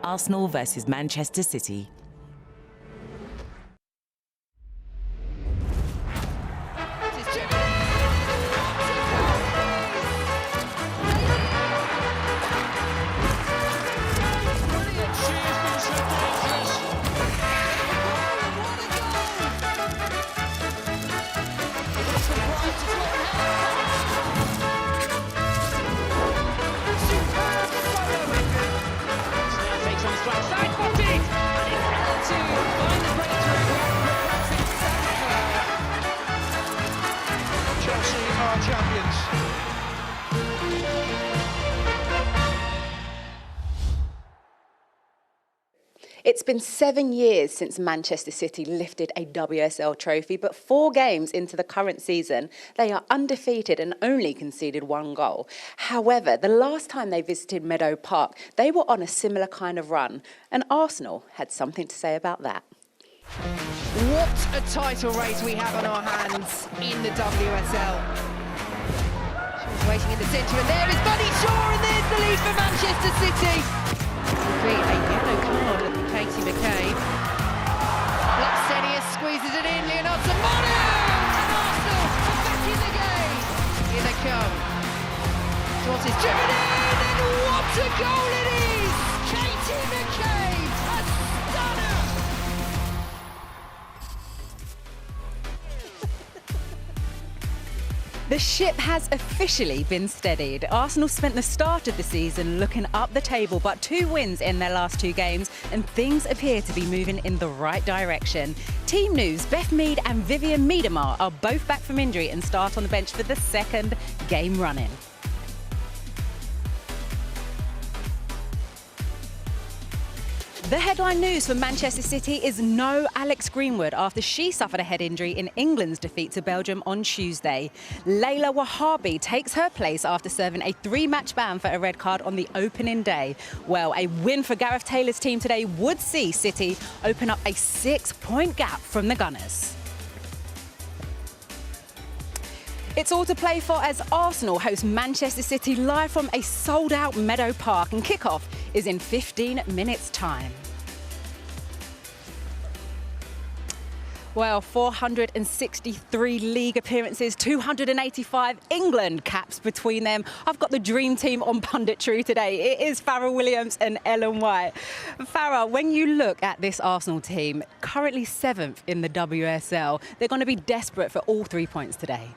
Arsenal versus Manchester City. Champions. It's been 7 years since Manchester City lifted a WSL trophy, but 4 games into the current season, they are undefeated and only conceded 1 goal. However, the last time they visited Meadow Park, they were on a similar kind of run, and Arsenal had something to say about that. What a title race we have on our hands in the WSL. Waiting in the centre, and there is Buddy Shaw, and there's the lead for Manchester City. A yellow card at Katie McCabe. Blacksenius squeezes it in, Leonard Simone, and Arsenal are back in the game. Here they come. Swat is driven in, and what a goal it is! Katie McCabe, a stunner! The ship has officially been steadied. Arsenal spent the start of the season looking up the table, but 2 wins in their last 2 games, and things appear to be moving in the right direction. Team news: Beth Mead and Vivian Miedemar are both back from injury and start on the bench for the 2nd game running. The headline news for Manchester City is no Alex Greenwood after she suffered a head injury in England's defeat to Belgium on Tuesday. Layla Wahabi takes her place after serving a 3-match ban for a red card on the opening day. Well, a win for Gareth Taylor's team today would see City open up a 6-point gap from the Gunners. It's all to play for as Arsenal host Manchester City live from a sold-out Meadow Park, and kickoff is in 15 minutes' time. Well, 463 league appearances, 285 England caps between them. I've got the dream team on punditry today. It is Farah Williams and Ellen White. Farah, when you look at this Arsenal team, currently 7th in the WSL, they're going to be desperate for all 3 points today.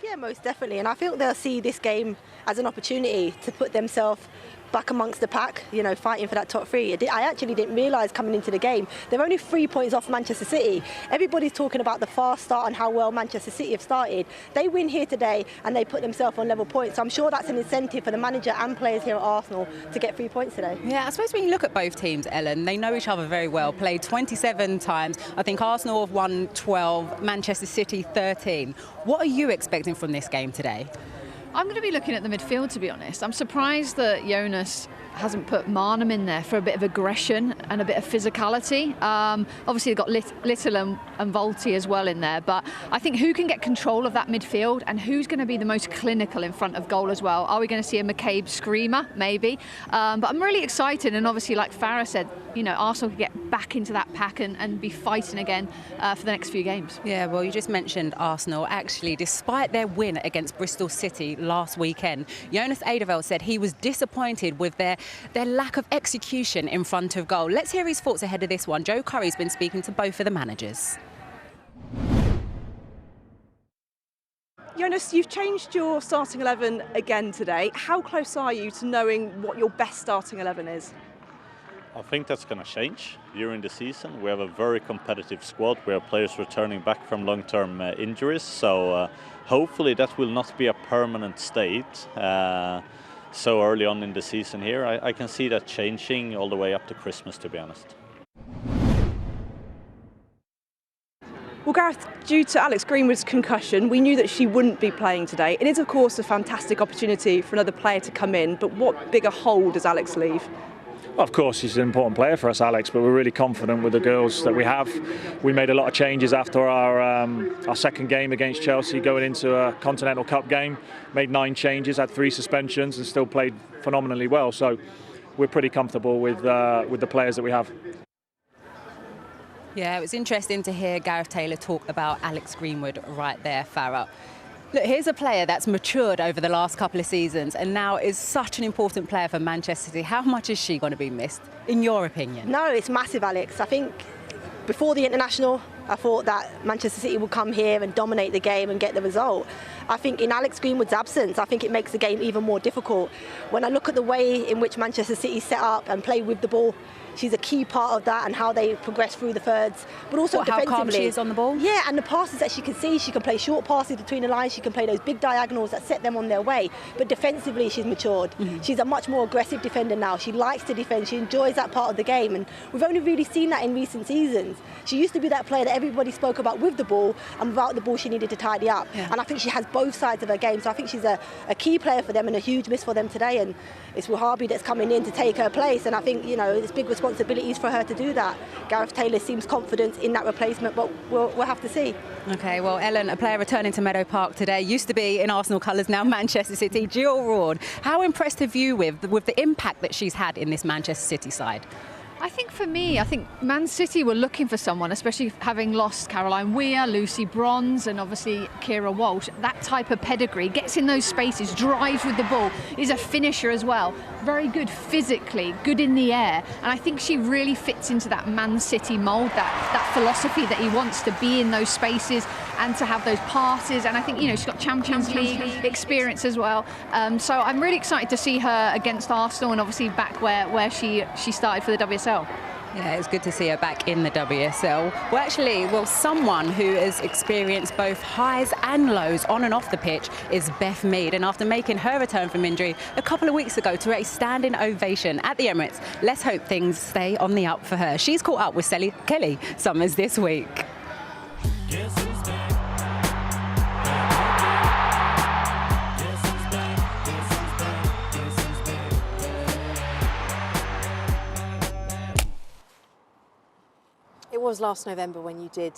Yeah, most definitely, and I think they'll see this game as an opportunity to put themselves back amongst the pack, you know, fighting for that top 3. I actually didn't realise coming into the game, they're only 3 points off Manchester City. Everybody's talking about the fast start and how well Manchester City have started. They win here today and they put themselves on level points. So I'm sure that's an incentive for the manager and players here at Arsenal to get 3 points today. Yeah, I suppose when you look at both teams, Ellen, they know each other very well. Played 27 times. I think Arsenal have won 12, Manchester City 13. What are you expecting from this game today? I'm going to be looking at the midfield, to be honest. I'm surprised that Jonas hasn't put Marnham in there for a bit of aggression and a bit of physicality. Obviously, they've got Little and Volti as well in there, but I think who can get control of that midfield and who's going to be the most clinical in front of goal as well? Are we going to see a McCabe screamer? Maybe. But I'm really excited, and obviously, like Farah said, you know, Arsenal can get back into that pack and be fighting again for the next few games. Yeah, well, you just mentioned Arsenal. Actually, despite their win against Bristol City last weekend, Jonas Eideveld said he was disappointed with their lack of execution in front of goal. Let's hear his thoughts ahead of this one. Joe Curry's been speaking to both of the managers. Jonas, you've changed your starting 11 again today. How close are you to knowing what your best starting 11 is? I think that's going to change during the season. We have a very competitive squad. We have players returning back from long-term injuries, so hopefully that will not be a permanent state so early on in the season here. I can see that changing all the way up to Christmas, to be honest. Well, Gareth, due to Alex Greenwood's concussion, we knew that she wouldn't be playing today. It is, of course, a fantastic opportunity for another player to come in, but what bigger hole does Alex leave? Of course, she's an important player for us, Alex, but we're really confident with the girls that we have. We made a lot of changes after our second game against Chelsea, going into a Continental Cup game. Made 9 changes, had 3 suspensions, and still played phenomenally well. So we're pretty comfortable with the players that we have. Yeah, it was interesting to hear Gareth Taylor talk about Alex Greenwood right there, Farah. Look, here's a player that's matured over the last couple of seasons and now is such an important player for Manchester City. How much is she going to be missed, in your opinion? No, it's massive, Alex. I think before the international, I thought that Manchester City would come here and dominate the game and get the result. I think in Alex Greenwood's absence, I think it makes the game even more difficult. When I look at the way in which Manchester City set up and play with the ball, she's a key part of that and how they progress through the thirds, but also defensively. How calm she is on the ball? Yeah, and the passes that she can see, she can play short passes between the lines, she can play those big diagonals that set them on their way, but defensively she's matured. She's a much more aggressive defender now. She likes to defend, she enjoys that part of the game, and we've only really seen that in recent seasons. She used to be that player that everybody spoke about with the ball, and without the ball she needed to tidy up. Yeah. And I think she has both sides of her game, so I think she's a key player for them and a huge miss for them today, and it's Wahabi that's coming in to take her place, and I think, you know, it's big responsibilities for her to do that. Gareth Taylor seems confident in that replacement, but we'll have to see. OK, well, Ellen, a player returning to Meadow Park today, used to be in Arsenal colours, now Manchester City, Jill Roord. How impressed have you with the impact that she's had in this Manchester City side? I think for me, Man City were looking for someone, especially having lost Caroline Weir, Lucy Bronze and obviously Kira Walsh. That type of pedigree, gets in those spaces, drives with the ball, is a finisher as well. Very good physically, good in the air. And I think she really fits into that Man City mould, that philosophy that he wants to be in those spaces and to have those passes. And I think, you know, she's got Champions League experience as well. So I'm really excited to see her against Arsenal and obviously back where she started for the WSL. Yeah, it's good to see her back in the WSL. Well, someone who has experienced both highs and lows on and off the pitch is Beth Mead. And after making her return from injury a couple of weeks ago to a standing ovation at the Emirates, let's hope things stay on the up for her. She's caught up with Kelly Summers this week. It was last November when you did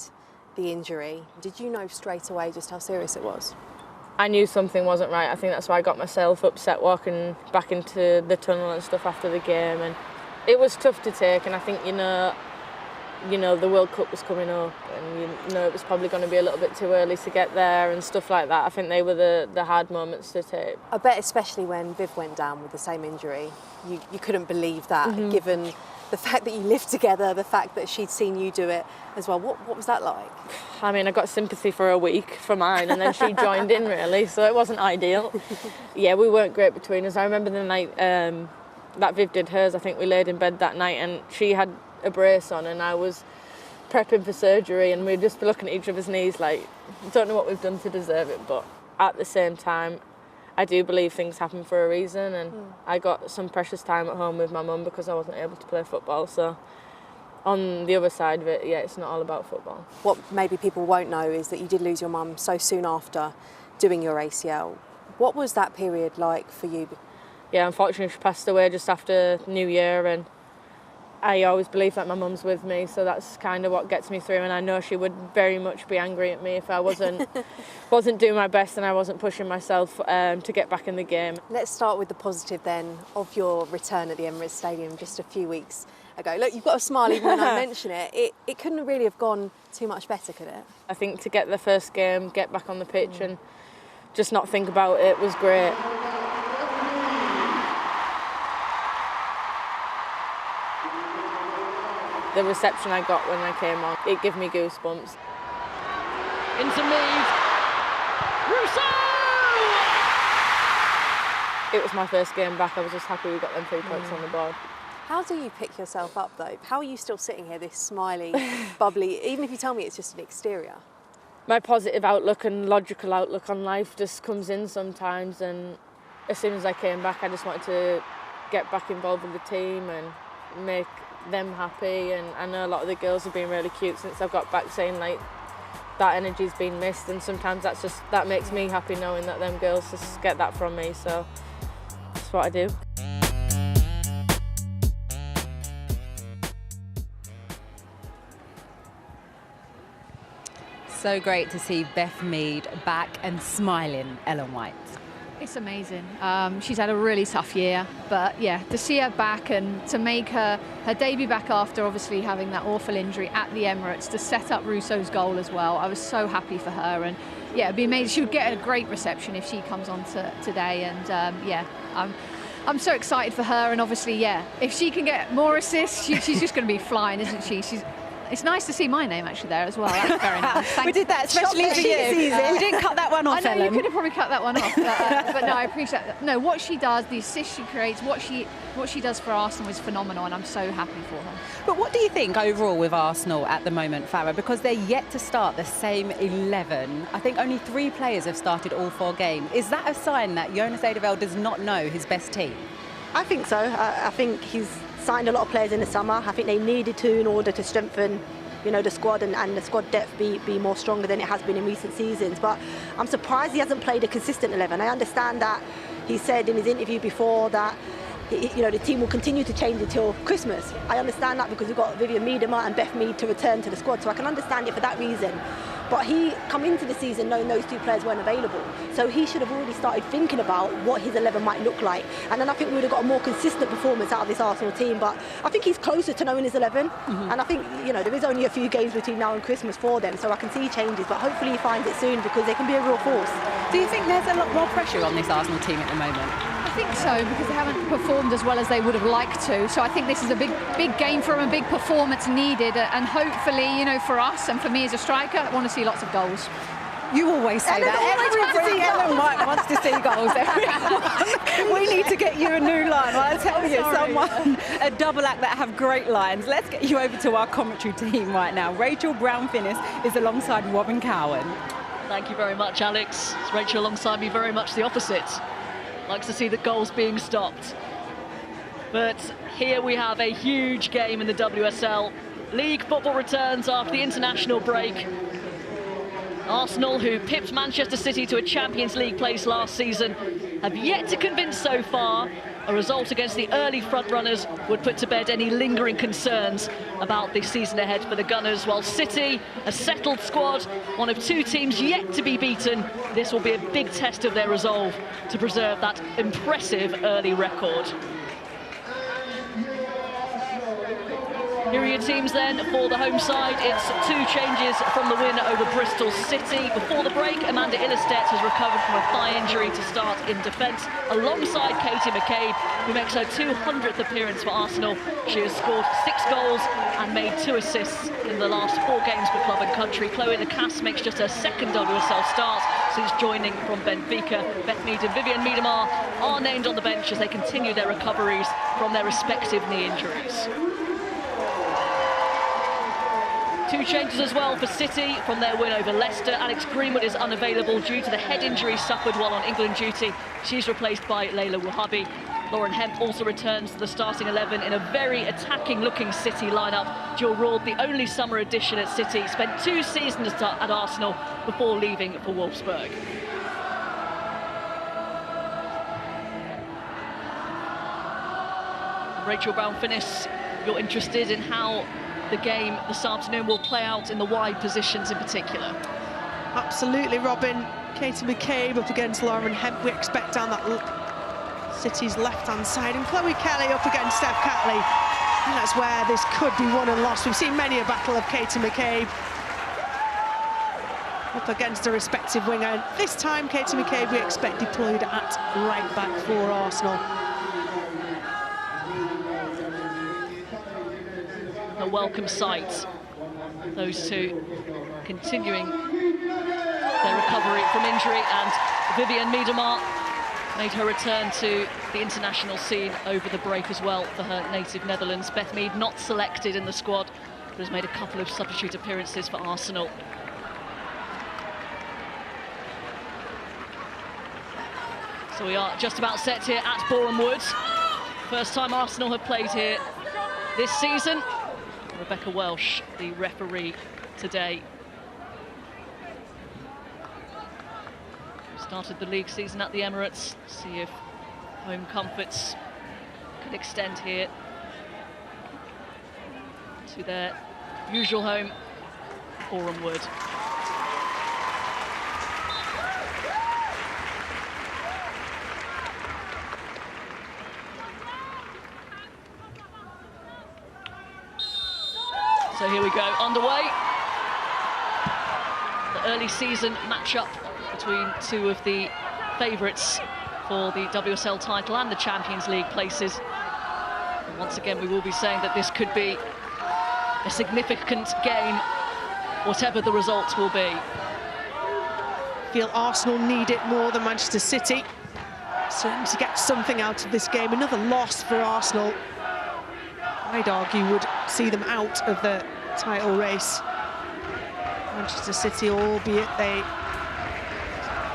the injury. Did you know straight away just how serious it was? I knew something wasn't right. I think that's why I got myself upset walking back into the tunnel and stuff after the game. And it was tough to take. And I think, you know, the World Cup was coming up, and you know it was probably going to be a little bit too early to get there and stuff like that. I think they were the hard moments to take. I bet especially when Viv went down with the same injury, you couldn't believe that, given the fact that you lived together, the fact that she'd seen you do it as well. What was that like? I mean, I got sympathy for a week for mine, and then she joined in really, so it wasn't ideal. Yeah, we weren't great between us. I remember the night that Viv did hers, I think we laid in bed that night and she had a brace on and I was prepping for surgery, and we were just looking at each other's knees like, don't know what we've done to deserve it, but at the same time, I do believe things happen for a reason, and I got some precious time at home with my mum because I wasn't able to play football. So on the other side of it, yeah, it's not all about football. What maybe people won't know is that you did lose your mum so soon after doing your ACL. What was that period like for you? Yeah, unfortunately she passed away just after New Year, and I always believe that my mum's with me, so that's kind of what gets me through, and I know she would very much be angry at me if I wasn't doing my best and I wasn't pushing myself to get back in the game. Let's start with the positive then of your return at the Emirates Stadium just a few weeks ago. Look, you've got a smile even when I mention it. It couldn't really have gone too much better, could it? I think to get the first game, get back on the pitch and just not think about it was great. The reception I got when I came on, it gave me goosebumps. Into Mead. Rousseau! It was my first game back. I was just happy we got them 3 points on the board. How do you pick yourself up though? How are you still sitting here, this smiley, bubbly, even if you tell me it's just an exterior? My positive outlook and logical outlook on life just comes in sometimes, and as soon as I came back I just wanted to get back involved with the team and make them happy, and I know a lot of the girls have been really cute since I've got back, saying like that energy's been missed, and sometimes that makes me happy knowing that them girls just get that from me, so that's what I do. So great to see Beth Mead back and smiling, Ellen White. It's amazing. She's had a really tough year, but yeah, to see her back and to make her debut back after obviously having that awful injury at the Emirates, to set up Russo's goal as well, I was so happy for her. And yeah, it'd be amazing. She would get a great reception if she comes on today. And yeah, I'm so excited for her. And obviously, yeah, if she can get more assists, she's just going to be flying, isn't she? It's nice to see my name actually there as well. That's very nice. We did that especially for you. We didn't cut that one off, I know, Ellen. you could have probably cut that one off. But no, I appreciate that. No, what she does, the assists she creates, what she does for Arsenal is phenomenal, and I'm so happy for her. But what do you think overall with Arsenal at the moment, Farah? Because they're yet to start the same 11. I think only 3 players have started all 4 games. Is that a sign that Jonas Eideveld does not know his best team? I think so. I think he's signed a lot of players in the summer. I think they needed to in order to strengthen, you know, the squad and the squad depth be more stronger than it has been in recent seasons. But I'm surprised he hasn't played a consistent 11. I understand that he said in his interview before that, you know, the team will continue to change until Christmas. I understand that because we've got Vivian Miedema and Beth Mead to return to the squad, so I can understand it for that reason. But he come into the season knowing those 2 players weren't available. So he should have already started thinking about what his 11 might look like. And then I think we would have got a more consistent performance out of this Arsenal team. But I think he's closer to knowing his 11. And I think, you know, there is only a few games between now and Christmas for them. So I can see changes. But hopefully he finds it soon because they can be a real force. Do you think there's a lot more pressure on this Arsenal team at the moment? I think so, because they haven't performed as well as they would have liked to. So I think this is a big game for them, a big performance needed, and hopefully, you know, for us and for me as a striker, I want to see lots of goals. You always say that. Every Ellen White wants to see goals. We need to get you a new line. Well, I tell you, someone, a double act that have great lines. Let's get you over to our commentary team right now. Rachel Brown-Finnis is alongside Robin Cowan. Thank you very much, Alex. It's Rachel alongside me, very much the opposite. Likes to see the goals being stopped. But here we have a huge game in the WSL. League football returns after the international break. Arsenal, who pipped Manchester City to a Champions League place last season, have yet to convince so far. A result against the early frontrunners would put to bed any lingering concerns about the season ahead for the Gunners, while City, a settled squad, one of 2 teams yet to be beaten. This will be a big test of their resolve to preserve that impressive early record. Here are your teams then for the home side. It's 2 changes from the win over Bristol City. Before the break, Amanda Ilestedt has recovered from a thigh injury to start in defence, alongside Katie McCabe, who makes her 200th appearance for Arsenal. She has scored 6 goals and made 2 assists in the last 4 games for club and country. Chloe Lacasse makes just her 2nd WSL start since joining from Benfica. Beth Mead and Vivian Miedema are named on the bench as they continue their recoveries from their respective knee injuries. 2 changes as well for City from their win over Leicester. Alex Greenwood is unavailable due to the head injury suffered while on England duty. She's replaced by Layla Wahhabi. Lauren Hemp also returns to the starting 11 in a very attacking-looking City lineup. Jill Roord, the only summer addition at City, spent 2 seasons at Arsenal before leaving for Wolfsburg. Rachel Brown-Finnis, you're interested in how the game this afternoon will play out in the wide positions in particular? Absolutely, Robin. Katie McCabe up against Lauren Hemp. We expect down that City's left-hand side, and Chloe Kelly up against Steph Catley. And that's where this could be won and lost. We've seen many a battle of Katie McCabe up against a respective winger. And this time, Katie McCabe we expect deployed at right back for Arsenal. A welcome sight, those 2 continuing their recovery from injury, and Vivian Miedema made her return to the international scene over the break as well for her native Netherlands. Beth Mead not selected in the squad, but has made a couple of substitute appearances for Arsenal. So we are just about set here at Boreham Wood. First time Arsenal have played here this season. Rebecca Welsh, the referee today. Started the league season at the Emirates. See if home comforts could extend here to their usual home, Boreham Wood. So here we go, underway. The early season matchup between two of the favourites for the WSL title and the Champions League places. And once again, we will be saying that this could be a significant game, whatever the results will be. Feel Arsenal need it more than Manchester City. Certainly to get something out of this game. Another loss for Arsenal, I'd argue, would see them out of the title race. Manchester City, albeit they,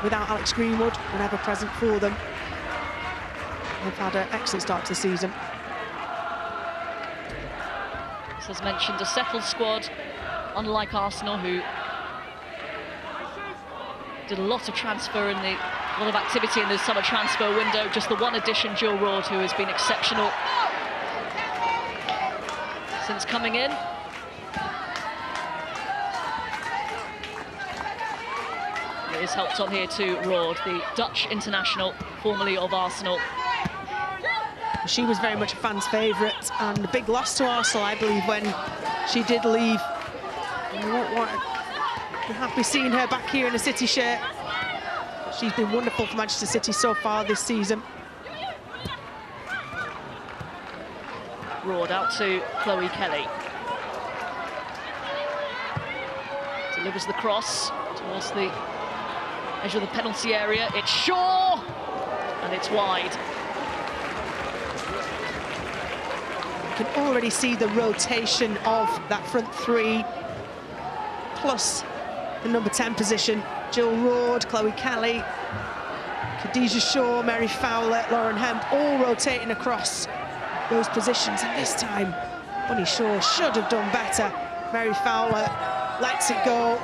without Alex Greenwood, were never present for them. They've had an excellent start to the season. As mentioned, a settled squad, unlike Arsenal, who did a lot of transfer in a lot of activity in the summer transfer window. Just the one addition, Jill Roord, who has been exceptional since coming in. It is helped on here too, Roord, the Dutch international, formerly of Arsenal. She was very much a fan's favourite, and a big loss to Arsenal, I believe, when she did leave. We're happy seeing her back here in a City shirt. She's been wonderful for Manchester City so far this season. Roord out to Chloe Kelly. Delivers the cross towards the edge of the penalty area. It's Shaw, and it's wide. You can already see the rotation of that front three, plus the number 10 position. Jill Roord, Chloe Kelly, Khadija Shaw, Mary Fowler, Lauren Hemp, all rotating across those positions. And this time, Bunny Shaw should have done better. Mary Fowler lets it go.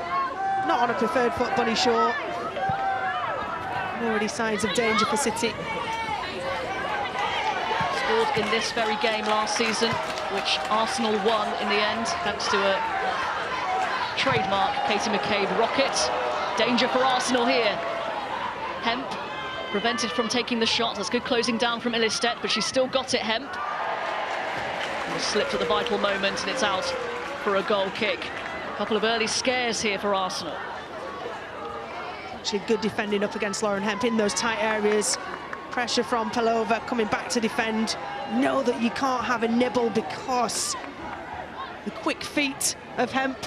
Not on a preferred foot, Bunny Shaw. Already signs of danger for City. Scored in this very game last season, which Arsenal won in the end, thanks to a trademark Katie McCabe rocket. Danger for Arsenal here. Hemp prevented from taking the shot. That's good closing down from Illistedt, but she's still got it, Hemp. And slipped at the vital moment, and it's out for a goal kick. A couple of early scares here for Arsenal. Actually good defending up against Lauren Hemp in those tight areas. Pressure from Pelova, coming back to defend. Know that you can't have a nibble because the quick feet of Hemp,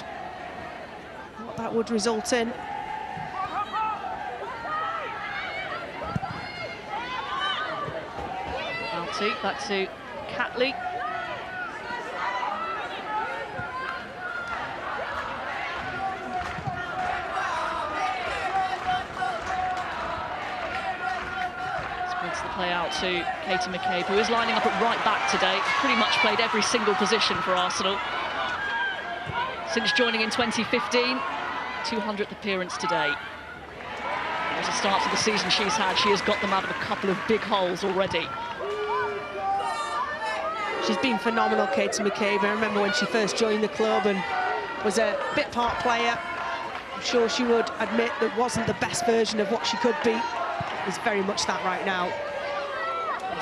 what that would result in. Back to Catley. Spreads the play out to Katie McCabe, who is lining up at right back today. Pretty much played every single position for Arsenal since joining in 2015. 200th appearance today. As a start to the season she's had, she has got them out of a couple of big holes already. She's been phenomenal, Katie McCabe. I remember when she first joined the club and was a bit part player. I'm sure she would admit that wasn't the best version of what she could be. Is very much that right now.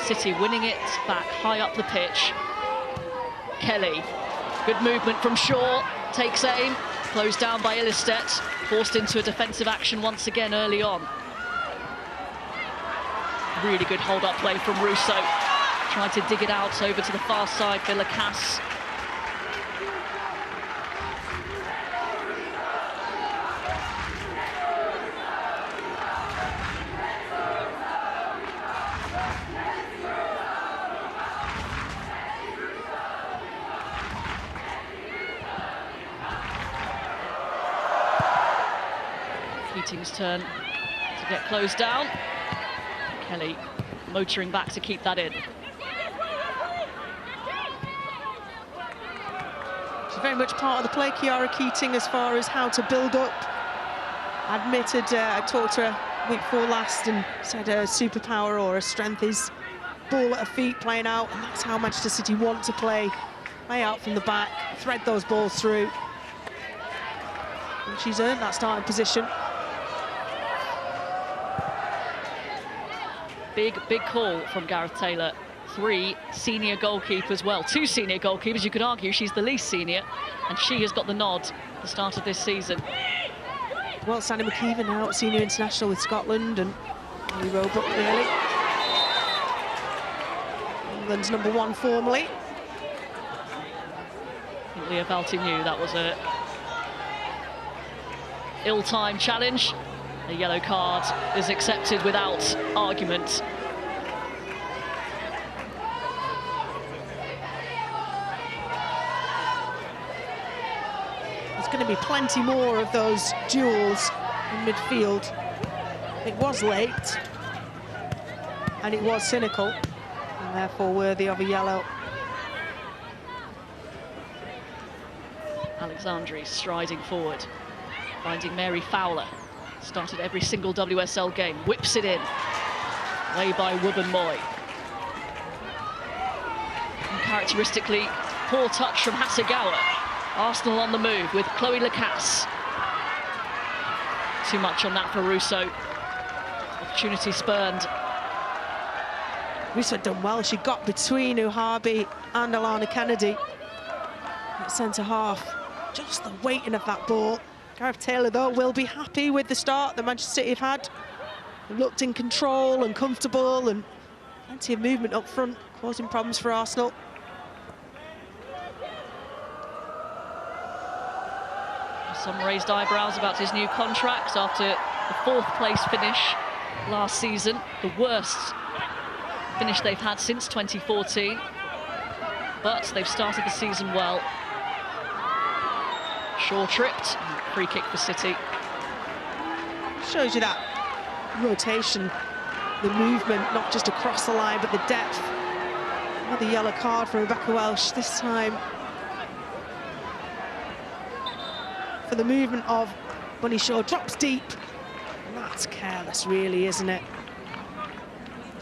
City winning it back high up the pitch. Kelly, good movement from Shaw, takes aim, closed down by Illistedt, forced into a defensive action once again early on. Really good hold-up play from Russo. Tried to dig it out over to the far side for Lacasse. Keating's turn to get closed down. Kelly motoring back to keep that in. She's very much part of the play, Kiara Keating, as far as how to build up. Admitted, I talked to her week before last and said her superpower or her strength is ball at her feet, playing out, and that's how Manchester City want to play. Play out from the back, thread those balls through. And she's earned that starting position. Big call from Gareth Taylor 3 senior goalkeepers, well, 2 senior goalkeepers. You could argue she's the least senior, and she has got the nod at the start of this season. Well, Sandy McKeever now, senior international with Scotland, and Lee Robrook clearly. England's #1 formally. I think Leah Balti knew that was a ill-timed challenge. A yellow card is accepted without argument. There's going to be plenty more of those duels in midfield. It was late, and it was cynical, and therefore worthy of a yellow. Alexandri striding forward, finding Mary Fowler. Started every single WSL game, whips it in. Way by Wubben Moy. Uncharacteristically, poor touch from Hasegawa. Arsenal on the move with Chloe Lacasse. Too much on that for Russo. Opportunity spurned. Russo done well. She got between Uhabi and Alana Kennedy at centre half. Just the weighting of that ball. Gareth Taylor, though, will be happy with the start that Manchester City have had. They looked in control and comfortable, and plenty of movement up front, causing problems for Arsenal. Some raised eyebrows about his new contract after the 4th place finish last season. The worst finish they've had since 2014. But they've started the season well. Shaw tripped, free kick for City. Shows you that rotation, the movement, not just across the line, but the depth. Another yellow card for Rebecca Welsh, this time for the movement of Bunny Shaw. Drops deep. And that's careless, really, isn't it?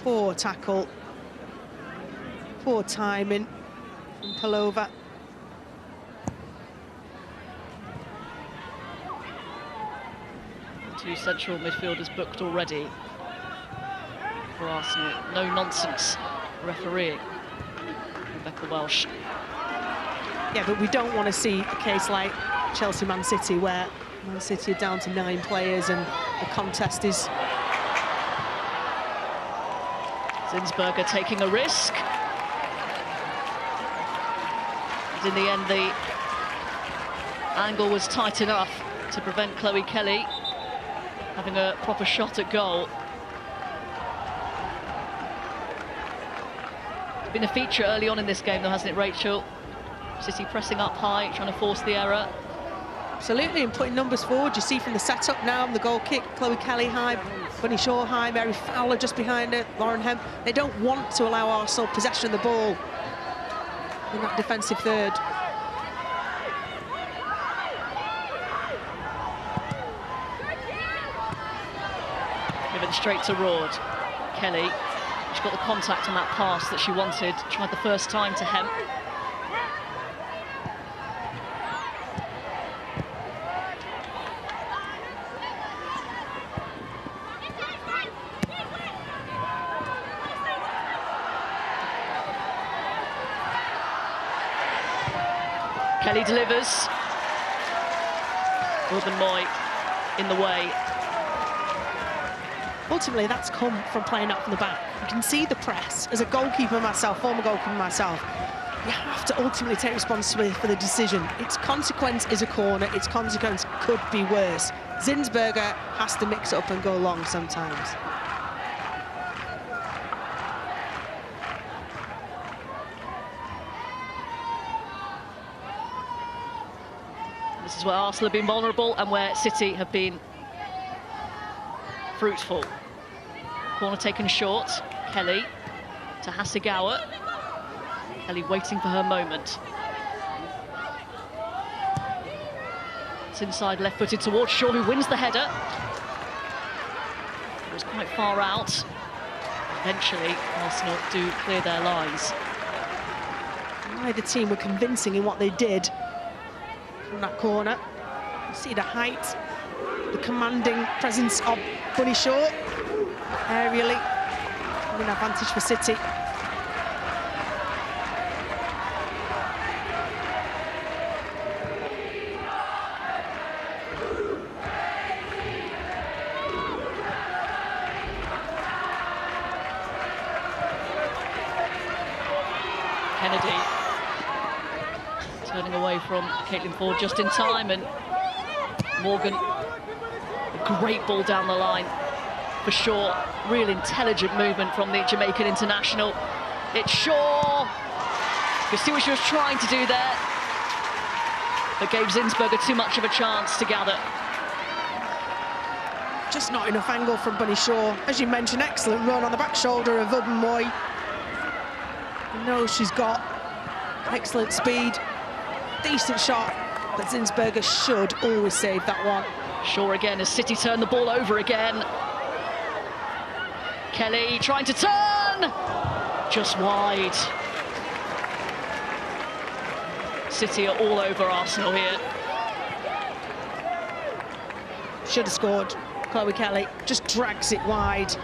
Poor tackle. Poor timing from Palova. Two central midfielders booked already for Arsenal. No nonsense refereeing. Rebecca Welsh. Yeah, but we don't want to see a case like Chelsea-Man City, where Man City are down to 9 players and the contest is... Zinsberger taking a risk. And in the end, the angle was tight enough to prevent Chloe Kelly having a proper shot at goal. It's been a feature early on in this game, though, hasn't it, Rachel? City pressing up high, trying to force the error. Absolutely, and putting numbers forward. You see from the setup now, the goal kick, Chloe Kelly high, Bunny Shaw high, Mary Fowler just behind her, Lauren Hemp. They don't want to allow Arsenal possession of the ball in that defensive third. Given straight to Rord. Kelly, she got the contact on that pass that she wanted. Tried the first time to Hemp. Kelly delivers. Wubben Moy in the way. Ultimately, that's come from playing up from the back. You can see the press. As a goalkeeper myself, former goalkeeper myself, you have to ultimately take responsibility for the decision. Its consequence is a corner. Its consequence could be worse. Zinsberger has to mix it up and go long sometimes. This is where Arsenal have been vulnerable and where City have been fruitful. Corner taken short. Kelly to Hasegawa. Kelly waiting for her moment. It's inside, left-footed towards Shaw, who wins the header. It was quite far out. Eventually, Arsenal do clear their lines. Neither team were convincing in what they did from that corner. You see the height, the commanding presence of Bunny Shaw. Aerially, an advantage for City. turning away from Caitlin Ford just in time, and Morgan, a great ball down the line for Shaw. Real intelligent movement from the Jamaican international. It's Shaw. You can see what she was trying to do there, but gave Zinsberger too much of a chance to gather. Just not enough angle from Bunny Shaw. As you mentioned, excellent run on the back shoulder of Ubenmoy. You know she's got excellent speed, decent shot, but Zinsberger should always save that one. Shaw again as City turn the ball over again. Kelly trying to turn, just wide. City are all over Arsenal here. Should have scored. Chloe Kelly just drags it wide.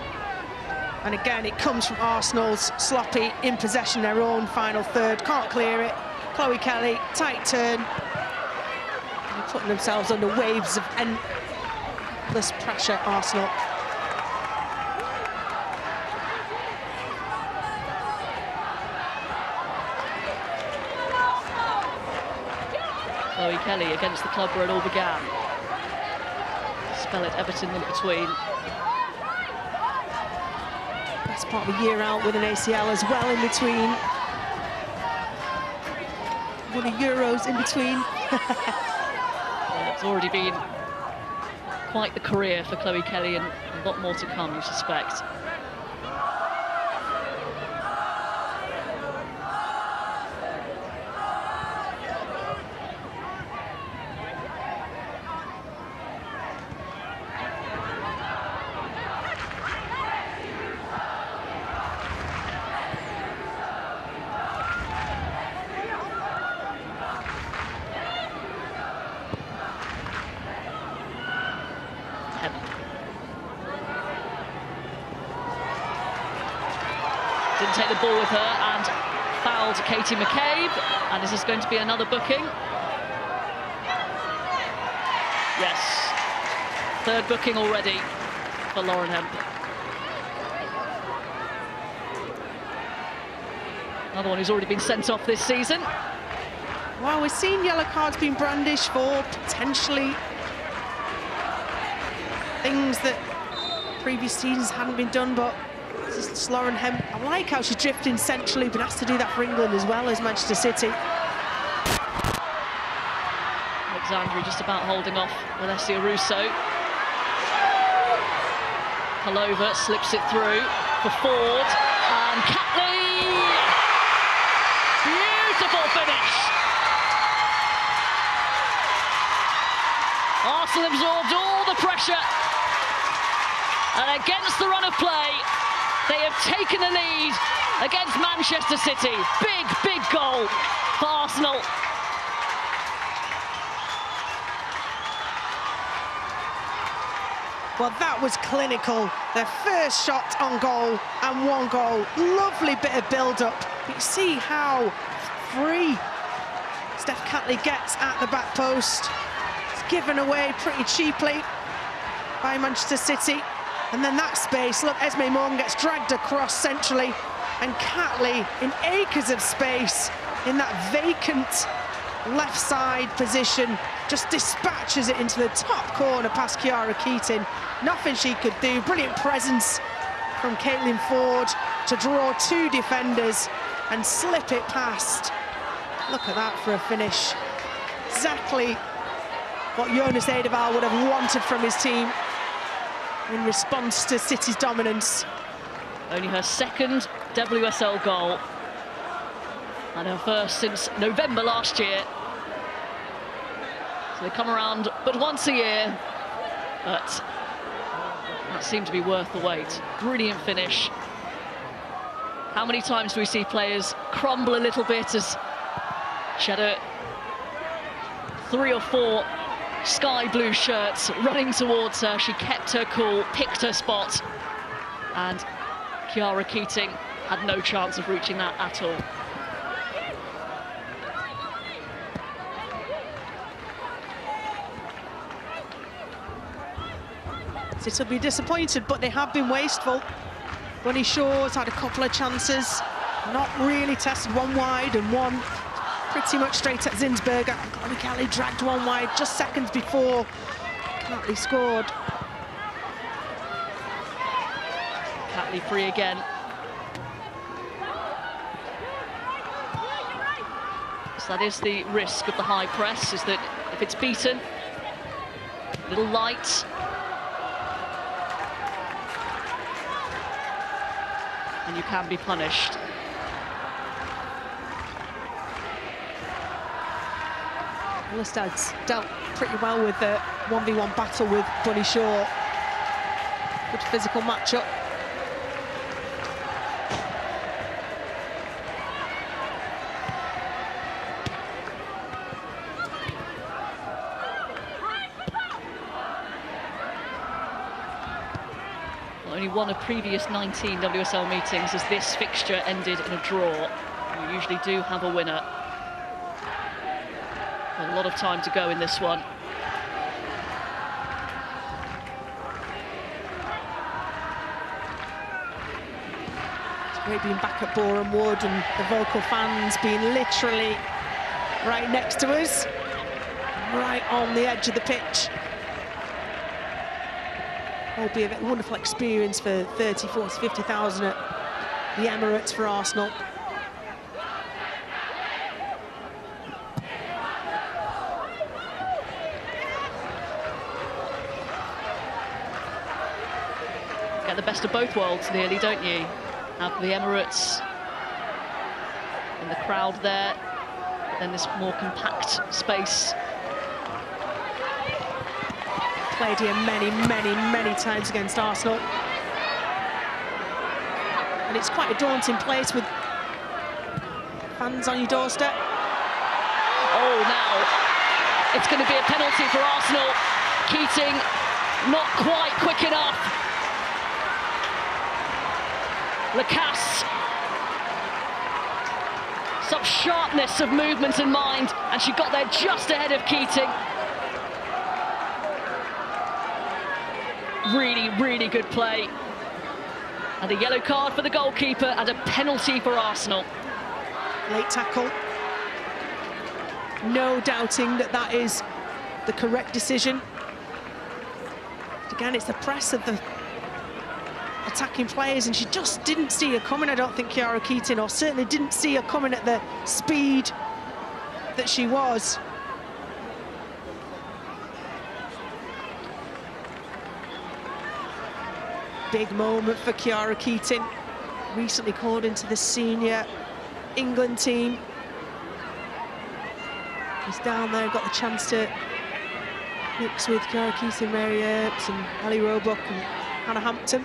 And again, it comes from Arsenal's sloppy, in possession their own final third. Can't clear it. Chloe Kelly, tight turn. And putting themselves under waves of endless pressure, Arsenal. Chloe Kelly against the club where it all began. Spell it, Everton in between. Best part of a year out with an ACL as well in between. Won a Euros in between. Well, it's already been quite the career for Chloe Kelly, and a lot more to come, you suspect. Didn't take the ball with her and fouled Katie McCabe, and this is going to be another booking. Yes, third booking already for Lauren Hemp. Another one who's already been sent off this season. Well, we're seeing yellow cards being brandished for potentially things that previous seasons hadn't been done, but this is Lauren Hemp. I like how she's drifting centrally, but has to do that for England as well as Manchester City. Alexandria just about holding off Alessia Russo. Palova slips it through for Ford, and Catley! Beautiful finish! Arsenal absorbed all the pressure, and against the run of play, they have taken the lead against Manchester City. Big, big goal for Arsenal. Well, that was clinical. Their first shot on goal and one goal. Lovely bit of build-up. But you see how free Steph Catley gets at the back post. It's given away pretty cheaply by Manchester City. And then that space, look, Esme Morgan gets dragged across centrally, and Catley in acres of space in that vacant left side position just dispatches it into the top corner past Kiara Keating. Nothing she could do. Brilliant presence from Caitlin Ford to draw two defenders and slip it past. Look at that for a finish. Exactly what Jonas Eidevall would have wanted from his team in response to City's dominance. Only her second WSL goal, and her first since November last year. So they come around but once a year, but that seemed to be worth the wait. Brilliant finish. How many times do we see players crumble a little bit as she had 3 or 4 sky blue shirts running towards her. She kept her cool, picked her spot, and Kiara Keating had no chance of reaching that at all. City will be disappointed, but they have been wasteful. Bunny Shaw's had a couple of chances, not really tested, one wide and one pretty much straight at Zinsberger. Chloe Kelly dragged one wide just seconds before Catley scored. Catley free again. So that is the risk of the high press, is that if it's beaten, a little light, and you can be punished. Ilestad's dealt pretty well with the 1v1 battle with Bunny Shaw. Good physical matchup. Only one of previous 19 WSL meetings as this fixture ended in a draw. We usually do have a winner. A lot of time to go in this one. It's great being back at Boreham Wood and the vocal fans being literally right next to us, right on the edge of the pitch. Will be a wonderful experience for 30, 40, 50,000 at the Emirates for Arsenal. Get the best of both worlds nearly, don't you? Have the Emirates and the crowd there, but then this more compact space. Played here many, many, many times against Arsenal. And it's quite a daunting place with fans on your doorstep. Oh, now it's going to be a penalty for Arsenal. Keating not quite quick enough. Lacasse. Some sharpness of movement and mind, and she got there just ahead of Keating. Really, really good play. And a yellow card for the goalkeeper and a penalty for Arsenal. Late tackle. No doubting that that is the correct decision. Again, it's the press of the attacking players, and she just didn't see her coming, I don't think, Chiara Keating, or certainly didn't see her coming at the speed that she was. Big moment for Chiara Keating, recently called into the senior England team. He's down there, got the chance to mix with Chiara Keating, Mary Earps and Ali Roebuck and Hannah Hampton.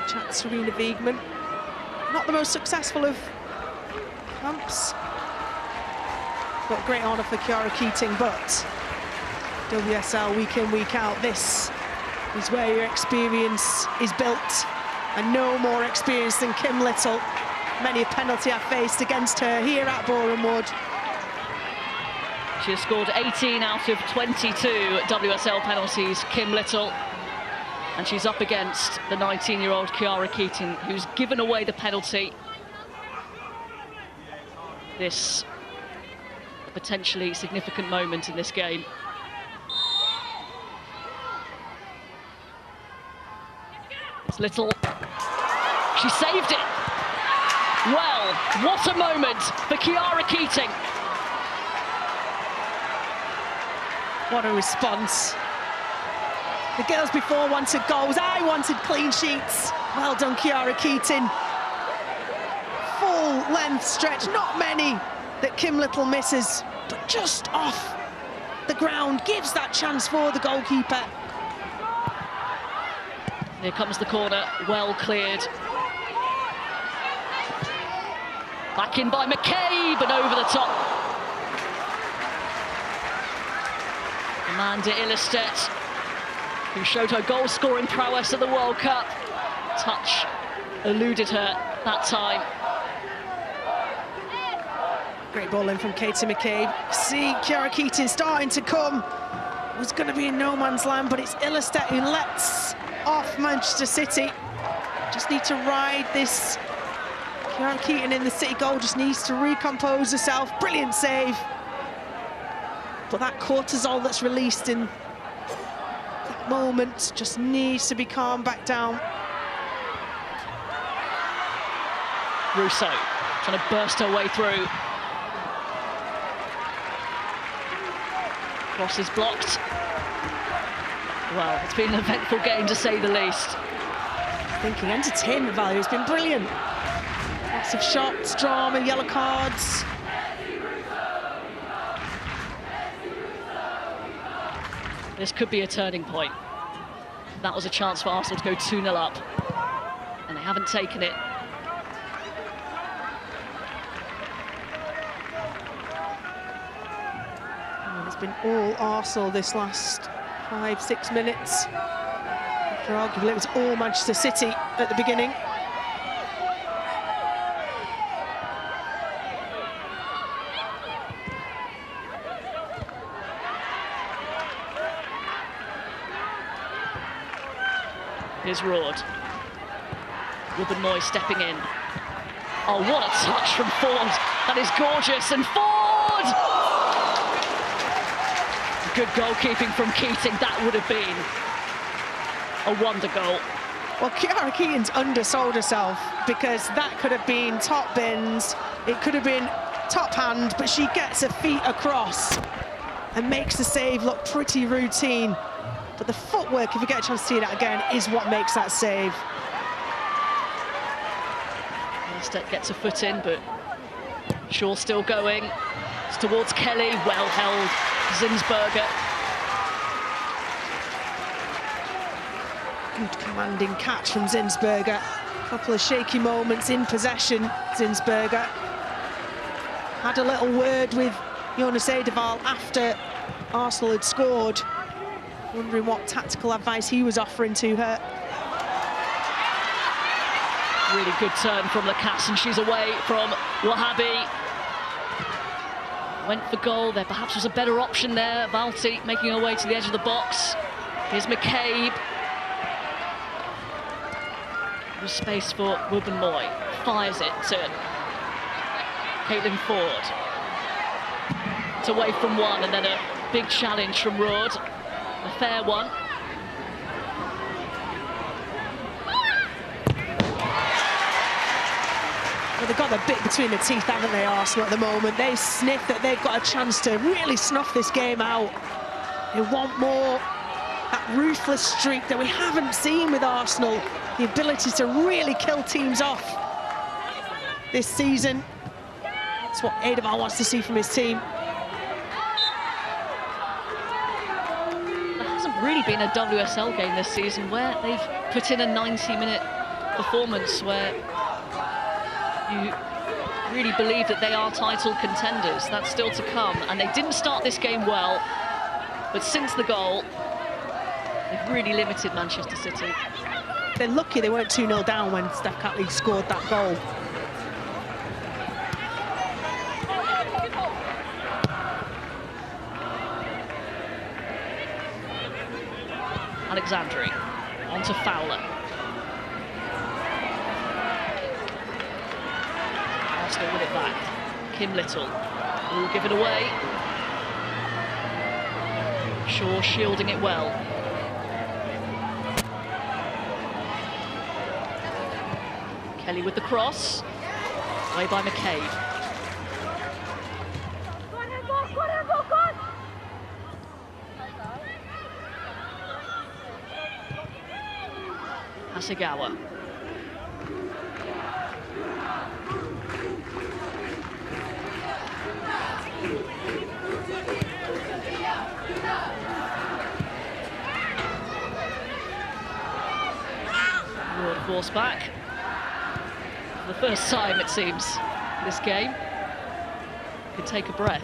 Chat Serena Wiegman. Not the most successful of camps, but great honour for Chiara Keating. But WSL week in, week out, this is where your experience is built, and no more experience than Kim Little. Many a penalty I've faced against her here at Boreham Wood. She has scored 18 out of 22 WSL penalties, Kim Little. And she's up against the 19-year-old Chiara Keating, who's given away the penalty. This a potentially significant moment in this game. It's Little. She saved it. Well, what a moment for Chiara Keating. What a response. The girls before wanted goals, I wanted clean sheets. Well done, Chiara Keating. Full length stretch, not many that Kim Little misses, but just off the ground, gives that chance for the goalkeeper. Here comes the corner, well cleared. Back in by McCabe and over the top. Amanda Ilestedt, who showed her goal-scoring prowess at the World Cup. Touch eluded her that time. Great ball in from Katie McCabe. See Chiara Keating starting to come. It was going to be in no man's land, but it's Ilestedt who lets off Manchester City. Just need to ride this Kiara Keaton in the City goal just needs to recompose herself. Brilliant save. But that cortisol that's released in that moment just needs to be calmed back down. Russo trying to burst her way through. Cross is blocked. Well, it's been an eventful game to say the least. Thinking entertainment value has been brilliant. Lots of shots, drama, yellow cards. This could be a turning point. That was a chance for Arsenal to go 2-0 up, and they haven't taken it. And it's been all Arsenal this last 5-6 minutes. After arguably it was all Manchester City at the beginning. Here's Roord. Ruben Moy stepping in. Oh, what a touch from Ford. That is gorgeous, and Ford! Good goalkeeping from Keating. That would have been a wonder goal. Well, Kiara Keaton's undersold herself, because that could have been top bins, it could have been top hand, but she gets her feet across and makes the save look pretty routine. But the footwork, if you get a chance to see that again, is what makes that save. Step gets a foot in, but Shaw still going. It's towards Kelly, well held. Zinsberger. Good commanding catch from Zinsberger. A couple of shaky moments in possession, Zinsberger. Had a little word with Jonas Eidevall after Arsenal had scored, wondering what tactical advice he was offering to her. Really good turn from Lacasse, and she's away from Wahabi. Went for goal. There perhaps was a better option there. Valti making her way to the edge of the box. Here's McCabe. There's space for Ruben Moy. Fires it to Caitlin Ford. It's away from one, and then a big challenge from Roord. A fair one. Well, they've got the bit between the teeth, haven't they, Arsenal, at the moment? They sniff that they've got a chance to really snuff this game out. They want more, that ruthless streak that we haven't seen with Arsenal. The ability to really kill teams off this season. That's what Eidevall wants to see from his team. There hasn't really been a WSL game this season where they've put in a 90-minute performance where you really believe that they are title contenders. That's still to come, and they didn't start this game well, but since the goal, they've really limited Manchester City. They're lucky they weren't 2-0 down when Steph Catley scored that goal. Alexandri onto Fowler. Arsenal win it back. Kim Little will give it away. Shaw shielding it well. Kelly with the cross. Away by McCabe. Hasegawa. Roord force back. For the first time, it seems, this game. Could take a breath.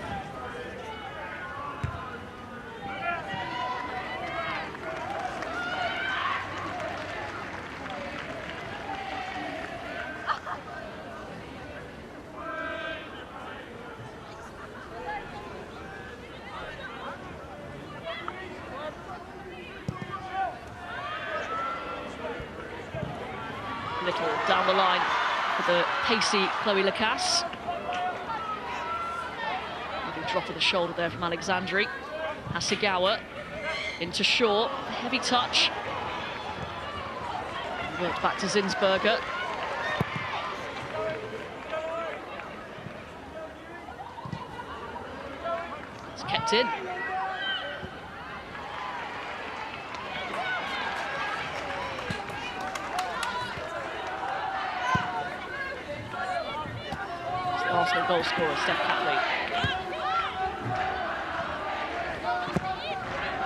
Little down the line for the pacey Chloe Lacasse. Lovely drop of the shoulder there from Alexandri. Hasegawa into Shaw, heavy touch. Worked back to Zinsberger. It's kept in. It's the Arsenal goal scorer, Steph Catley.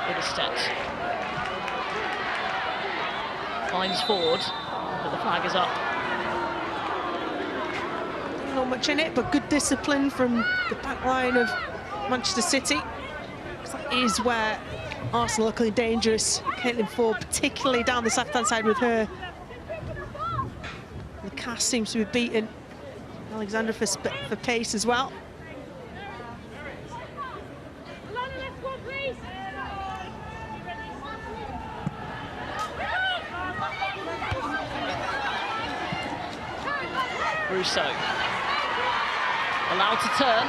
With a step. Finds Ford, but the flag is up. Not much in it, but good discipline from the back line of Manchester City. That is where Arsenal are looking dangerous. Caitlin Ford, particularly down this left-hand side with her. Lacasse seems to be beaten. Alexandra for pace as well. Russo allowed to turn.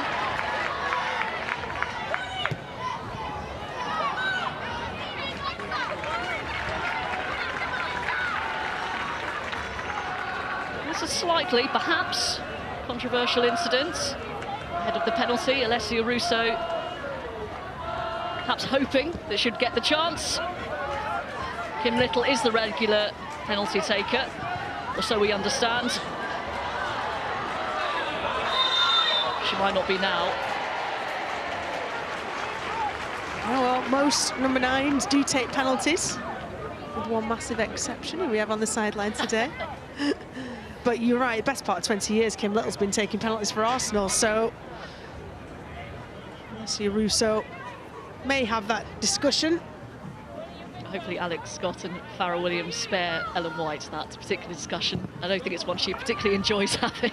This is slightly, perhaps, controversial incident ahead of the penalty. Alessia Russo perhaps hoping that she'd get the chance. Kim Little is the regular penalty taker, or so we understand. She might not be now. Oh, well, most number 9s do take penalties, with one massive exception who we have on the sideline today. But you're right, best part of 20 years, Kim Little's been taking penalties for Arsenal, so Alessia Russo may have that discussion. Hopefully Alex Scott and Farrell Williams spare Ellen White that particular discussion. I don't think it's one she particularly enjoys having.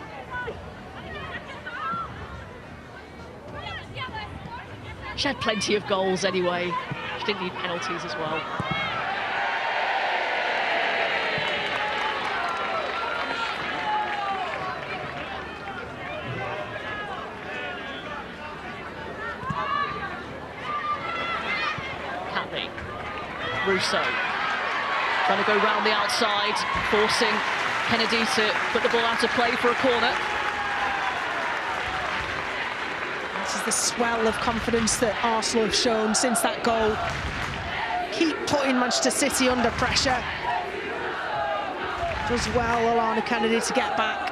She had plenty of goals anyway. She didn't need penalties as well. Catley. Russo. Trying to go round the outside, forcing Kennedy to put the ball out of play for a corner. This is the swell of confidence that Arsenal have shown since that goal. Keep putting Manchester City under pressure. Does well, Alana Kennedy, to get back.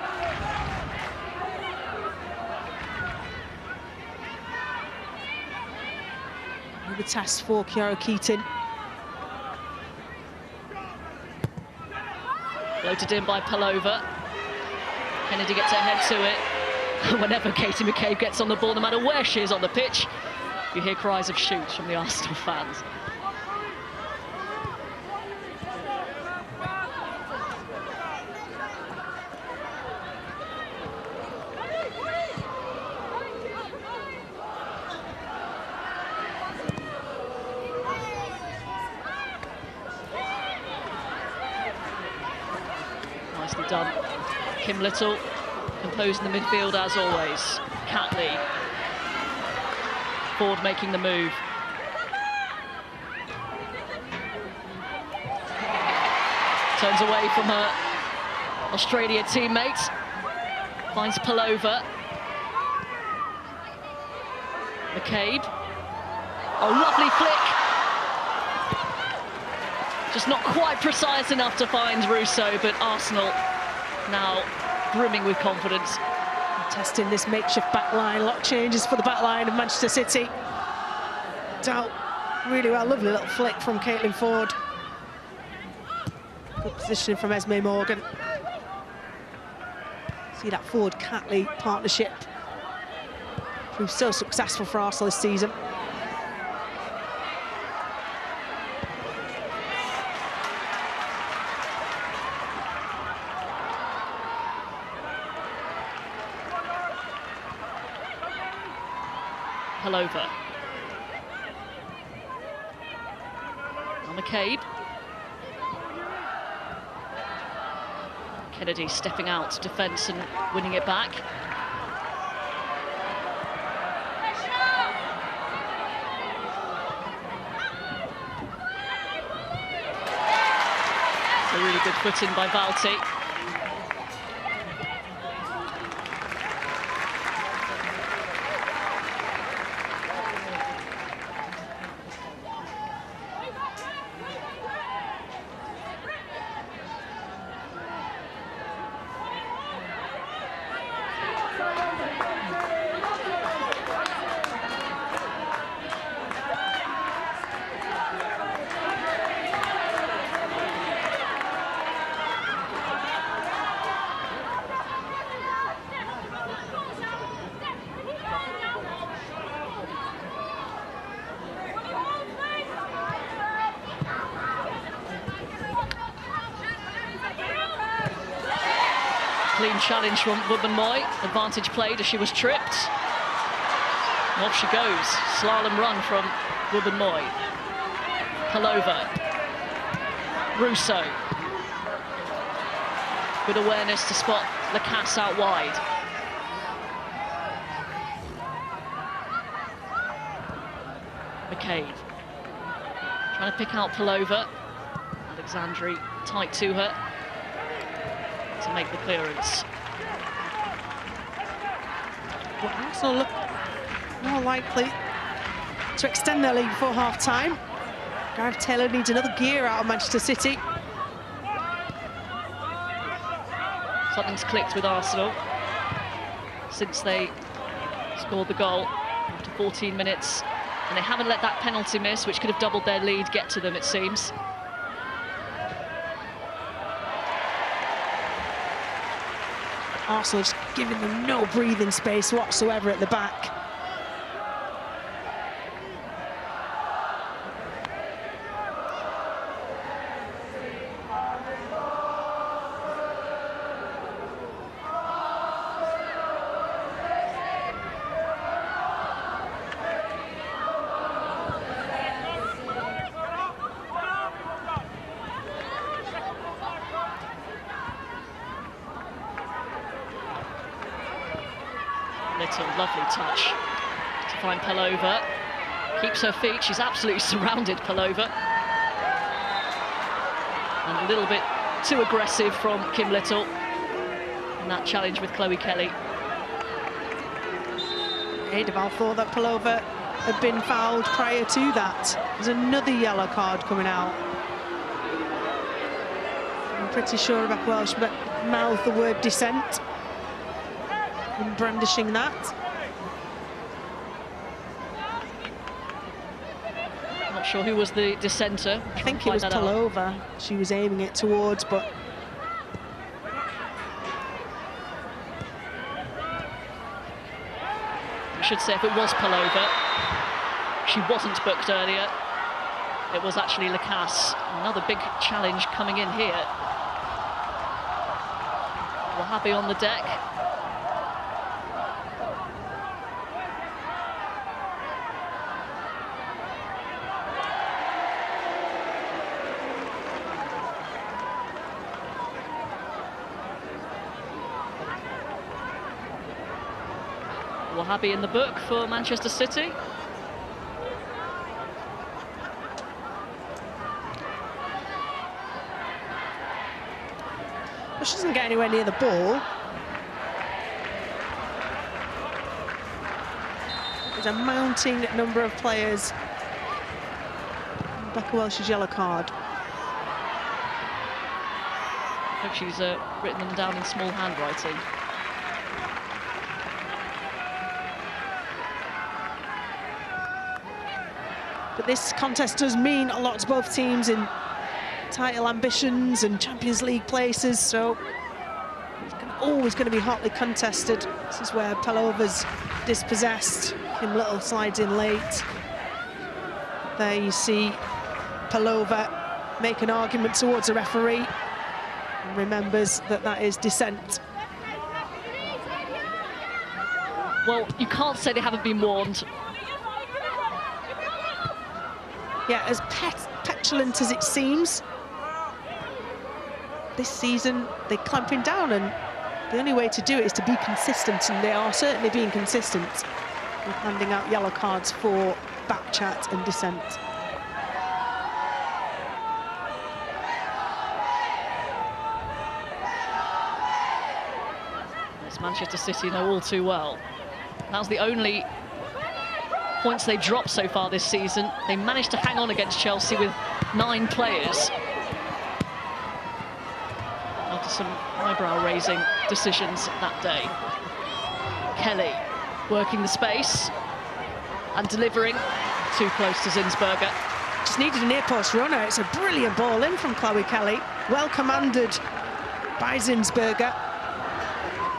The test for Kiara Keaton. Floated in by Palova. Kennedy gets her head to it. Whenever Katie McCabe gets on the ball, no matter where she is on the pitch, you hear cries of shoot from the Arsenal fans. Nicely done. Kim Little composed in the midfield as always. Catley. Ford making the move. Turns away from her Australia teammate. Finds Palova. McCabe. Oh, lovely flick. Just not quite precise enough to find Russo, but Arsenal now brimming with confidence. Testing this makeshift back line. A lot of changes for the back line of Manchester City. Dealt really well. Lovely little flick from Caitlin Ford. Good positioning from Esme Morgan. See that Ford-Catley partnership proved so successful for Arsenal this season. Palova. On McCabe. Kennedy stepping out to defence and winning it back. A really good footing by Valti. Clean challenge from Woodman-Moy. Advantage played as she was tripped. Off she goes. Slalom run from Woodman-Moy. Palova. Russo. Good awareness to spot Lacasse out wide. McCabe. Trying to pick out Palova. Alexandri tight to her to make the clearance. Well, Arsenal look more likely to extend their lead before half-time. Gareth Taylor needs another gear out of Manchester City. Something's clicked with Arsenal since they scored the goal after 14 minutes. And they haven't let that penalty miss, which could have doubled their lead, get to them, it seems. Arsenal just giving them no breathing space whatsoever at the back. Little, lovely touch to find Palova. Keeps her feet, she's absolutely surrounded, Palova. And a little bit too aggressive from Kim Little in that challenge with Chloe Kelly. Edeval thought that Palova had been fouled prior to that. There's another yellow card coming out. I'm pretty sure Rebecca Welsh mouthed the word dissent in brandishing that. Not sure who was the dissenter. I think it was Palova she was aiming it towards, but I should say if it was Palova, she wasn't booked earlier. It was actually Lacasse. Another big challenge coming in here. Wahhabi on the deck. Wahhabi in the book for Manchester City. well, she doesn't get anywhere near the ball. There's a mounting number of players. Rebecca Welsh's yellow card. I hope she's written them down in small handwriting. But this contest does mean a lot to both teams in title ambitions and Champions League places, so it's always going to be hotly contested. This is where Palova's dispossessed. Kim Little slides in late. There you see Palova make an argument towards the referee and remembers that that is dissent. Well, you can't say they haven't been warned. Yeah, as petulant as it seems, this season they're clamping down, and the only way to do it is to be consistent, and they are certainly being consistent with handing out yellow cards for back chat and dissent. As Manchester City know all too well. That was the only points they've dropped so far this season. They managed to hang on against Chelsea with 9 players. After some eyebrow-raising decisions that day. Kelly working the space and delivering too close to Zinsberger. Just needed a near post runner. It's a brilliant ball in from Chloe Kelly. Well commanded by Zinsberger.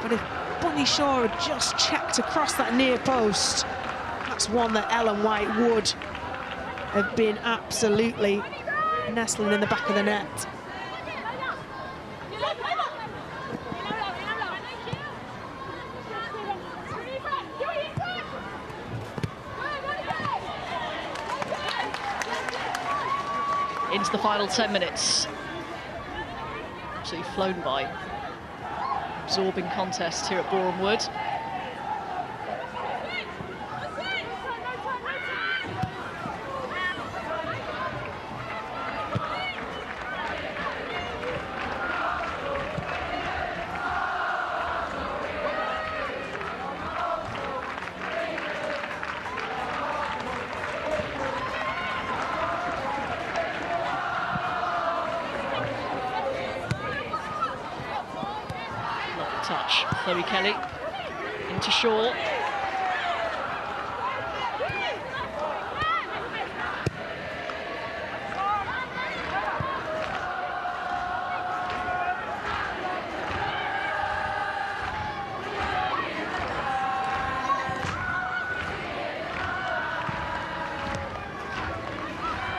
But if Bunny Shaw had just checked across that near post, that's one that Ellen White would have been absolutely nestling in the back of the net. Into the final 10 minutes. Absolutely flown by. Absorbing contest here at Boreham Wood. Touch. Chloe Kelly into Shaw.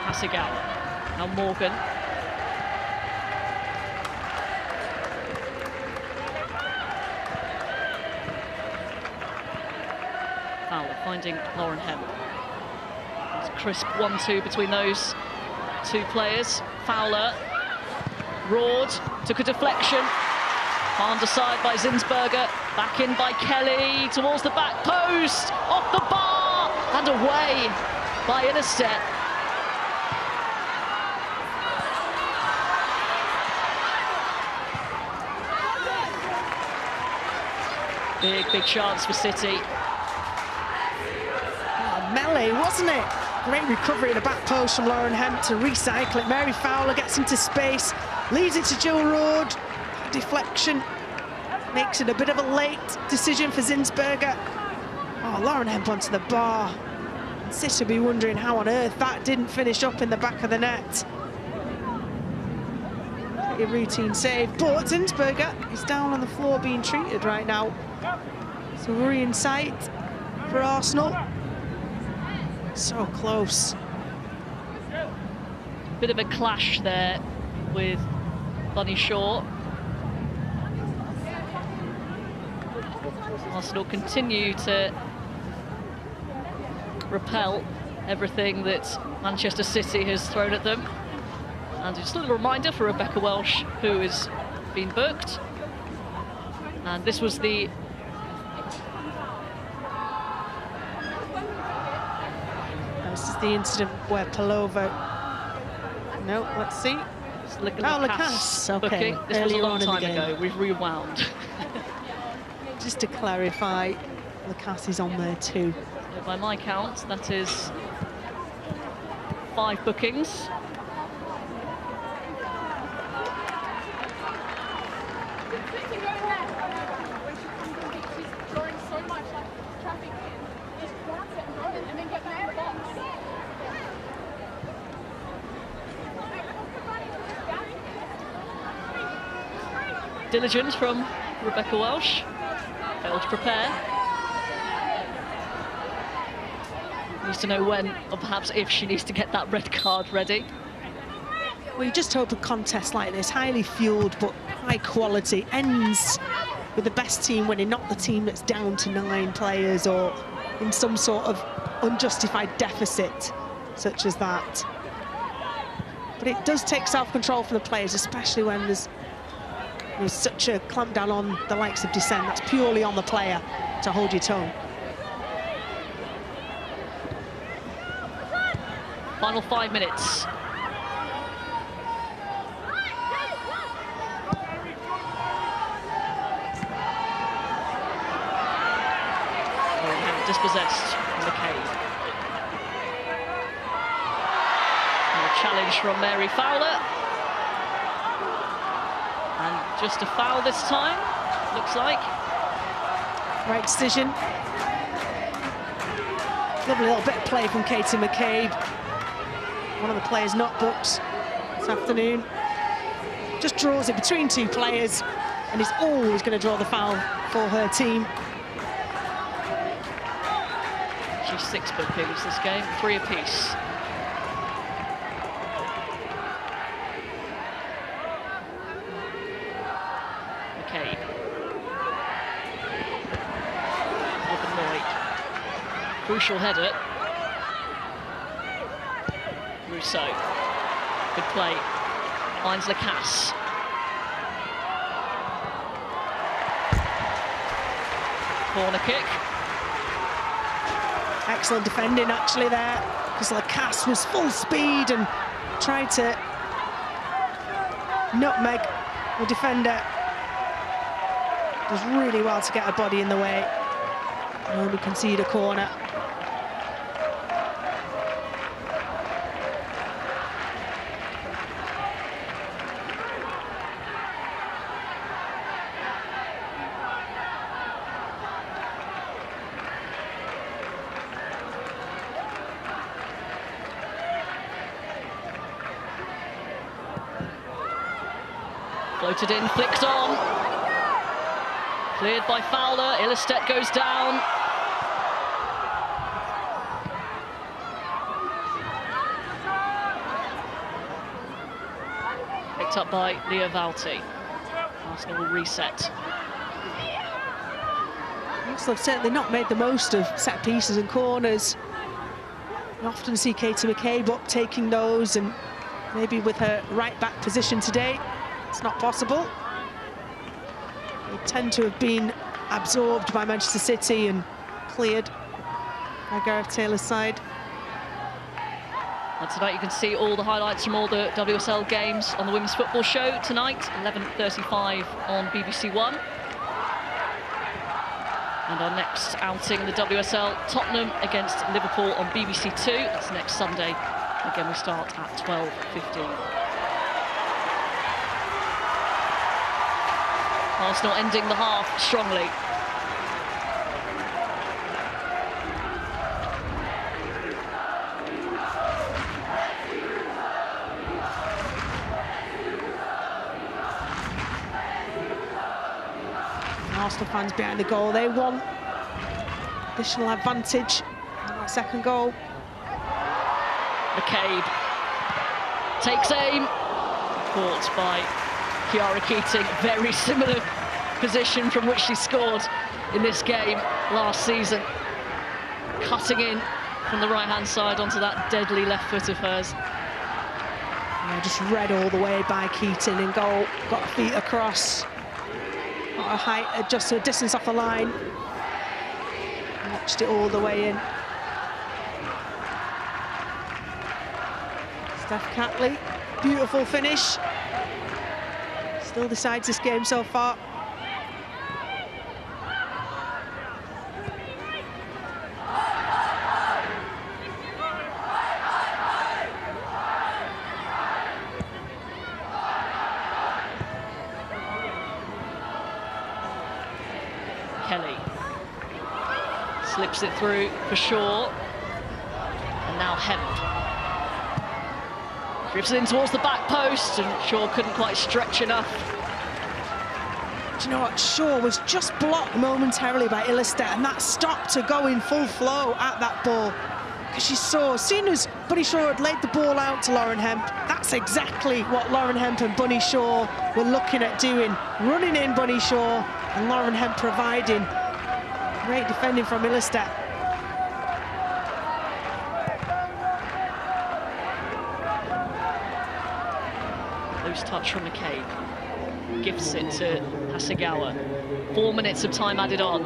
Hasegawa. Now Morgan. Finding Lauren Hemp. It's a crisp 1-2 between those two players. Fowler, Roard, took a deflection. Palmed aside by Zinsberger, back in by Kelly, towards the back post, off the bar, and away by Innerstedt. Big chance for City. Melee, wasn't it? Great recovery in the back post from Lauren Hemp to recycle it. Mary Fowler gets into space, leaves it to Jill Road. Deflection makes it a bit of a late decision for Zinsberger. Oh, Lauren Hemp onto the bar. City will be wondering how on earth that didn't finish up in the back of the net. Pretty routine save, but Zinsberger is down on the floor being treated right now. So worry in sight for Arsenal. So close. Bit of a clash there with Bunny Shaw. Arsenal continue to repel everything that Manchester City has thrown at them. And just a little reminder for Rebecca Welsh, who has been booked. And this was the This is the incident where Palova... No, let's see. Lacasse. Okay, this was a long time ago. We've rewound. Just to clarify, Lacasse is on there too. So by my count, that is 5 bookings. Diligent from Rebecca Welsh. Failed to prepare. Needs to know when, or perhaps if, she needs to get that red card ready. Well, you just hope a contest like this, highly fueled but high quality, ends with the best team winning, not the team that's down to 9 players or in some sort of unjustified deficit, such as that. But it does take self-control from the players, especially when there's There's such a clampdown on the likes of dissent. That's purely on the player to hold your tone. Final 5 minutes. Dispossessed from the cave. And a challenge from Mary Fowler. And just a foul this time, looks like. Right decision. Lovely little bit of play from Katie McCabe. One of the players not booked this afternoon. Just draws it between two players and is always going to draw the foul for her team. She's 6 bookings this game, 3 apiece. McCabe. Robin Lloyd. Crucial header. Rousseau. Good play. Finds Lacasse. Corner kick. Excellent defending actually there, because Lacasse was full speed and tried to nutmeg the defender. Does really well to get her body in the way and only concede a corner. Floated in, flicked on. Cleared by Fowler, Ilestedt goes down. Picked up by Leah Valti. Arsenal will reset. Arsenal have certainly not made the most of set pieces and corners. You often see Katie McCabe up taking those, and maybe with her right back position today, it's not possible. They tend to have been absorbed by Manchester City and cleared by Gareth Taylor's side. And tonight you can see all the highlights from all the WSL games on the Women's Football Show tonight, 11:35 on BBC One. And our next outing in the WSL, Tottenham against Liverpool on BBC Two. That's next Sunday. Again, we start at 12:15. Arsenal ending the half strongly. Arsenal fans behind the goal, they want additional advantage in that second goal. McCabe takes aim, caught by Chiara Keating. Very similar position from which she scored in this game last season. Cutting in from the right-hand side onto that deadly left foot of hers. Yeah, just read all the way by Keating in goal. Got her feet across. Got her height, just her distance off the line. Watched it all the way in. Steph Catley, beautiful finish. Still decides this game so far. Kelly slips it through for Shaw, and now Hemp drifts it in towards the back post, and Shaw couldn't quite stretch enough. Do you know what? Shaw was just blocked momentarily by Ilestedt, and that stopped her going full flow at that ball. Because she saw, as soon as Bunny Shaw had laid the ball out to Lauren Hemp, that's exactly what Lauren Hemp and Bunny Shaw were looking at doing. Running in Bunny Shaw, and Lauren Hemp providing. Great defending from Ilestedt. Loose touch from McCabe. gifts it to Hasegawa. 4 minutes of time added on.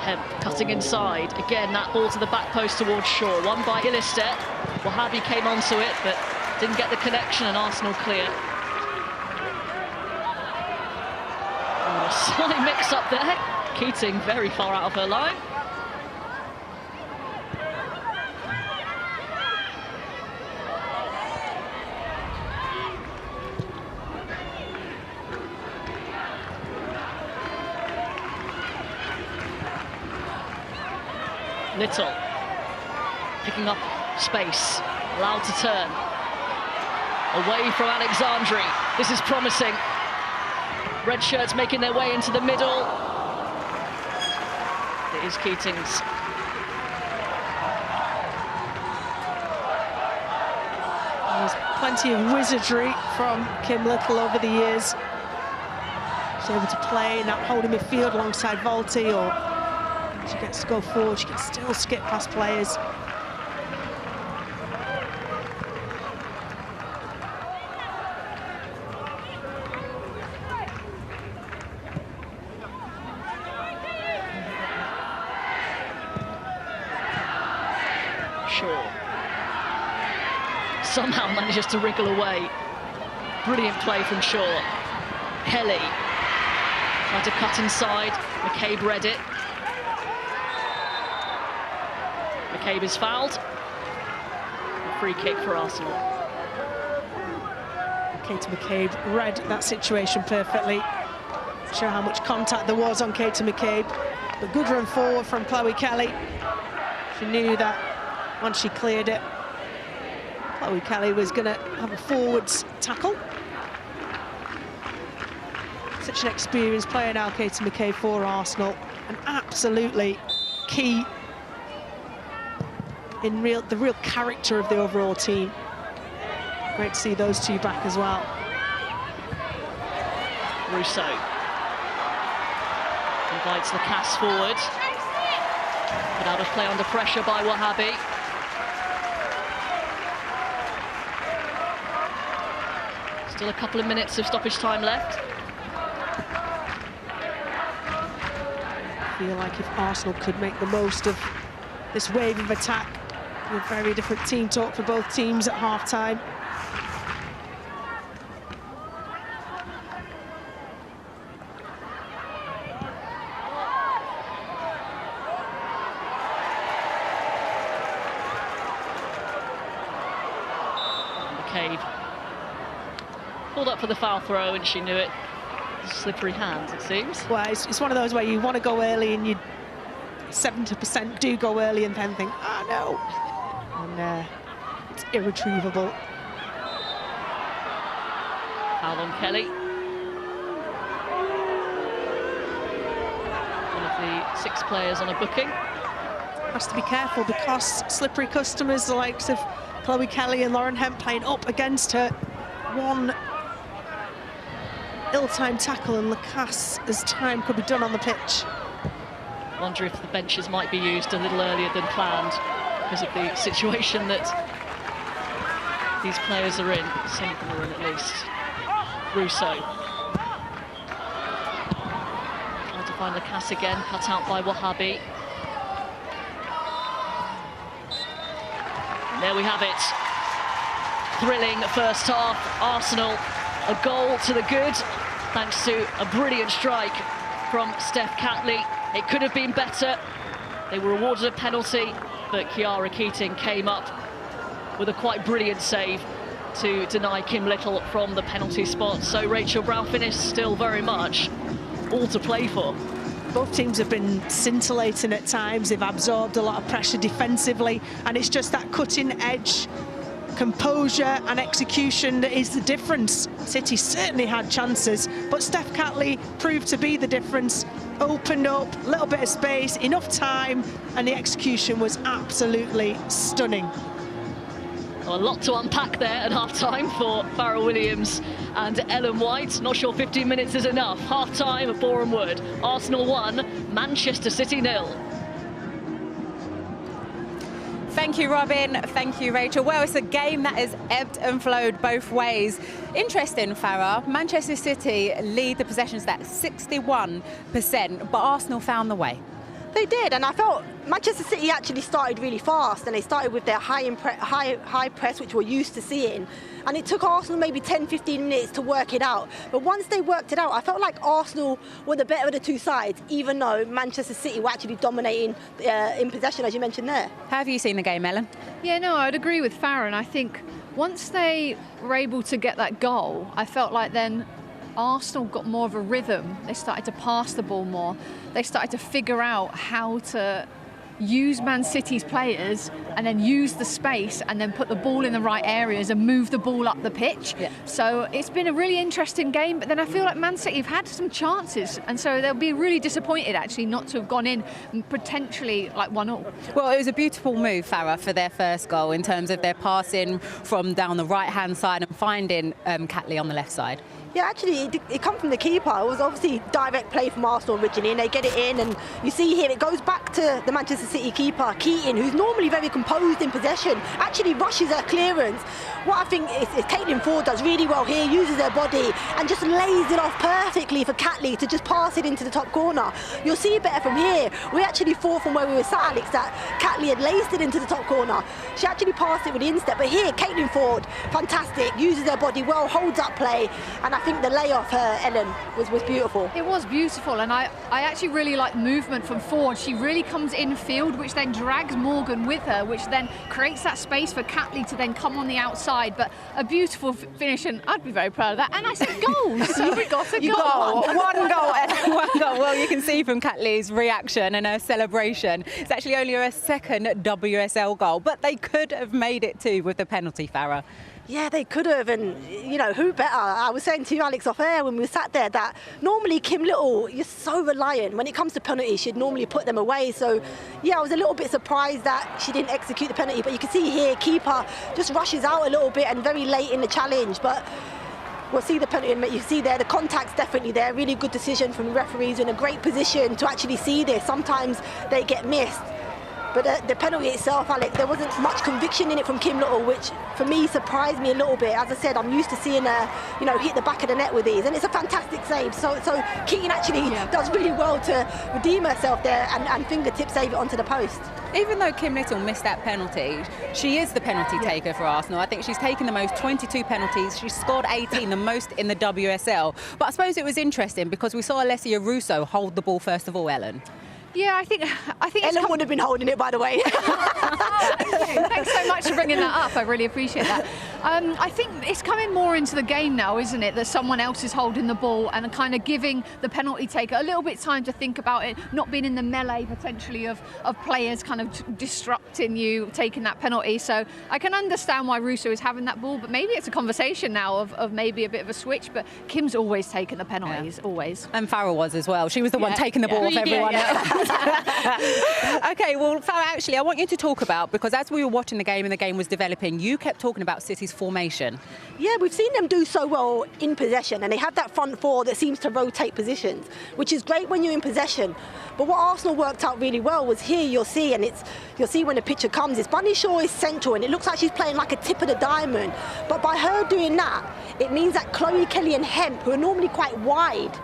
Hemp cutting inside. Again, that ball to the back post towards Shaw. One by Illister. Wahabi came onto it, but didn't get the connection, and Arsenal clear. Oh, a slight mix-up there. Keating very far out of her line. Little picking up space, allowed to turn away from Alexandri. This is promising. Red shirts making their way into the middle. It is Keating's. There's plenty of wizardry from Kim Little over the years. She's able to play in that holding midfield alongside Volti, or she gets to go forward, she can still skip past players. Shaw somehow manages to wriggle away. Brilliant play from Shaw. Helly tried to cut inside. McCabe read it. McCabe is fouled. A free kick for Arsenal. Katie McCabe read that situation perfectly. Show how much contact there was on Katie McCabe. A good run forward from Chloe Kelly. She knew that once she cleared it, Chloe Kelly was going to have a forwards tackle. Such an experienced player now, Katie McCabe, for Arsenal, and absolutely key in the real character of the overall team. Great to see those two back as well. Russo invites Lacasse forward. But out of play under pressure by Wahabi. Still a couple of minutes of stoppage time left. I feel like if Arsenal could make the most of this wave of attack, a very different team talk for both teams at half-time. McCabe pulled up for the foul throw, and she knew it. Slippery hands, it seems. Well, it's one of those where you want to go early, and you 70% do go early and then think, oh no. And it's irretrievable. Foul on Kelly. One of the 6 players on a booking. Has to be careful because slippery customers, the likes of Chloe Kelly and Lauren Hemp, playing up against her. One ill-timed tackle and Lacasse, as time could be done on the pitch. Wonder if the benches might be used a little earlier than planned because of the situation that these players are in. Some of them are in, at least. Russo trying to find Lacasse again, cut out by Wahabi. And there we have it. Thrilling first half. Arsenal, a goal to the good, thanks to a brilliant strike from Steph Catley. It could have been better. They were awarded a penalty, but Chiara Keating came up with a quite brilliant save to deny Kim Little from the penalty spot. So Rachel Brown finished still very much all to play for. Both teams have been scintillating at times. They've absorbed a lot of pressure defensively, and it's just that cutting edge composure and execution that is the difference. City certainly had chances, but Steph Catley proved to be the difference. Opened up, a little bit of space, enough time, and the execution was absolutely stunning. Well, a lot to unpack there at half-time for Farrell Williams and Ellen White. Not sure 15 minutes is enough. Half-time at Boreham Wood. Arsenal 1, Manchester City 0. Thank you, Robin. Thank you, Rachel. Well, it's a game that has ebbed and flowed both ways. Interesting, Farah. Manchester City lead the possessions at 61%, but Arsenal found the way. They did, and I felt Manchester City actually started really fast, and they started with their high press, which we're used to seeing. And it took Arsenal maybe 10-15 minutes to work it out. But once they worked it out, I felt like Arsenal were the better of the two sides, even though Manchester City were actually dominating in possession, as you mentioned there. How have you seen the game, Ellen? Yeah, no, I'd agree with Farah. I think once they were able to get that goal, I felt like then Arsenal got more of a rhythm. They started to pass the ball more. They started to figure out how to use Man City's players and then use the space and then put the ball in the right areas and move the ball up the pitch. Yeah. So it's been a really interesting game, but then I feel like Man City have had some chances, and so they'll be really disappointed actually not to have gone in and potentially like 1-0. Well, it was a beautiful move, Farah, for their first goal in terms of their passing from down the right-hand side and finding Catley on the left side. Yeah, actually, it come from the keeper. It was obviously direct play from Arsenal originally, and they get it in, and you see here it goes back to the Manchester City keeper, Keaton, who's normally very composed in possession, actually rushes her clearance. What I think is Caitlin Ford does really well here, uses her body and just lays it off perfectly for Catley to just pass it into the top corner. You'll see it better from here. We actually thought from where we were sat, Alex, that Catley had laced it into the top corner. She actually passed it with the instep, but here, Caitlin Ford, fantastic, uses her body well, holds up play, and I think the layoff, Ellen, was beautiful. It was beautiful, and I actually really like movement from Ford. She really comes in field, which then drags Morgan with her, which then creates that space for Catley to then come on the outside. But a beautiful finish, and I'd be very proud of that. And I said goals, so we got a goal. One goal, Ellen, one goal. Well, you can see from Catley's reaction and her celebration, it's actually only her second WSL goal, but they could have made it too with the penalty, Farah. Yeah, they could have, and you know, who better? I was saying to you, Alex, off air when we sat there that normally Kim Little, you're so reliant. When it comes to penalties, she'd normally put them away. So, yeah, I was a little bit surprised that she didn't execute the penalty. But you can see here, keeper just rushes out a little bit and very late in the challenge. But we'll see the penalty, and you see there, the contact's definitely there. Really good decision from the referees, in a great position to actually see this. Sometimes they get missed. But the penalty itself, Alex, there wasn't much conviction in it from Kim Little, which for me surprised me a little bit. As I said, I'm used to seeing her, you know, hit the back of the net with these, and it's a fantastic save. So Keaton actually does really well to redeem herself there and fingertip save it onto the post. Even though Kim Little missed that penalty, she is the penalty taker for Arsenal. I think she's taken the most, 22 penalties. She's scored 18, the most in the WSL. But I suppose it was interesting because we saw Alessia Russo hold the ball first of all, Ellen. Yeah, I think Ellen would have been holding it, by the way. Thanks so much for bringing that up. I really appreciate that. I think it's coming more into the game now, isn't it? That someone else is holding the ball and kind of giving the penalty taker a little bit time to think about it, not being in the melee potentially of players kind of disrupting you, taking that penalty. So I can understand why Russo is having that ball, but maybe it's a conversation now of maybe a bit of a switch. But Kim's always taken the penalties, always. And Farah was as well. She was the one taking the ball off everyone else. Okay, well, Farah, actually, I want you to talk about, because as we were watching the game and the game was developing, you kept talking about City's formation. Yeah, we've seen them do so well in possession, and they have that front four that seems to rotate positions, which is great when you're in possession. But what Arsenal worked out really well was here you'll see, and you'll see when the picture comes, is Bunny Shaw is central, and it looks like she's playing like a tip of the diamond. But by her doing that, it means that Chloe Kelly and Hemp, who are normally quite wide,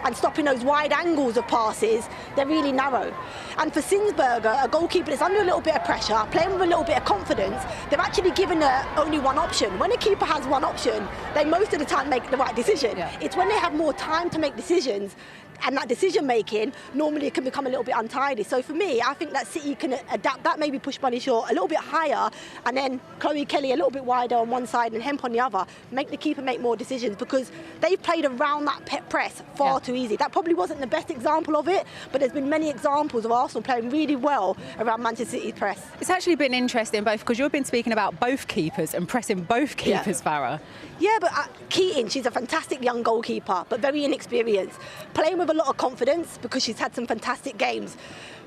and stopping those wide angles of passes, they're really narrow. And for Sinsberger, a goalkeeper that's under a little bit of pressure, playing with a little bit of confidence, they've actually given her only one option. When a keeper has one option, they most of the time make the right decision. Yeah. It's when they have more time to make decisions, and that decision making normally it can become a little bit untidy. So for me, I think that City can adapt that, maybe push Bunny Shaw a little bit higher, and then Chloe Kelly a little bit wider on one side and Hemp on the other. Make the keeper make more decisions, because they've played around that press far too easy. That probably wasn't the best example of it, but there's been many examples of Arsenal playing really well around Manchester City's press. It's actually been interesting, both because you've been speaking about both keepers and pressing both keepers, Farah. Yeah, but Keaton, she's a fantastic young goalkeeper, but very inexperienced. Playing with a lot of confidence because she's had some fantastic games.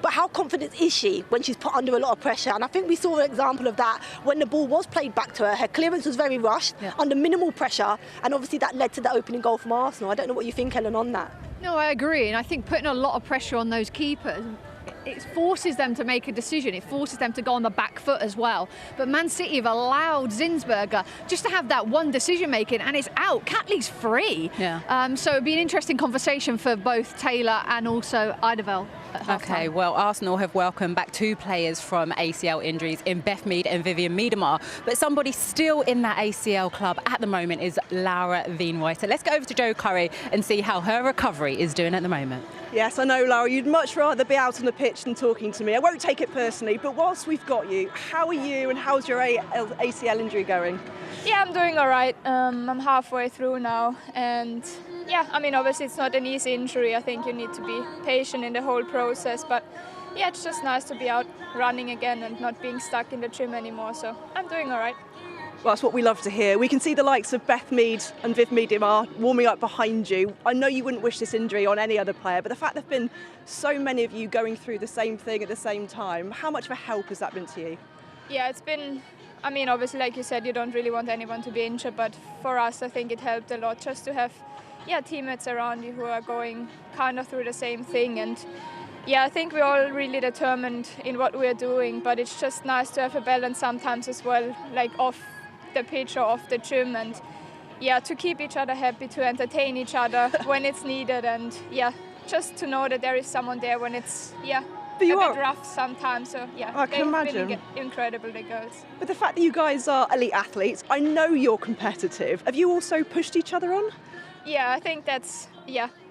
But how confident is she when she's put under a lot of pressure? And I think we saw an example of that when the ball was played back to her. Her clearance was very rushed, under minimal pressure, and obviously that led to the opening goal from Arsenal. I don't know what you think, Ellen, on that. No, I agree, and I think putting a lot of pressure on those keepers it forces them to make a decision. It forces them to go on the back foot as well. But Man City have allowed Zinsberger just to have that one decision making, and it's out. Catley's free. Yeah. So it'd be an interesting conversation for both Taylor and also Eideveld. Okay, well, Arsenal have welcomed back 2 players from ACL injuries in Beth Mead and Vivian Miedema. But somebody still in that ACL club at the moment is Laura Veenway. So let's go over to Jo Curry and see how her recovery is doing at the moment. Yes, I know, Laura, you'd much rather be out on the pitch than talking to me. I won't take it personally, but whilst we've got you, how are you and how's your ACL injury going? Yeah, I'm doing all right. I'm halfway through now, and yeah, I mean, obviously it's not an easy injury. I think you need to be patient in the whole process, but yeah, it's just nice to be out running again and not being stuck in the gym anymore, so I'm doing all right. Well, that's what we love to hear. We can see the likes of Beth Mead and Viv Miedema warming up behind you. I know you wouldn't wish this injury on any other player, but the fact there've been so many of you going through the same thing at the same time, how much of a help has that been to you? Yeah, it's been, I mean, obviously, like you said, you don't really want anyone to be injured, but for us, I think it helped a lot just to have, yeah, teammates around you who are going kind of through the same thing. And yeah, I think we're all really determined in what we're doing, but it's just nice to have a balance sometimes as well, like off the pitch or off the gym, and yeah, to keep each other happy, to entertain each other when it's needed, and yeah, just to know that there is someone there when it's a bit rough sometimes. So yeah, I can imagine. Been incredible, the girls. But the fact that you guys are elite athletes, I know you're competitive. Have you also pushed each other on? Yeah, I think that's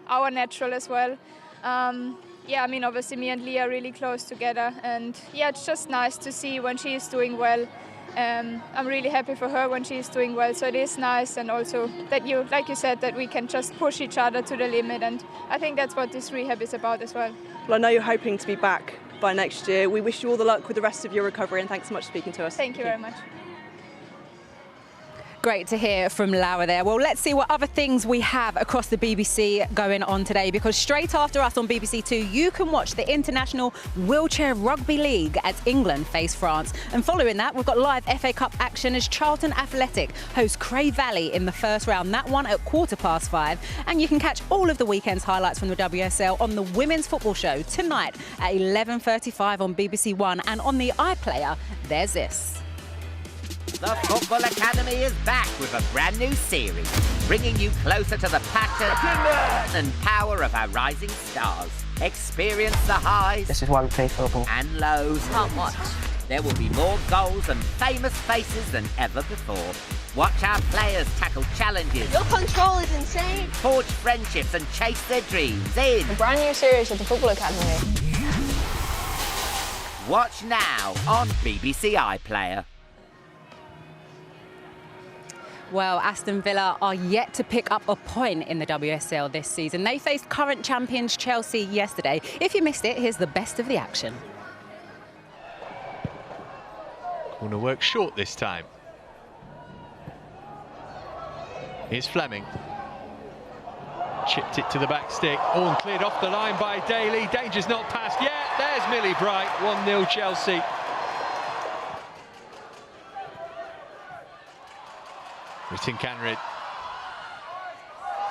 our natural as well. Yeah, I mean, obviously me and Lee are really close together, and yeah, it's just nice to see when she is doing well. I'm really happy for her when she's doing well, so it is nice, and also that you, like you said, that we can just push each other to the limit, and I think that's what this rehab is about as well. Well, I know you're hoping to be back by next year. We wish you all the luck with the rest of your recovery, and thanks so much for speaking to us. Thank you very much. Great to hear from Laura there. Well, let's see what other things we have across the BBC going on today, because straight after us on BBC Two, you can watch the International Wheelchair Rugby League as England face France. And following that, we've got live FA Cup action as Charlton Athletic host Cray Valley in the first round. That one at 5:15. And you can catch all of the weekend's highlights from the WSL on the Women's Football Show tonight at 11:35 on BBC One. And on the iPlayer, there's this. The Football Academy is back with a brand new series, bringing you closer to the passion and power of our rising stars. Experience the highs. This is why we play football. And lows. Can't watch. There will be more goals and famous faces than ever before. Watch our players tackle challenges. Your control is insane. Forge friendships and chase their dreams in A brand new series of the Football Academy. Watch now on BBC iPlayer. Well, Aston Villa are yet to pick up a point in the WSL this season. They faced current champions Chelsea yesterday. If you missed it, here's the best of the action. Corner work short this time. Here's Fleming. Chipped it to the back stick. Oh, and cleared off the line by Daly. Danger's not passed yet. There's Millie Bright. 1-0 Chelsea. Ritting-Canrid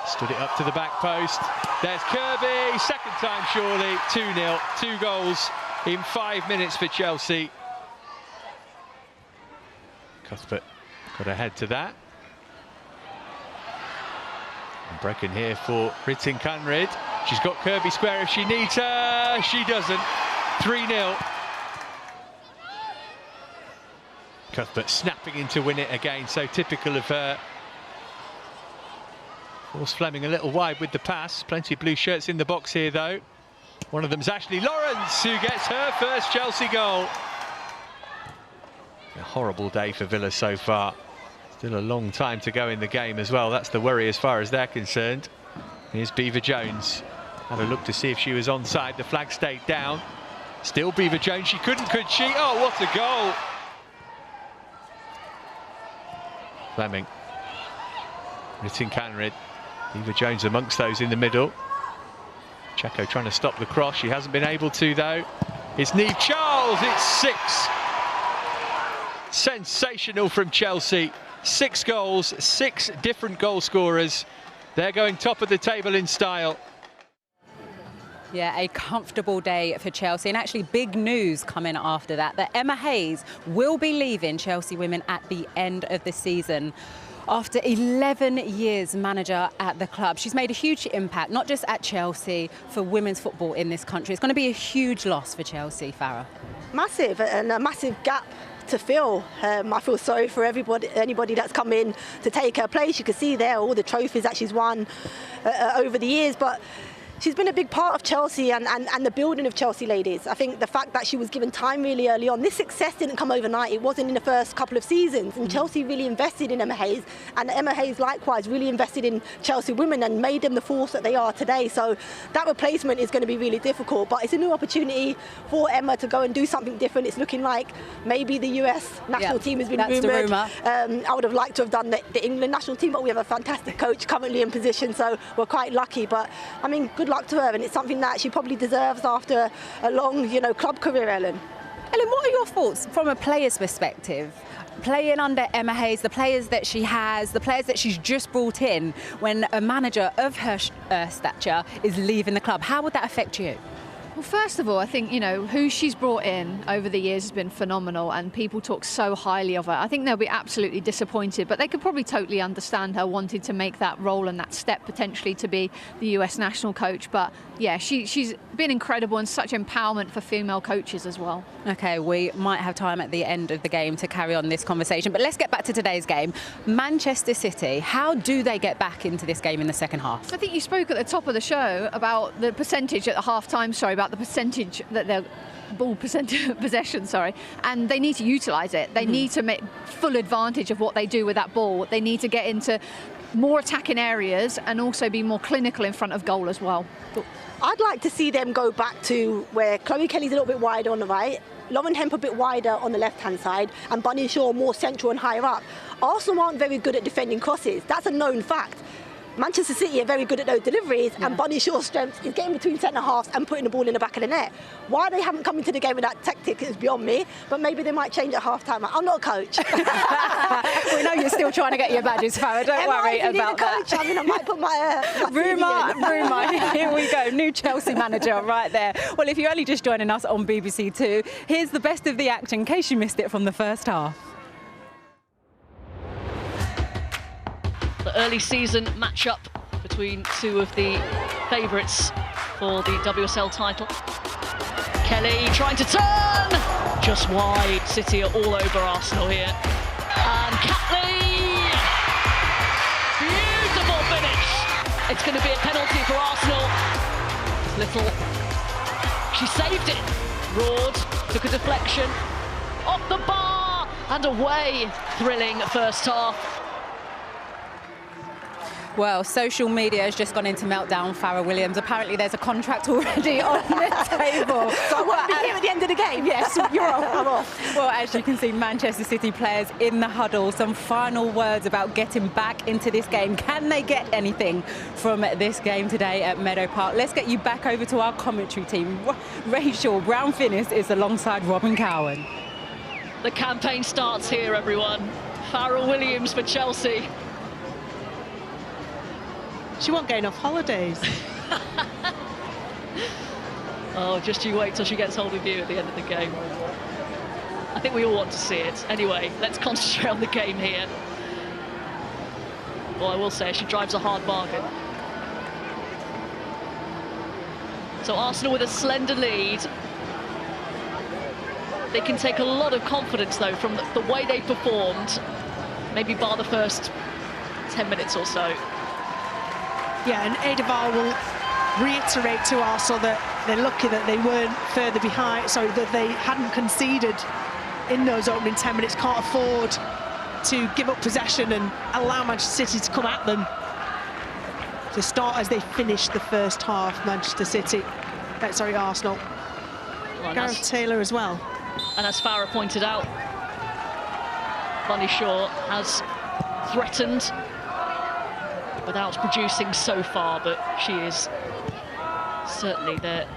stood it up to the back post. There's Kirby, second time surely, 2-0, 2 goals in 5 minutes for Chelsea. Cuthbert got ahead to that. And Brecken here for Ritting-Canrid. She's got Kirby square if she needs her. She doesn't. 3-0. Cuthbert snapping in to win it again, so typical of her. Force Fleming a little wide with the pass. Plenty of blue shirts in the box here, though. One of them's Ashley Lawrence, who gets her first Chelsea goal. A horrible day for Villa so far. Still a long time to go in the game as well. That's the worry as far as they're concerned. Here's Beaver-Jones. Had a look to see if she was onside. The flag stayed down. Still Beaver-Jones. She couldn't, could she? Oh, what a goal! Fleming. Ritting-Canrid. Beaver-Jones amongst those in the middle. Checo trying to stop the cross. She hasn't been able to, though. It's Niamh Charles. It's 6. Sensational from Chelsea. 6 goals, 6 different goal scorers. They're going top of the table in style. Yeah, a comfortable day for Chelsea, and actually big news coming after that Emma Hayes will be leaving Chelsea Women at the end of the season. After 11 years manager at the club, she's made a huge impact, not just at Chelsea, for women's football in this country. It's going to be a huge loss for Chelsea, Farah. Massive, and a massive gap to fill. I feel sorry for anybody that's come in to take her place. You can see there all the trophies that she's won over the years, but she's been a big part of Chelsea and the building of Chelsea ladies. I think the fact that she was given time really early on, this success didn't come overnight. It wasn't in the first couple of seasons, and Chelsea really invested in Emma Hayes, and Emma Hayes likewise really invested in Chelsea women and made them the force that they are today. So that replacement is going to be really difficult, but it's a new opportunity for Emma to go and do something different. It's looking like maybe the US national team has been rumoured. I would have liked to have done the England national team, but we have a fantastic coach currently in position, so we're quite lucky. But I mean, good luck to her, and it's something that she probably deserves after a long, club career, Ellen. Ellen, what are your thoughts from a player's perspective? Playing under Emma Hayes, the players that she has, the players that she's just brought in, when a manager of her stature is leaving the club, how would that affect you? Well, first of all, I think, who she's brought in over the years has been phenomenal, and people talk so highly of her. I think they'll be absolutely disappointed, but they could probably totally understand her wanting to make that role and that step potentially to be the US national coach. But yeah, she's been incredible and such empowerment for female coaches as well. OK, we might have time at the end of the game to carry on this conversation, but let's get back to today's game. Manchester City, how do they get back into this game in the second half? I think you spoke at the top of the show about the percentage at the half-time, about the percentage that they're ball possession, and they need to utilise it. They need to make full advantage of what they do with that ball. They need to get into more attacking areas and also be more clinical in front of goal as well. I'd like to see them go back to where Chloe Kelly's a little bit wider on the right, Lauren Hemp a bit wider on the left-hand side, and Bunny Shaw more central and higher up. Arsenal aren't very good at defending crosses. That's a known fact. Manchester City are very good at those deliveries, and Bunny Shaw's strength is getting between centre halves and putting the ball in the back of the net. Why they haven't come into the game with that tactic is beyond me, but maybe they might change at half-time. I'm not a coach. We know you're still trying to get your badges, Farah. Don't worry about that. I mean, I might put my rumour. Here we go. New Chelsea manager right there. Well, if you're only just joining us on BBC Two, here's the best of the action in case you missed it from the first half. The early season matchup between two of the favourites for the WSL title. Kelly trying to turn, just wide. City are all over Arsenal here. And Catley, beautiful finish. It's going to be a penalty for Arsenal. Little, she saved it. Roared, took a deflection, off the bar and away. Thrilling first half. Well, social media has just gone into meltdown, Farah Williams. Apparently there's a contract already on the table. So I won't be here at the end of the game? Yes, you're off. I'm off. Well, as you can see, Manchester City players in the huddle. Some final words about getting back into this game. Can they get anything from this game today at Meadow Park? Let's get you back over to our commentary team. Rachel Brown-Finnis is alongside Robin Cowan. The campaign starts here, everyone. Farah Williams for Chelsea. She won't get enough holidays. Oh, just you wait till she gets hold of you at the end of the game. I think we all want to see it. Anyway, let's concentrate on the game here. Well, I will say she drives a hard bargain. So Arsenal with a slender lead. They can take a lot of confidence, though, from the way they performed, maybe bar the first 10 minutes or so. Yeah, and Edeval will reiterate to Arsenal that they're lucky that they weren't further behind, sorry, that they hadn't conceded in those opening 10 minutes, can't afford to give up possession and allow Manchester City to come at them. To start as they finish the first half, Manchester City, Arsenal. Well, Gareth Taylor as well. And as Farah pointed out, Bunny Shaw has threatened without producing so far, but she is certainly their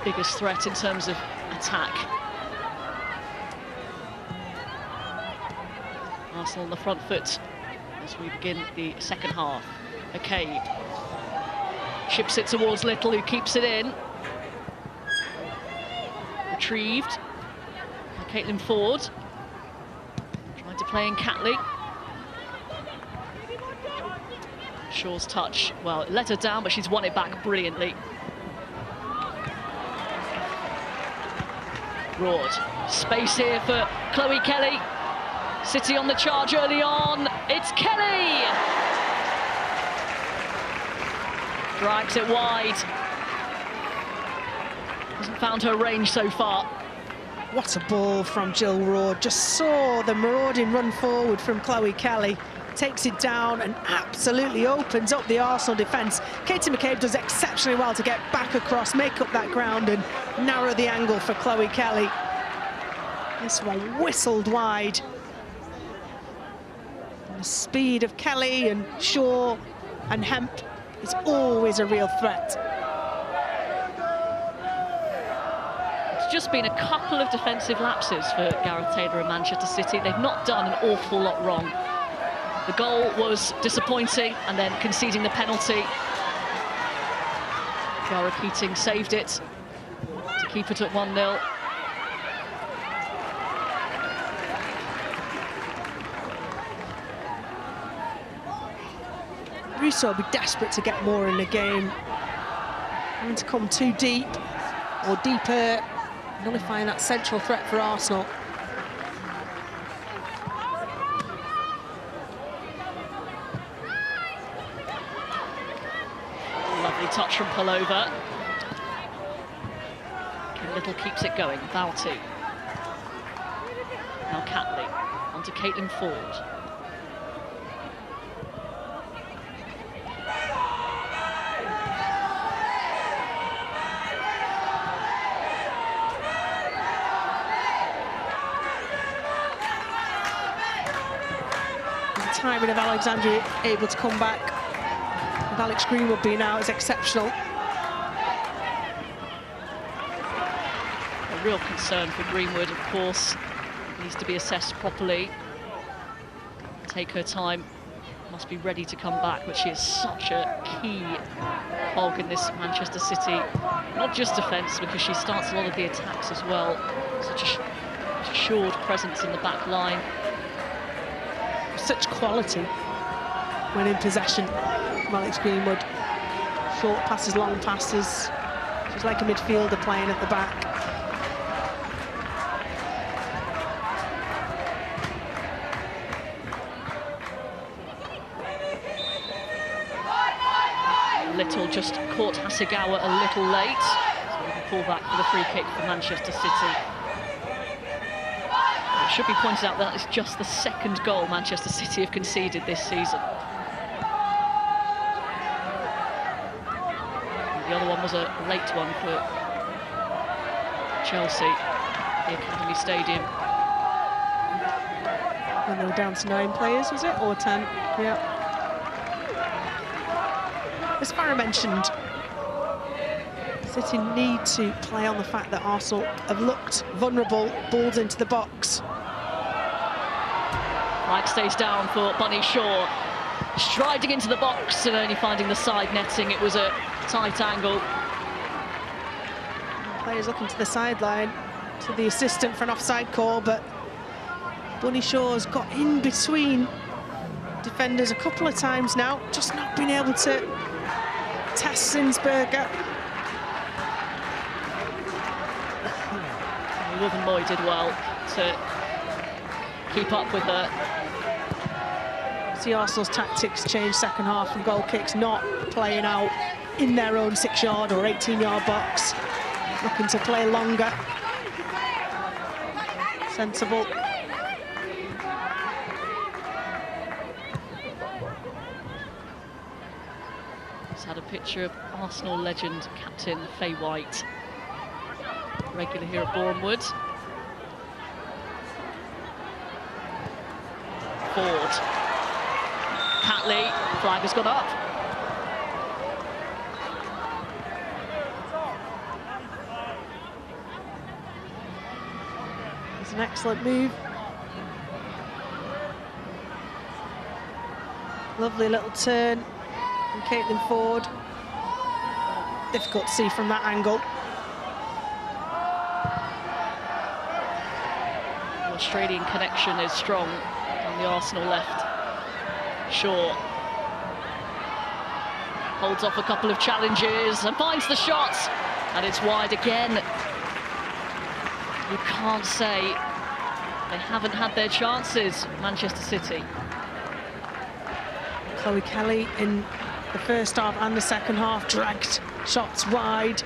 biggest threat in terms of attack. Arsenal on the front foot as we begin the second half. Okay. Chips it towards Little, who keeps it in. Retrieved by Caitlin Ford. Trying to play in Catley. Shaw's touch, well, it let her down, but she's won it back brilliantly. Broad. Space here for Chloe Kelly. City on the charge early on. It's Kelly! Drags it wide. Hasn't found her range so far. What a ball from Jill Roard. Just saw the marauding run forward from Chloe Kelly. Takes it down and absolutely opens up the Arsenal defence. Katie McCabe does exceptionally well to get back across, make up that ground and narrow the angle for Chloe Kelly. This one whistled wide. And the speed of Kelly and Shaw and Hemp is always a real threat. It's just been a couple of defensive lapses for Gareth Taylor and Manchester City. They've not done an awful lot wrong. The goal was disappointing, and then conceding the penalty. Cara Keating saved it to keep it at 1-0. Russo will be desperate to get more in the game. Having to come too deep or deeper, nullifying that central threat for Arsenal. Lovely touch from Palova. Kim Little keeps it going. Valtu. Now Catley. Onto Caitlin Ford. The timing of Alexandria able to come back. Alex Greenwood being out is exceptional. A real concern for Greenwood, of course. Needs to be assessed properly. Take her time. Must be ready to come back, but she is such a key cog in this Manchester City. Not just defence, because she starts a lot of the attacks as well. Such a assured presence in the back line. Such quality when in possession. Alex Greenwood, short passes, long passes. She's like a midfielder playing at the back. Little just caught Hasegawa a little late, so we can pull back for the free kick for Manchester City. It should be pointed out that it's just the second goal Manchester City have conceded this season. The other one was a late one for Chelsea, the Academy Stadium. When they were down to 9 players, was it? Or 10? Yeah. As Farah mentioned, City need to play on the fact that Arsenal have looked vulnerable, balls into the box. Mike stays down for Bunny Shaw, striding into the box and only finding the side netting. It was a tight angle. Players looking to the sideline, to the assistant for an offside call, but Bunny Shaw's got in between defenders a couple of times now, just not been able to test Zinsberger. Wilton Moy did well to keep up with her. See Arsenal's tactics change second half from goal kicks, not playing out in their own 6-yard or 18-yard box, looking to play longer. Sensible. Just had a picture of Arsenal legend captain Faye White, regular here at Bournemouth. Ford. Catley, flag has gone up. It's an excellent move. Lovely little turn from Caitlin Ford. difficult to see from that angle. The Australian connection is strong on the Arsenal left. Shaw holds off a couple of challenges and finds the shot, and it's wide again. You can't say they haven't had their chances, Manchester City. Chloe Kelly in the first half and the second half dragged shots wide.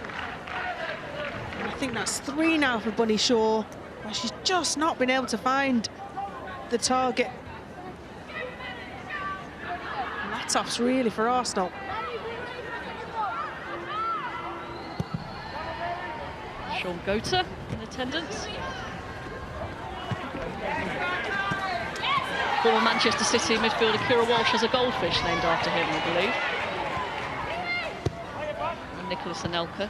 And I think that's 3 now for Bunny Shaw, where she's just not been able to find the target. And that's off really for Arsenal. Sean Gota in attendance. Former Manchester City midfielder Kira Walsh has a goldfish named after him, I believe. And Nicholas Anelka.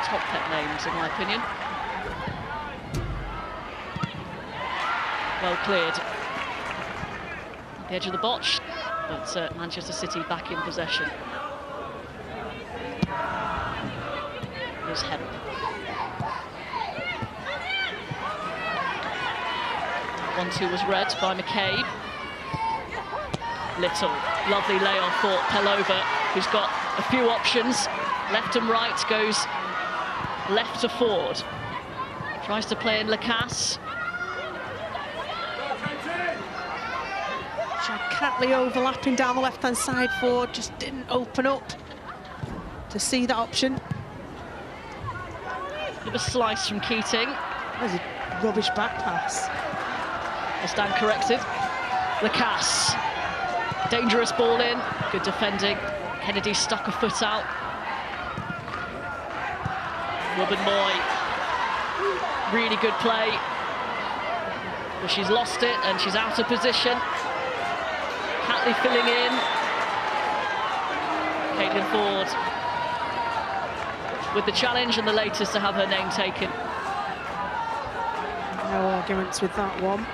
Top pet names, in my opinion. Well cleared. At the edge of the botch, but Manchester City back in possession. Here's Hemp. One-two was read by McCabe. Little, lovely layoff for Pelova, who's got a few options. Left and right, goes left to Ford. Tries to play in Lacasse. Catley overlapping down the left-hand side. Ford just didn't open up to see that option. Bit of a slice from Keating. That was a rubbish back pass. A stand corrected. Lacasse. Dangerous ball in. Good defending. Kennedy stuck a foot out. Robin Moy. Really good play. But she's lost it and she's out of position. Catley filling in. Caitlin Ford with the challenge and the latest to have her name taken. No arguments with that one.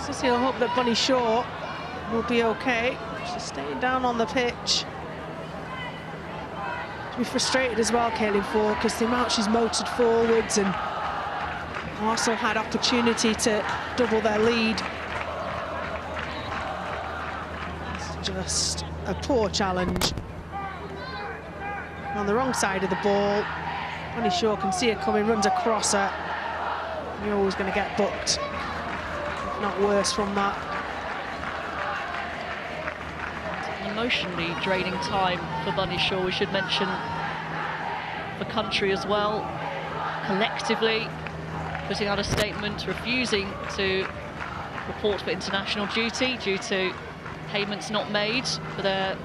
City will hope that Bunny Shaw will be okay. She's staying down on the pitch. She'll be frustrated as well, Caitlin Ford, because the amount she's motored forwards, and Arsenal had opportunity to double their lead. It's just a poor challenge. On the wrong side of the ball, Bunny Shaw can see her coming, runs across her. You're always going to get booked. Not worse from that. An emotionally draining time for Bunny Shaw, we should mention. The country as well, collectively putting out a statement refusing to report for international duty due to payments not made for their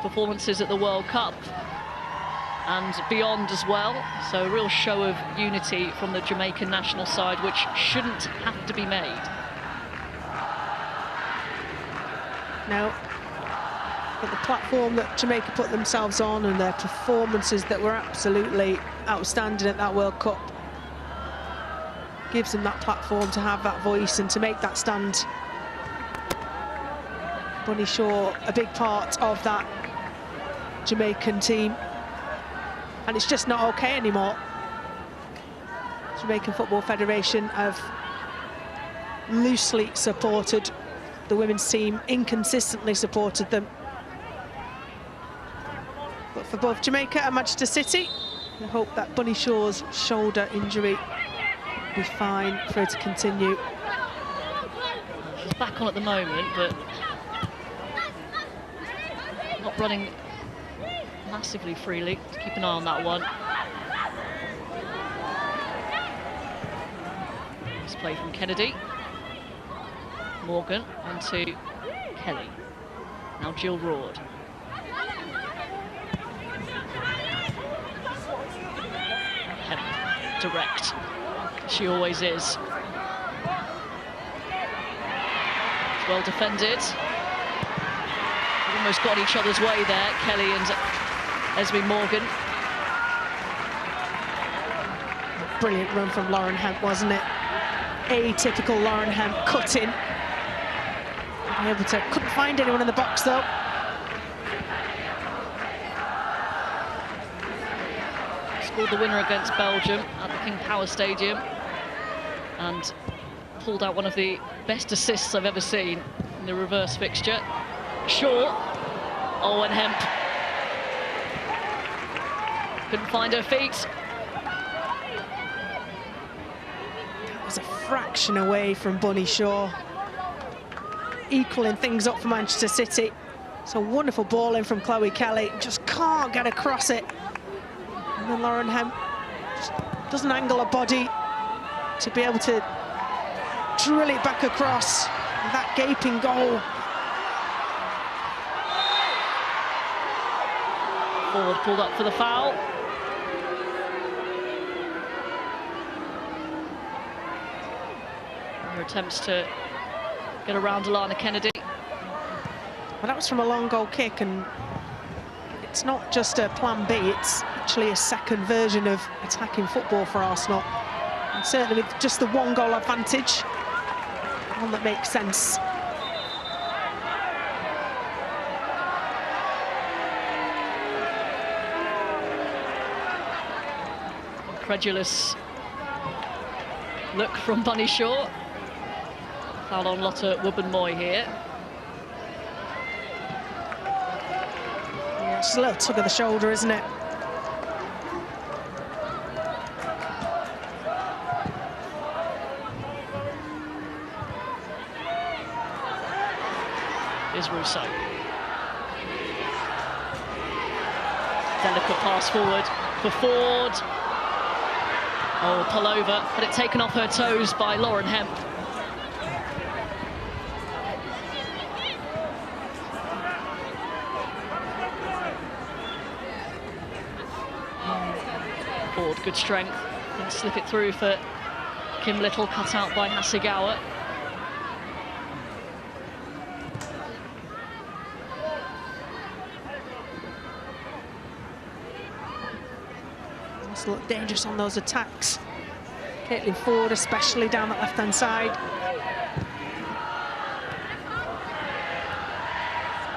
performances at the World Cup and beyond as well. So a real show of unity from the Jamaican national side, which shouldn't have to be made. No, but the platform that Jamaica put themselves on and their performances that were absolutely outstanding at that World Cup gives them that platform to have that voice and to make that stand. Bunny Shaw, a big part of that Jamaican team. And it's just not okay anymore. Jamaican Football Federation have loosely supported the women's team, inconsistently supported them. But for both Jamaica and Manchester City, we hope that Bunny Shaw's shoulder injury will be fine for her to continue. She's back on at the moment, but not running massively freely. Let's keep an eye on that one. Nice play from Kennedy. Morgan onto Kelly. Now Jill Roord. Hemp, direct. She always is. It's well defended. Almost got each other's way there, Kelly and Esme Morgan. Brilliant run from Lauren Hemp, wasn't it? atypical Lauren Hemp cutting. Couldn't find anyone in the box though. Scored the winner against Belgium at the King Power Stadium and pulled out one of the best assists I've ever seen in the reverse fixture. Shaw. Oh, and Hemp couldn't find her feet. That was a fraction away from Bunny Shaw, equaling things up for Manchester City. It's a wonderful ball in from Chloe Kelly, just can't get across it. And then Lauren Hemp just doesn't angle her body to be able to drill it back across that gaping goal. Forward pulled up for the foul. Her attempts to get around Alana Kennedy. Well, that was from a long goal kick, and it's not just a plan B, it's actually a second version of attacking football for Arsenal. And certainly with just the one goal advantage, one that makes sense. Incredulous look from Bunny Shaw. Foul on Lotte Wubben-Moy here. Yeah, it's a little tug of the shoulder, isn't it? Is Russo. Delicate pass forward for Ford. Oh, Palova had it taken off her toes by Lauren Hemp. Ford, good strength. Didn't slip it through for Kim Little, cut out by Hasegawa. Must look dangerous on those attacks. Caitlin Ford, especially down that left-hand side.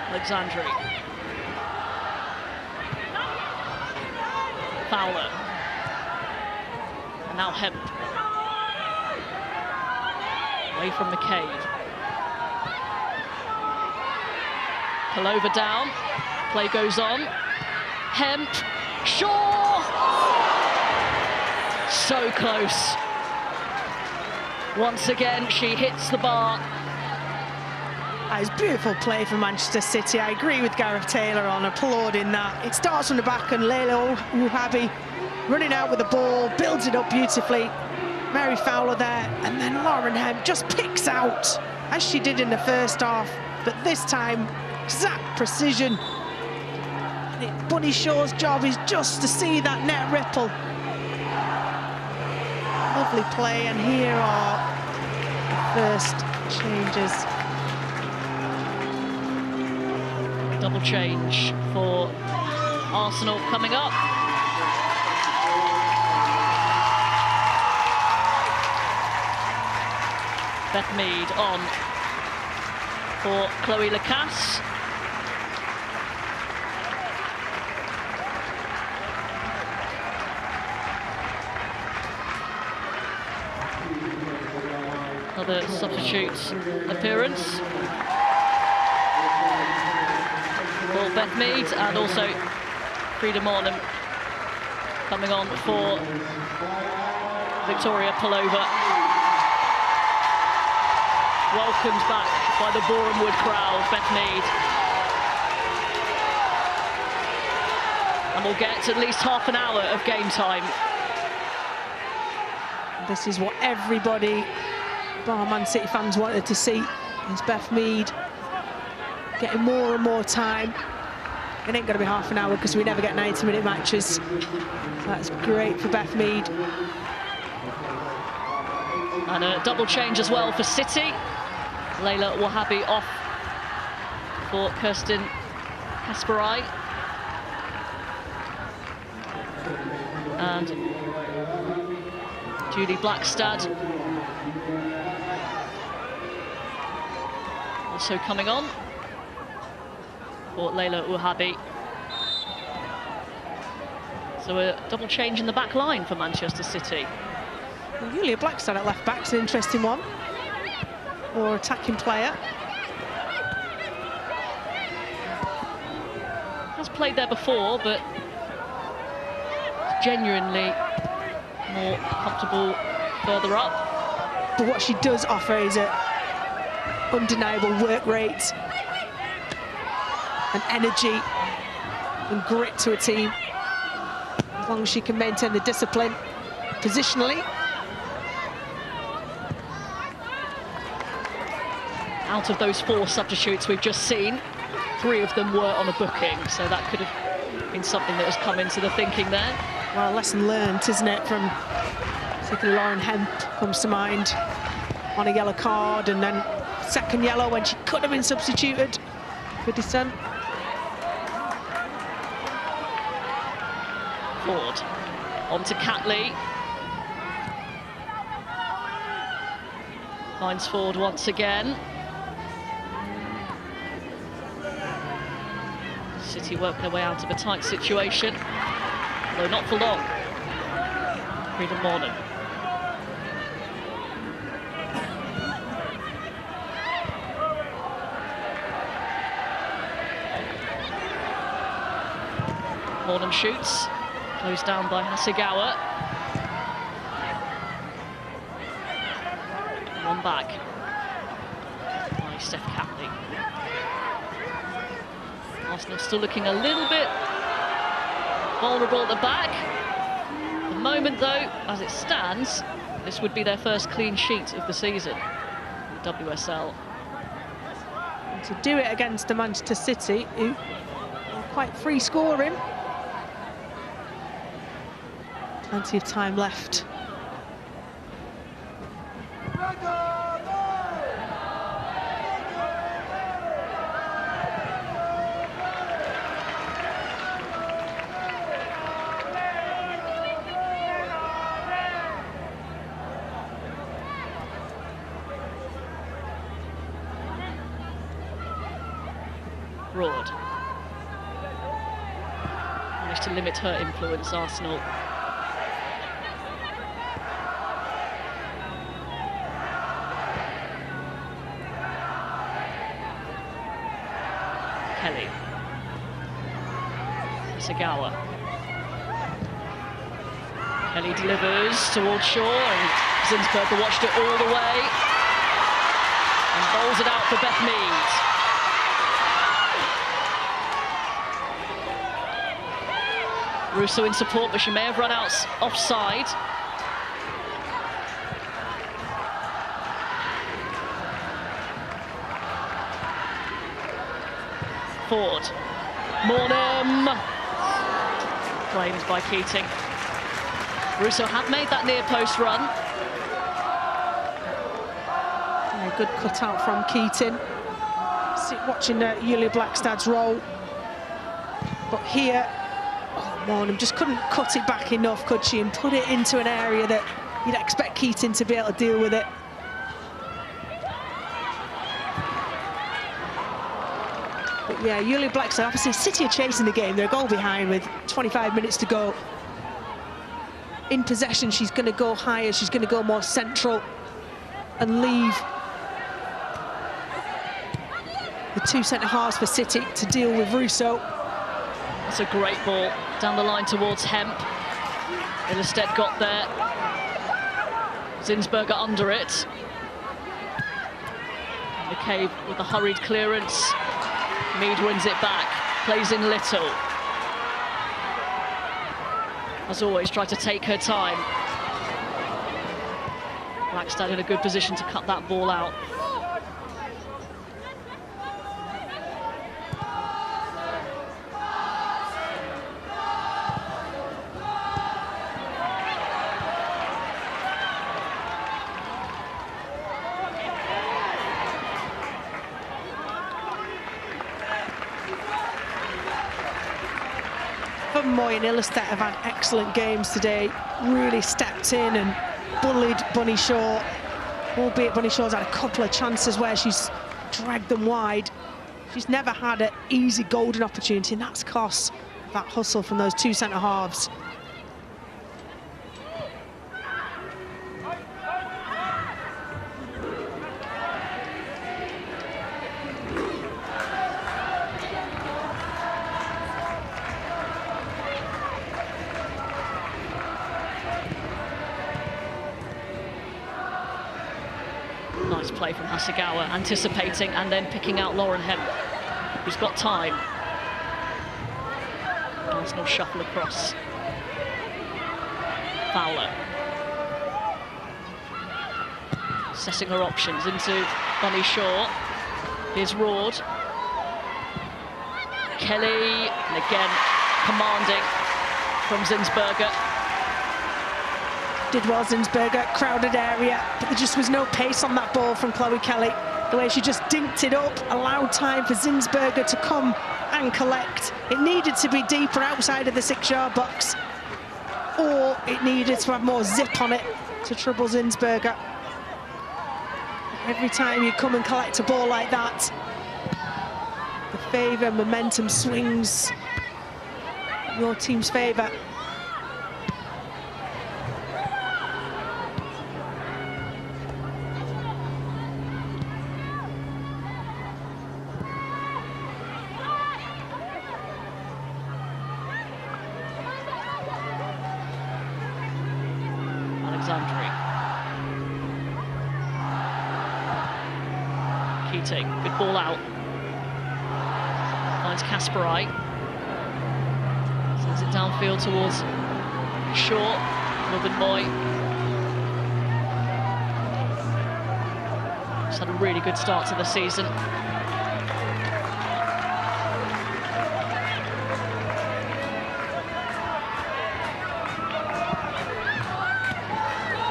Alexandri. Fowler. And now Hemp. Away from McCabe. Palova down. Play goes on. Hemp. Shaw! So close. Once again, she hits the bar. That is beautiful play for Manchester City. I agree with Gareth Taylor on applauding that. It starts from the back and Leila Ouhabi running out with the ball, builds it up beautifully. Mary Fowler there, and then Lauren Hemp just picks out, as she did in the first half, but this time, exact precision. Bunny Shaw's job is just to see that net ripple. Lovely play, and here are the first changes. Double change for Arsenal coming up. Beth Mead on for Chloe Lacasse. Another substitute appearance for Beth Mead, and also Frida Morlem coming on for Victoria Palova. Welcomed back by the Boreham Wood crowd, Beth Mead. And we'll get at least half an hour of game time. This is what everybody, bar Man City fans, wanted to see, is Beth Mead getting more and more time. It ain't going to be half an hour because we never get 90-minute matches. So that's great for Beth Mead. And a double change as well for City. Leila Ouhabi off for Kirsten Kasparai. And Julie Blackstad Also coming on for Leila Ouhabi. So a double change in the back line for Manchester City. Well, Julia Blackstad at left back's an interesting one. More attacking player. Has played there before, but genuinely more comfortable further up. But what she does offer is a undeniable work rate and energy and grit to a team. As long as she can maintain the discipline positionally. Out of those 4 substitutes we've just seen, 3 of them were on a booking, so that could have been something that has come into the thinking there. Well, a lesson learned, isn't it, from particularly Lauren Hemp comes to mind on a yellow card, and then second yellow when she could have been substituted for dissent. Ford on to Catley. Finds Ford once again. City work their way out of a tight situation, though not for long. Freedom Mornan. Mornan shoots, closed down by Hasegawa. One back by Steph Catley. Arsenal still looking a little bit vulnerable at the back. At the moment, though, as it stands, this would be their first clean sheet of the season in WSL. And to do it against the Manchester City, who are quite free scoring. Plenty of time left. Broad managed to limit her influence, Arsenal. Kelly. Hasegawa. Kelly delivers towards Shaw, and Zinsberger watched it all the way and bowls it out for Beth Mead. Russo in support, but she may have run out offside. Ford. Mornham. Claimed by Keating. Russo had made that near post run. Yeah, good cut out from Keating. Watching Julia Blackstad's roll. But here, Mornham just couldn't cut it back enough, could she, and put it into an area that you'd expect Keating to be able to deal with it. But yeah, Julia Blackstad, obviously City are chasing the game. They're a goal behind with 25 minutes to go. In possession, she's going to go higher, she's going to go more central and leave the 2 centre-halves for City to deal with Russo. That's a great ball down the line towards Hemp. Ilestedt got there. Zinsberger under it. McCabe with a hurried clearance. Mead wins it back, plays in Little. As always, tried to take her time. Blackstad in a good position to cut that ball out. Moy and Ilestedt have had excellent games today, really stepped in and bullied Bunny Shaw, albeit Bunny Shaw's had a couple of chances where she's dragged them wide. She's never had an easy golden opportunity, and that's cost that hustle from those two centre halves. Nice play from Hasegawa, anticipating and then picking out Lauren Hemp, who's got time. Arsenal shuffle across. Fowler. Assessing her options into Bunny Shaw. Here's Roard. Kelly, and again, commanding from Zinsberger. Did well, Zinsberger, crowded area, but there just was no pace on that ball from Chloe Kelly. The way she just dinked it up, allowed time for Zinsberger to come and collect. It needed to be deeper outside of the 6-yard box, or it needed to have more zip on it to trouble Zinsberger. Every time you come and collect a ball like that, the favour, momentum swings in your team's favour. Keating, good ball out. Finds Kasparai. Sends it downfield towards Shaw. Robin Moy. Just had a really good start to the season.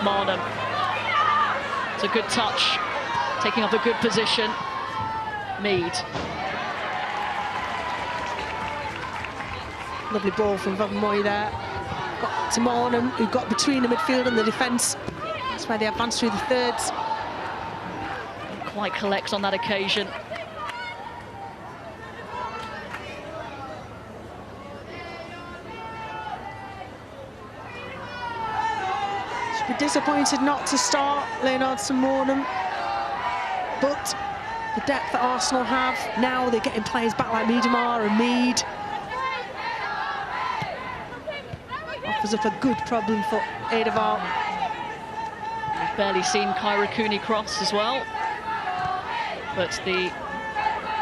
Marnham. It's a good touch. Taking up a good position. Mead. Lovely ball from Van Moy there. Got to Marnham, who got between the midfield and the defence. That's where they advanced through the thirds. Didn't quite collect on that occasion. Should be disappointed not to start Leonardson Marnham. But the depth that Arsenal have, now they're getting players back like Miedemar and Mead. Offers up a good problem for Edeval. We've barely seen Kyra Cooney cross as well. But the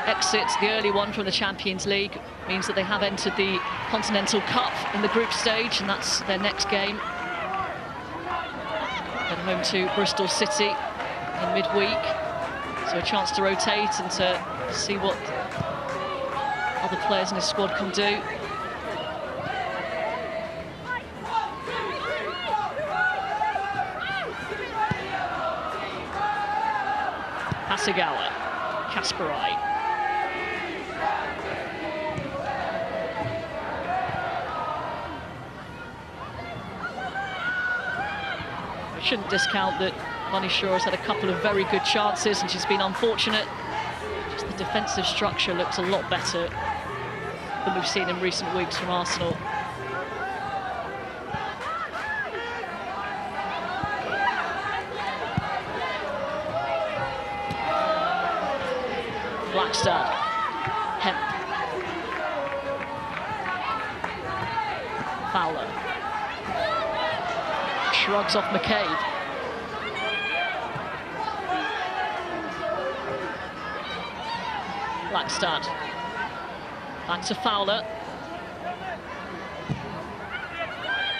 exit, the early one from the Champions League, means that they have entered the Continental Cup in the group stage, and that's their next game. Head home to Bristol City in midweek. So a chance to rotate and to see what other players in his squad can do. Hasegawa, Kasparai. We shouldn't discount that Bunny Shaw has had a couple of very good chances and she's been unfortunate. Just the defensive structure looks a lot better than we've seen in recent weeks from Arsenal. Blackstad, Hemp, Fowler, shrugs off McCabe. Blackstad, back to Fowler.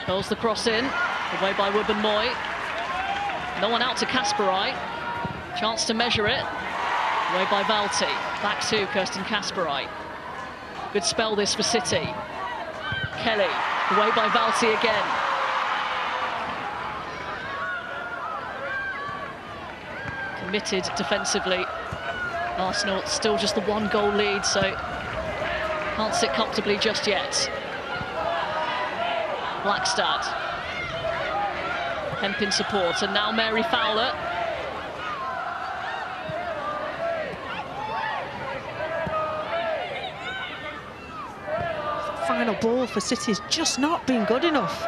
Goes the cross in, away by Wibben Moy. No one out to Kasparai. Chance to measure it. Away by Valti. Back to Kirsten Kasparai. Good spell this for City. Kelly, away by Valti again. Committed defensively. Arsenal still just the 1-goal lead, so can't sit comfortably just yet. Blackstad. Hemp in support, and now Mary Fowler. final ball for City has just not been good enough.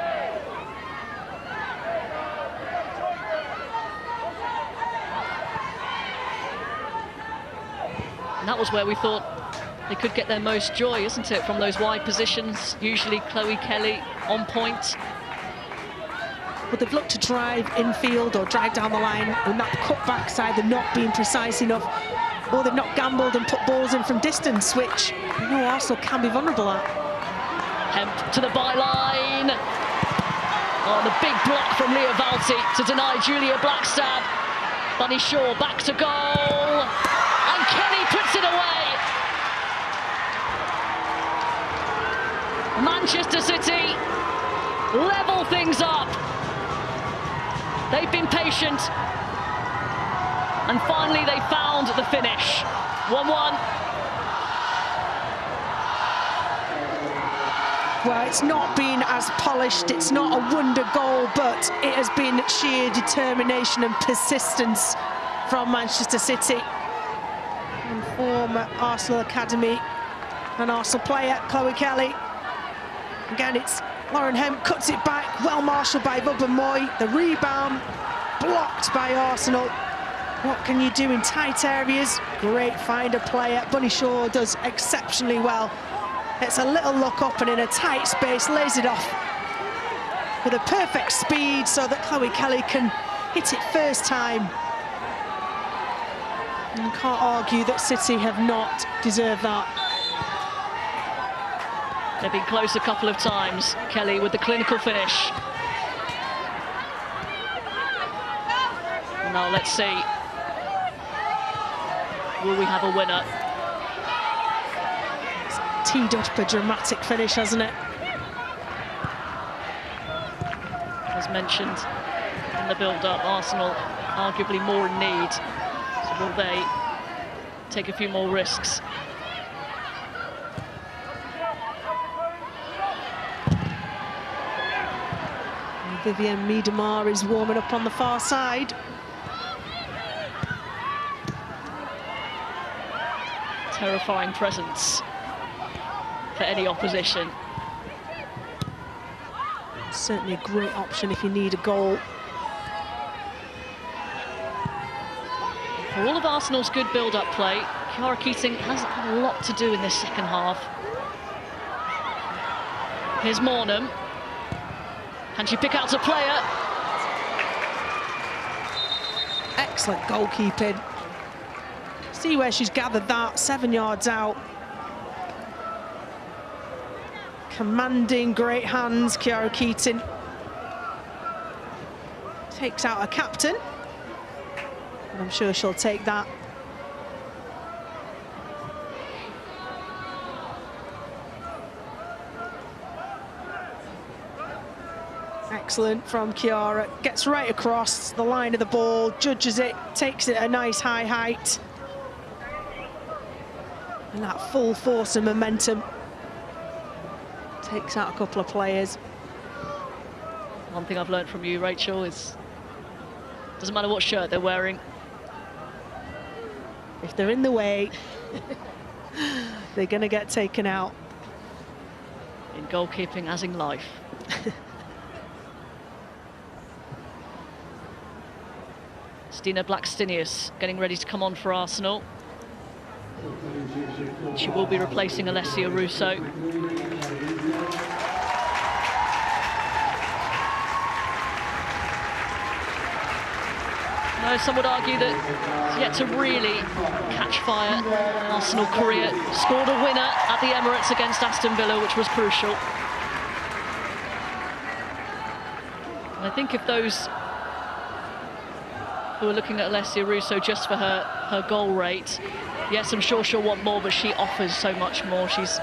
And that was where we thought they could get their most joy, isn't it, from those wide positions? Usually Chloe Kelly on point. But they've looked to drive infield or drive down the line, and that cut-back side, they're not being precise enough, or they've not gambled and put balls in from distance, which you know Arsenal can be vulnerable at. Hemp to the byline. Oh, the big block from Leah Valti to deny Julia Blackstad. Bunny Shaw back to goal. And Kelly puts it away. Manchester City level things up. They've been patient. And finally they found the finish. 1-1. Well, it's not been as polished, it's not a wonder goal, but it has been sheer determination and persistence from Manchester City. And former Arsenal Academy and Arsenal player Chloe Kelly. Again, it's Lauren Hemp, cuts it back, well marshalled by Bubba Moy. The rebound blocked by Arsenal. What can you do in tight areas? Great finder player. Bunny Shaw does exceptionally well. It's a little look up and in a tight space, lays it off with a perfect speed so that Chloe Kelly can hit it first time. You can't argue that City have not deserved that. They've been close a couple of times. Kelly with the clinical finish. Now let's see. Will we have a winner? It's teed up a dramatic finish, hasn't it? As mentioned in the build-up, Arsenal arguably more in need. So will they take a few more risks? Vivienne Miedemar is warming up on the far side. Terrifying presence for any opposition. Certainly a great option if you need a goal. For all of Arsenal's good build-up play, Chiara Keating has a lot to do in this second half. Here's Mornham. Can she pick out a player? Excellent goalkeeping. See where she's gathered that, 7 yards out. Commanding, great hands, Chiara Keating. Takes out her captain. And I'm sure she'll take that. Excellent from Chiara, gets right across the line of the ball, judges it, takes it at a nice high height. And that full force and momentum takes out a couple of players. One thing I've learned from you, Rachel, is doesn't matter what shirt they're wearing. If they're in the way, they're going to get taken out. In goalkeeping, as in life. Stina Blackstenius getting ready to come on for Arsenal. She will be replacing Alessia Russo. No, some would argue that it's yet to really catch fire. Arsenal career scored a winner at the Emirates against Aston Villa, which was crucial. And I think if those who are looking at Alessia Russo just for her goal rate, yes, I'm sure she'll want more, but she offers so much more. She's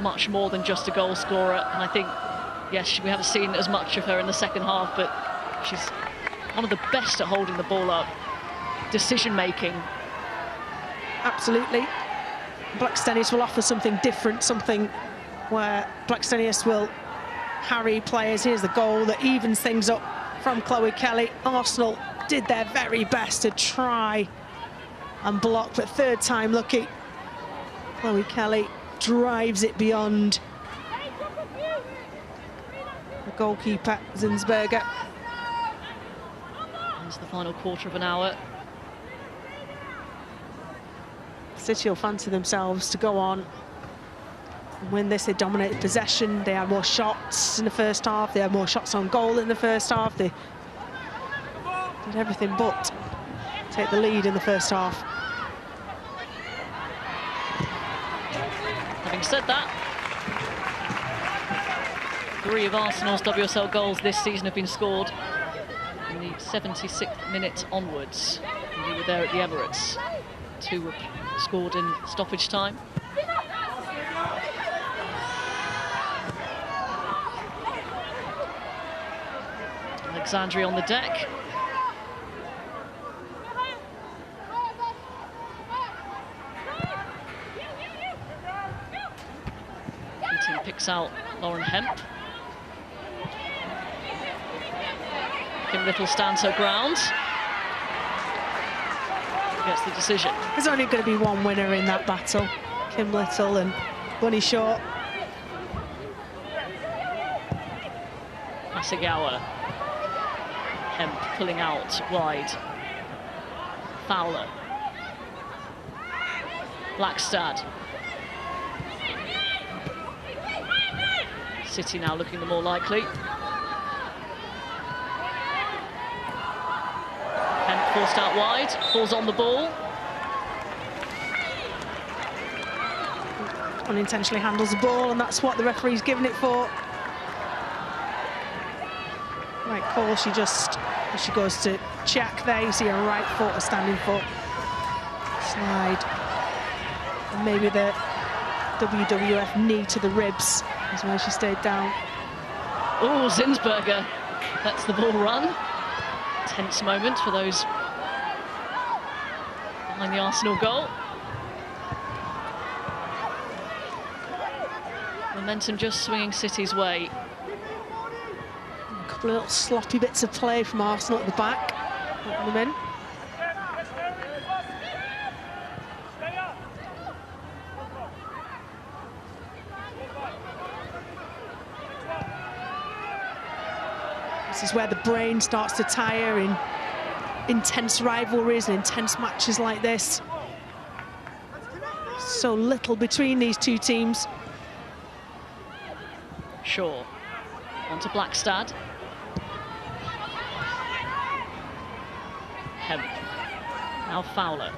much more than just a goal scorer. And I think, yes, we haven't seen as much of her in the second half, but she's one of the best at holding the ball up. Decision-making. Absolutely. Blackstenius will offer something different, something where Blackstenius will harry players. Here's the goal that evens things up from Chloe Kelly. Arsenal did their very best to try and block, but third time lucky. Chloe Kelly drives it beyond. goalkeeper, Zinsberger. It's the final quarter of an hour. City will fancy themselves to go on and win this. They dominated possession. They had more shots in the first half. They had more shots on goal in the first half. They did everything but take the lead in the first half. Having said that, 3 of Arsenal's WSL goals this season have been scored in the 76th minute onwards. And we were there at the Emirates. 2 were scored in stoppage time. Alexandria on the deck. Keating picks out Lauren Hemp. Kim Little stands her ground. Gets the decision. There's only going to be one winner in that battle. Kim Little and Bunny Shaw. Asagawa. Hemp pulling out wide. Fowler. Blackstad. City now looking the more likely. Hemp forced out wide, falls on the ball. Unintentionally handles the ball, and that's what the referee's given it for. Right call, she goes to check there. You see a right foot, a standing foot. Slide. And maybe the WWF knee to the ribs is why she stayed down. Oh, Zinsberger lets the ball run. Tense moment for those behind the Arsenal goal. Momentum just swinging City's way. A couple of little sloppy bits of play from Arsenal at the back. Letting them in. This is where the brain starts to tire in intense rivalries and intense matches like this. So little between these two teams. Shaw onto Blackstad. Hemp. Now Fowler.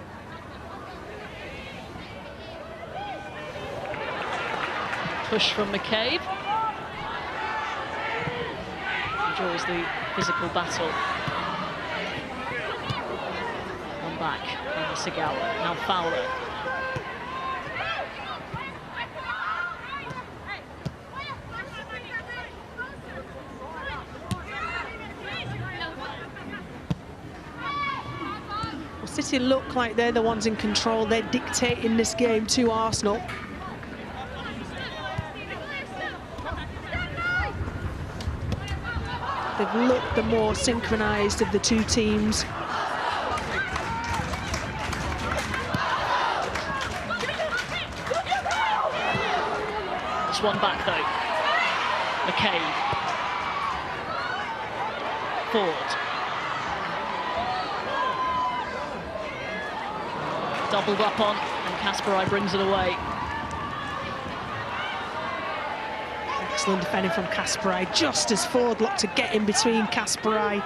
Push from McCabe. Enjoys the physical battle. One back on Asagawa. Now Fowler. City look like they're the ones in control. They're dictating this game to Arsenal. They've looked the more synchronised of the two teams. It's one back though. McCabe. Ford. Doubled up on, and Kasparai brings it away. Excellent defending from Kasparai, just as Ford looked to get in between Kasparai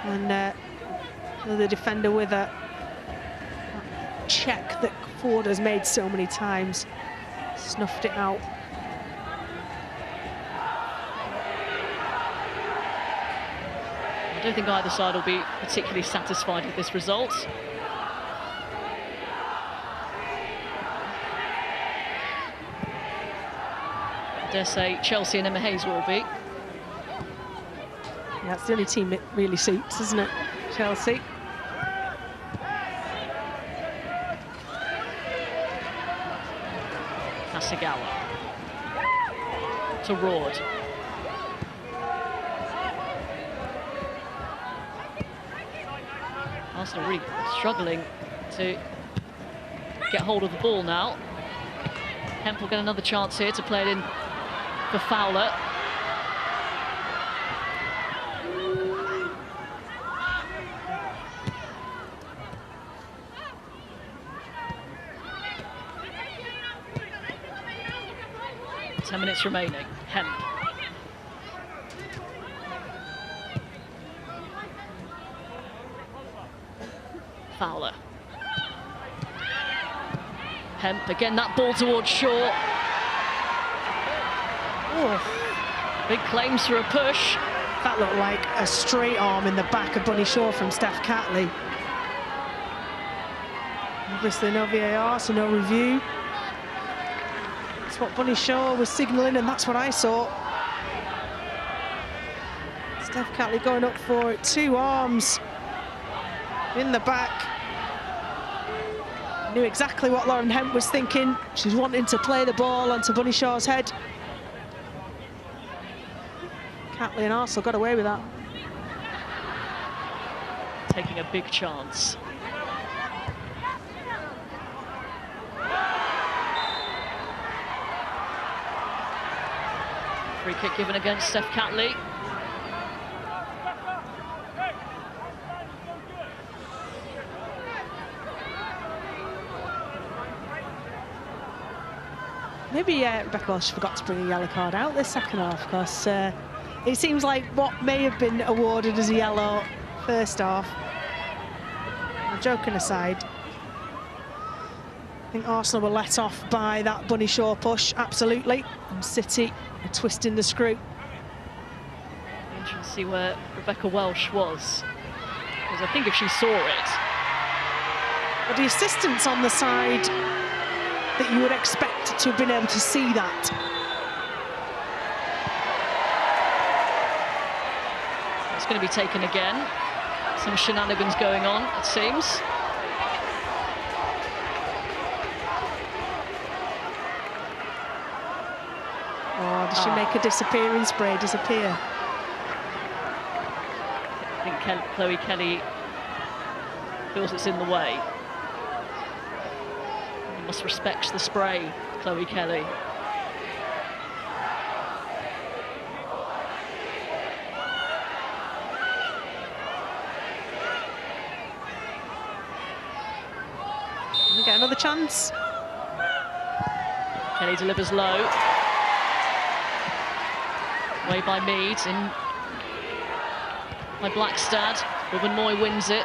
and the defender with a check that Ford has made so many times. Snuffed it out. I don't think either side will be particularly satisfied with this result. I dare say Chelsea and Emma Hayes will be. Yeah, it's the only team it really suits, isn't it? Chelsea. Asagawa. To Rord. Arsenal really struggling to get hold of the ball now. Hemp will get another chance here to play it in for Fowler. Ten minutes remaining. Hemp. Fowler. Hemp, again that ball towards Shaw. Oh, big claims for a push. That looked like a straight arm in the back of Bunny Shaw from Steph Catley. Obviously no VAR, so no review. That's what Bunny Shaw was signalling, and that's what I saw. Steph Catley going up for it, 2 arms in the back. Knew exactly what Lauren Hemp was thinking. She's wanting to play the ball onto Bunny Shaw's head. Catley and Arsenal got away with that. Taking a big chance. Free kick given against Steph Catley. Maybe Rebecca Walsh forgot to bring a yellow card out this second half, because it seems like what may have been awarded as a yellow first half. Joking aside, I think Arsenal were let off by that Bunny Shaw push, absolutely. And City are twisting the screw. Interesting to see where Rebecca Welsh was, because I think if she saw it. But the assistants on the side that you would expect to have been able to see that. It's going to be taken again. Some shenanigans going on, it seems. Oh, does she make a disappearing spray disappear? I think Chloe Kelly feels it's in the way. You must respect the spray, Chloe Kelly. We get another chance. Kelly delivers low. Away by Mead, in by Blackstad. Ruben Moy wins it.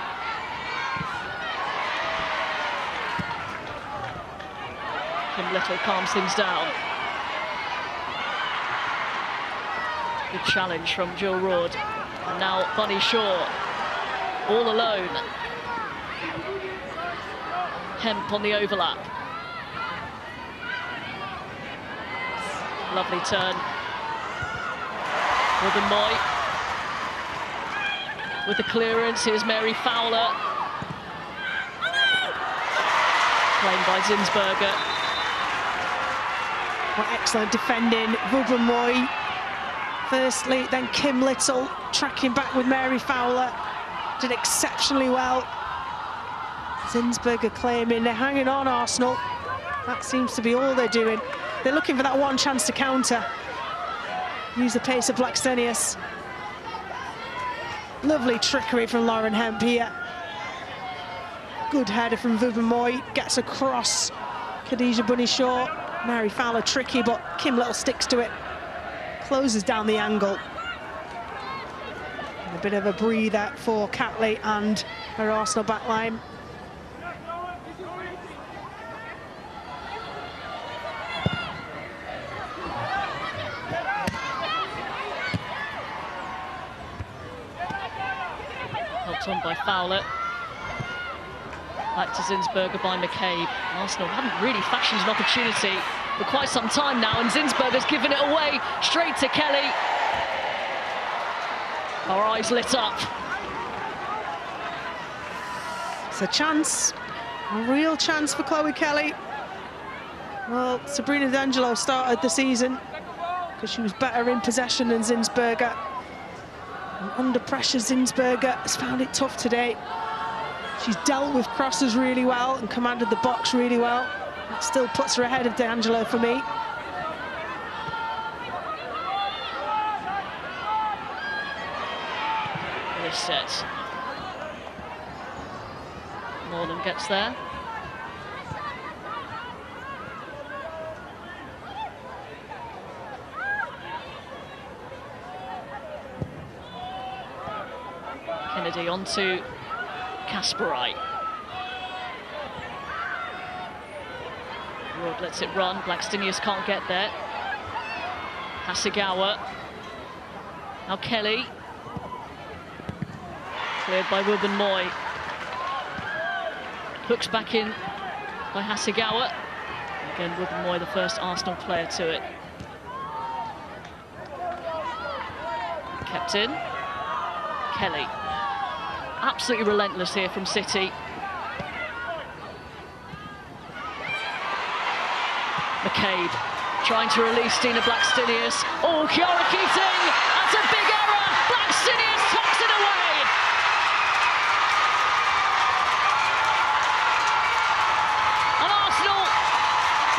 Kim Little calms things down. Good challenge from Jill Roord. And now Bunny Shaw, all alone. Hemp on the overlap. Lovely turn. Ruben Moy with the clearance. Here's Mary Fowler. Claimed by Zinsberger. What excellent defending, Ruben Moy. Firstly, then Kim Little tracking back with Mary Fowler. Did exceptionally well. Zinsberger claiming they're hanging on, Arsenal. That seems to be all they're doing. They're looking for that one chance to counter. Use the pace of Blackstenius. Lovely trickery from Lauren Hemp here. Good header from Ruben Moy. Gets across Khadija Bunny Shaw. Mary Fowler tricky, but Kim Little sticks to it. Closes down the angle. And a bit of a breather for Catley and her Arsenal backline. Helped on by Fowler. Back to Zinsberger by McCabe. Arsenal haven't really fashioned an opportunity for quite some time now, and Zinsberger's given it away straight to Kelly. Our eyes lit up. It's a chance, a real chance for Chloe Kelly. Well, Sabrina D'Angelo started the season because she was better in possession than Zinsberger. And under pressure, Zinsberger has found it tough today. She's dealt with crosses really well and commanded the box really well. That still puts her ahead of D'Angelo for me. set. Morland gets there. Kennedy onto Kasparai. Wood lets it run. Blackstenius can't get there. Hasegawa. Now Kelly. Cleared by Moy. Hooks back in by Hasegawa. Again, Moy, the first Arsenal player to it. Kept in. Kelly. Absolutely relentless here from City. McCabe trying to release Dina Blackstenius. Oh, Chiara Keating! That's a big error! Blackstenius tucks it away! And Arsenal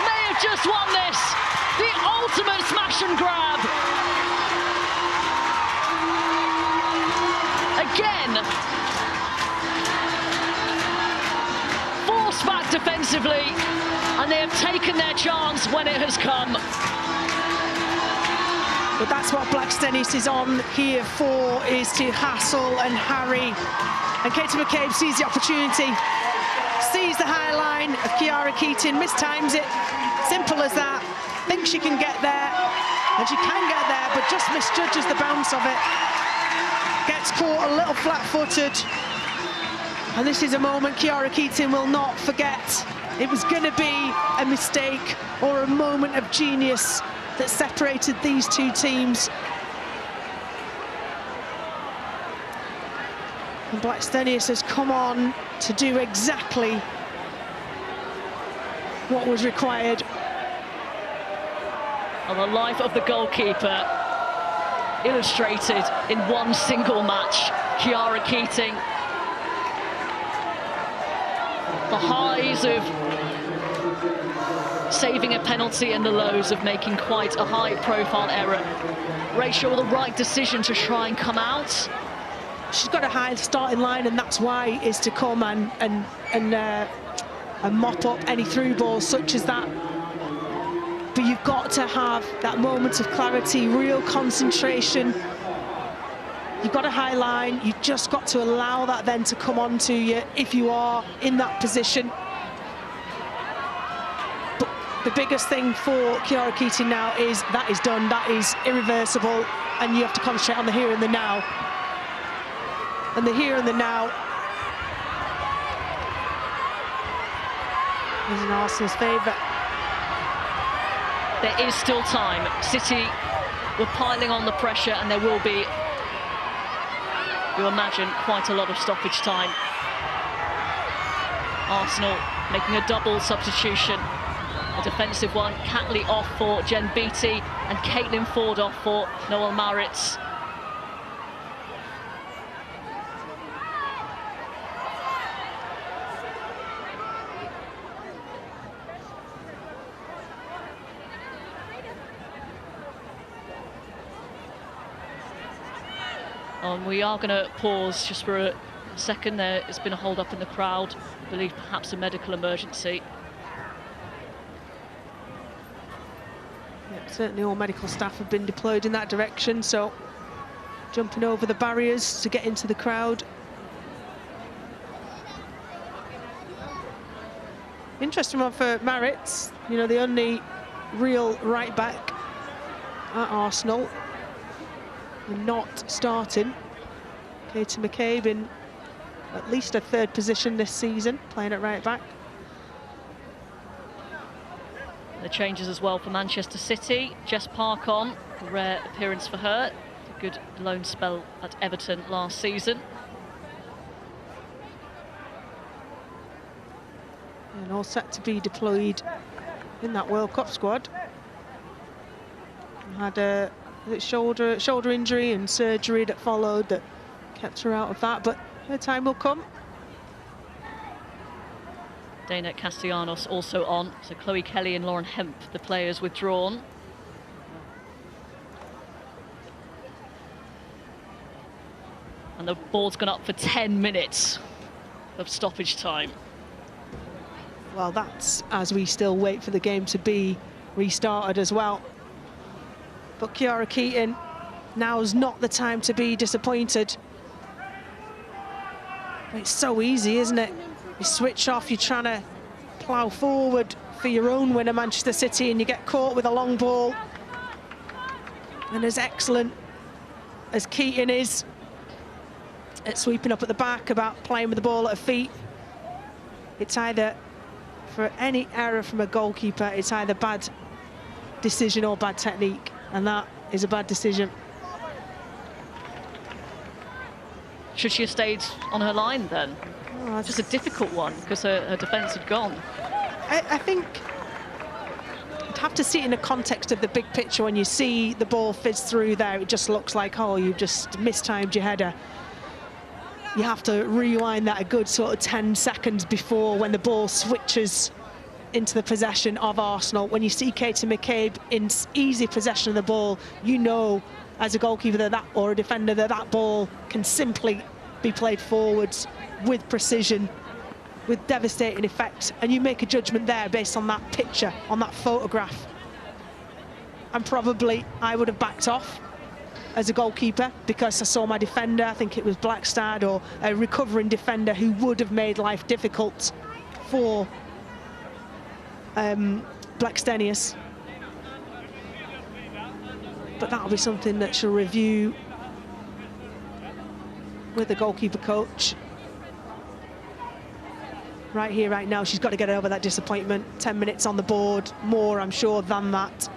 may have just won this! The ultimate smash and grab! Again! Forced back defensively, and they have taken their chance when it has come. But that's what Blackstenius is on here for, is to hassle and harry. And Katie McCabe sees the opportunity, sees the high line of Chiara Keating, mistimes it. Simple as that. Thinks she can get there, and she can get there, but just misjudges the bounce of it. Gets caught a little flat-footed. And this is a moment Chiara Keating will not forget. It was going to be a mistake or a moment of genius that separated these two teams. And Blackstenius has come on to do exactly what was required. Well, the life of the goalkeeper illustrated in one single match. Chiara Keating. The highs of saving a penalty and the lows of making quite a high-profile error. Rachel, the right decision to try and come out. She's got a high starting line, and that's why, is to come and mop up any through balls such as that. But you've got to have that moment of clarity, real concentration. You've got a high line, you've just got to allow that then to come on to you if you are in that position. But the biggest thing for Chiara Keating now is that is done, that is irreversible, and you have to concentrate on the here and the now. And the here and the now is in Arsenal's favour. There is still time. City were piling on the pressure, and there will be, you imagine, quite a lot of stoppage time. Arsenal making a double substitution, a defensive one. Catley off for Jen Beattie and Caitlin Ford off for Noel Maritz. And we are going to pause just for a second. There has been a hold up in the crowd. I believe perhaps a medical emergency. Yep, certainly all medical staff have been deployed in that direction, so jumping over the barriers to get into the crowd. Interesting one for Maritz, you know, the only real right back at Arsenal. And not starting. Katie McCabe in at least a third position this season, playing at right back. The changes as well for Manchester City. Jess Park on, a rare appearance for her. A good loan spell at Everton last season. And all set to be deployed in that World Cup squad. Had a shoulder injury and surgery that followed that kept her out of that, but her time will come. Dana Castellanos also on, so Chloe Kelly and Lauren Hemp, the players withdrawn. And And the ball's gone up for 10 minutes of stoppage time. Well, that's as we still wait for the game to be restarted as well. But Kiara Keating, now's not the time to be disappointed. It's so easy, isn't it? You switch off, you're trying to plough forward for your own win at Manchester City, and you get caught with a long ball. And as excellent as Keating is at sweeping up at the back, about playing with the ball at her feet, it's either, for any error from a goalkeeper, it's either bad decision or bad technique, and that is a bad decision. Should she have stayed on her line then? Oh, just a difficult one because her defence had gone. I think you'd have to see it in the context of the big picture. When you see the ball fizz through there, it just looks like, oh, you've just mistimed your header. You have to rewind that a good sort of 10 seconds before, when the ball switches into the possession of Arsenal. When you see Katie McCabe in easy possession of the ball, you know as a goalkeeper or a defender that ball can simply be played forwards with precision, with devastating effect, and you make a judgment there based on that picture, on that photograph. And probably I would have backed off as a goalkeeper because I saw my defender, I think it was Blackstad, or a recovering defender who would have made life difficult for Blackstenius. But that'll be something that she'll review with the goalkeeper coach. Right here, right now, she's got to get over that disappointment. 10 minutes on the board, more, I'm sure, than that.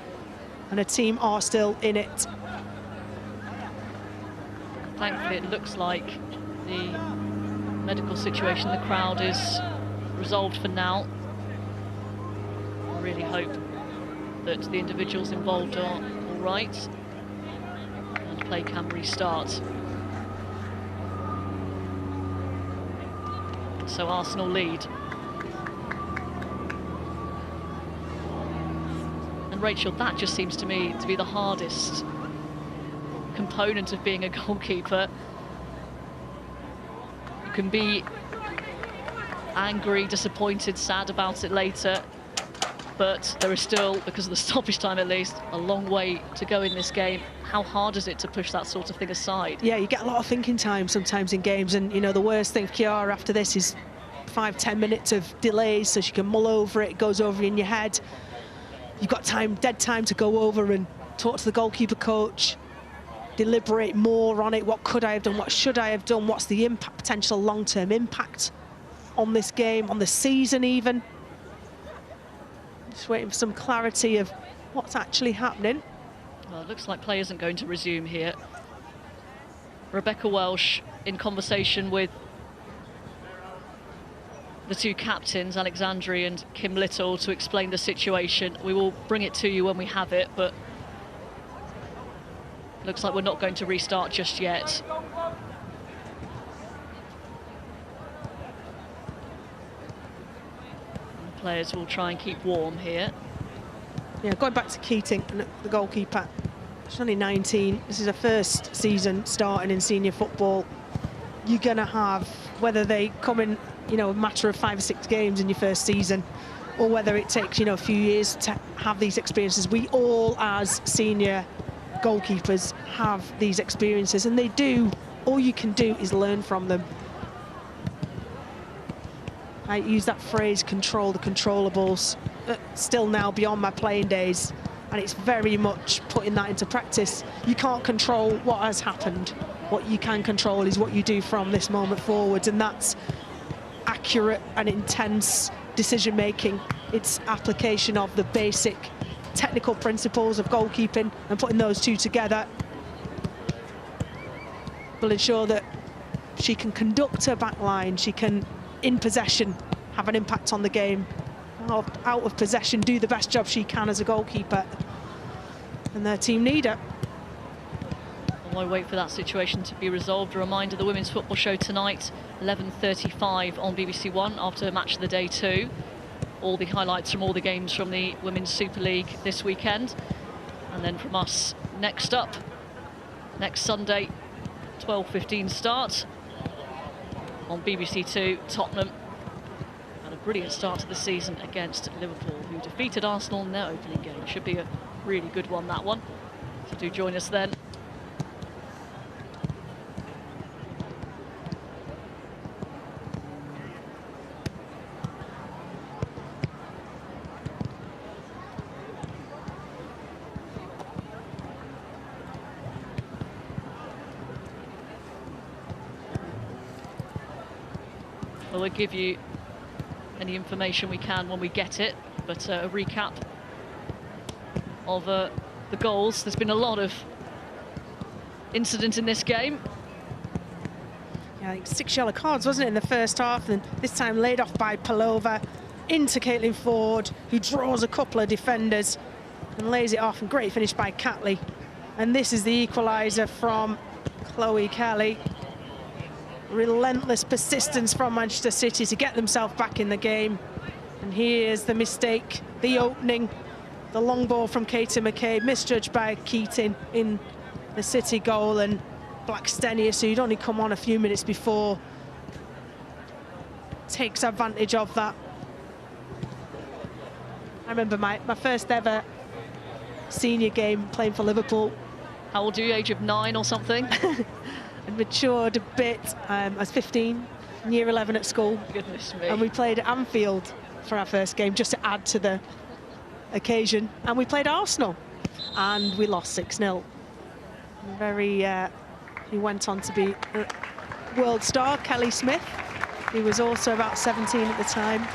And her team are still in it. Thankfully, it looks like the medical situation, the crowd is resolved for now. I really hope that the individuals involved are all right and play can restart. So Arsenal lead. And Rachel, that just seems to me to be the hardest component of being a goalkeeper. You can be angry, disappointed, sad about it later, but there is still, because of the stoppage time at least, a long way to go in this game. How hard is it to push that sort of thing aside? Yeah, you get a lot of thinking time sometimes in games, and you know the worst thing for Kiara after this is 5-10 minutes of delays, so she can mull over it, goes over in your head. You've got time, dead time, to go over and talk to the goalkeeper coach, deliberate more on it. What could I have done? What should I have done? What's the impact, potential long-term impact on this game, on the season even? Just waiting for some clarity of what's actually happening. Well, it looks like play isn't going to resume here. Rebecca Welsh in conversation with the two captains, Alexandri and Kim Little, to explain the situation. We will bring it to you when we have it, but looks like we're not going to restart just yet. The players will try and keep warm here. Yeah, going back to Keating, the goalkeeper. She's only 19. This is her first season starting in senior football. You're going to have, whether they come in, you know, a matter of 5 or 6 games in your first season, or whether it takes, you know, a few years to have these experiences. We all, as senior goalkeepers, have these experiences, and they do. All you can do is learn from them. I use that phrase, control the controllables, still now beyond my playing days, and it's very much putting that into practice. You can't control what has happened. What you can control is what you do from this moment forwards, and that's accurate and intense decision making. It's application of the basic technical principles of goalkeeping, and putting those two together will ensure that she can conduct her back line, she can, in possession, have an impact on the game. Out of possession, do the best job she can as a goalkeeper, and their team need her. While we wait for that situation to be resolved, a reminder, the Women's Football Show tonight, 11:35 on BBC One after Match of the Day 2. All the highlights from all the games from the Women's Super League this weekend. And then from us, next up, next Sunday, 12:15 start on BBC Two. Tottenham had a brilliant start to the season against Liverpool, who defeated Arsenal in their opening game. Should be a really good one, that one. So do join us then. We'll give you any information we can when we get it, but a recap of the goals. There's been a lot of incident in this game. Yeah, I think 6 yellow cards, wasn't it, in the first half, and this time laid off by Palova into Caitlin Ford, who draws a couple of defenders and lays it off, and great finish by Catley. And this is the equaliser from Chloe Kelly. Relentless persistence from Manchester City to get themselves back in the game. And here's the mistake, the opening, the long ball from Katie McCabe, misjudged by Keating in the City goal, and Blackstenius, who'd only come on a few minutes before, takes advantage of that. I remember my first ever senior game playing for Liverpool. How old are you, age of 9 or something? I'd matured a bit. I was 15, in year 11 at school. Goodness me. And we played at Anfield for our first game, just to add to the occasion. And we played Arsenal, and we lost 6-0. He went on to be a world star, Kelly Smith. He was also about 17 at the time.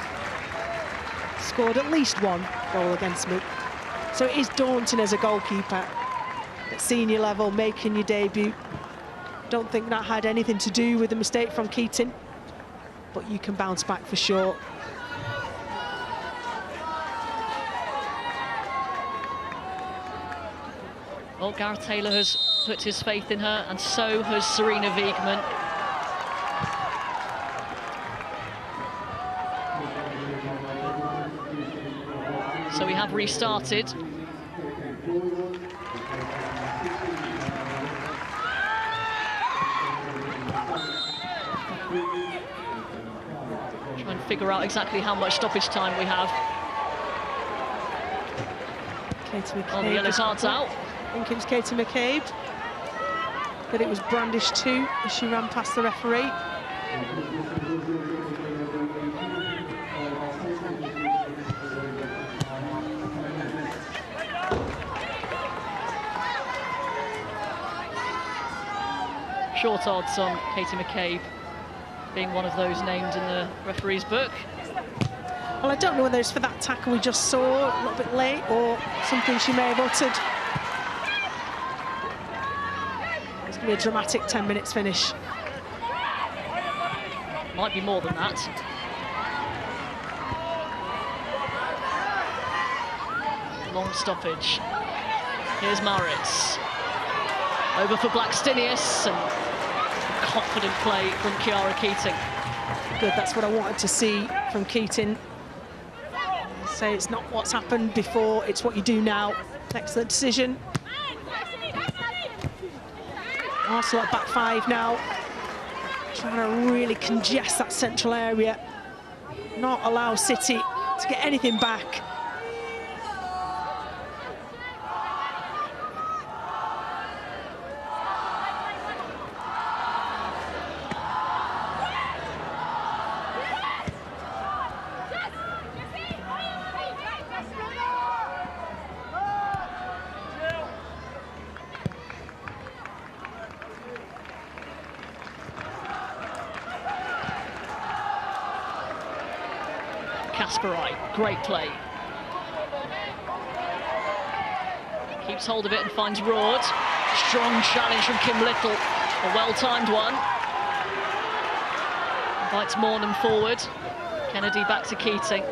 Scored at least 1 goal against me. So it is daunting as a goalkeeper at senior level, making your debut. Don't think that had anything to do with the mistake from Keating, but you can bounce back for sure. Well, Gareth Taylor has put his faith in her, and so has Serena Wiegmann. So we have restarted. Try and figure out exactly how much stoppage time we have. Katie McCabe. Oh, the yellow card's out. I think it was Katie McCabe, but it was brandished too as she ran past the referee. Short odds on Katie McCabe being one of those named in the referee's book. Well, I don't know whether it's for that tackle we just saw a little bit late or something she may have uttered. It's going to be a dramatic 10 minutes finish. Might be more than that. Long stoppage. Here's Maritz. Over for Blackstenius, and confident play from Chiara Keating. Good, that's what I wanted to see from Keating. Say it's not what's happened before, it's what you do now. Excellent decision. Arsenal at back 5 now. Trying to really congest that central area. Not allow City to get anything back. Great play. Keeps hold of it and finds Roard. Strong challenge from Kim Little. A well-timed one. Invites Mornham forward. Kennedy back to Keating.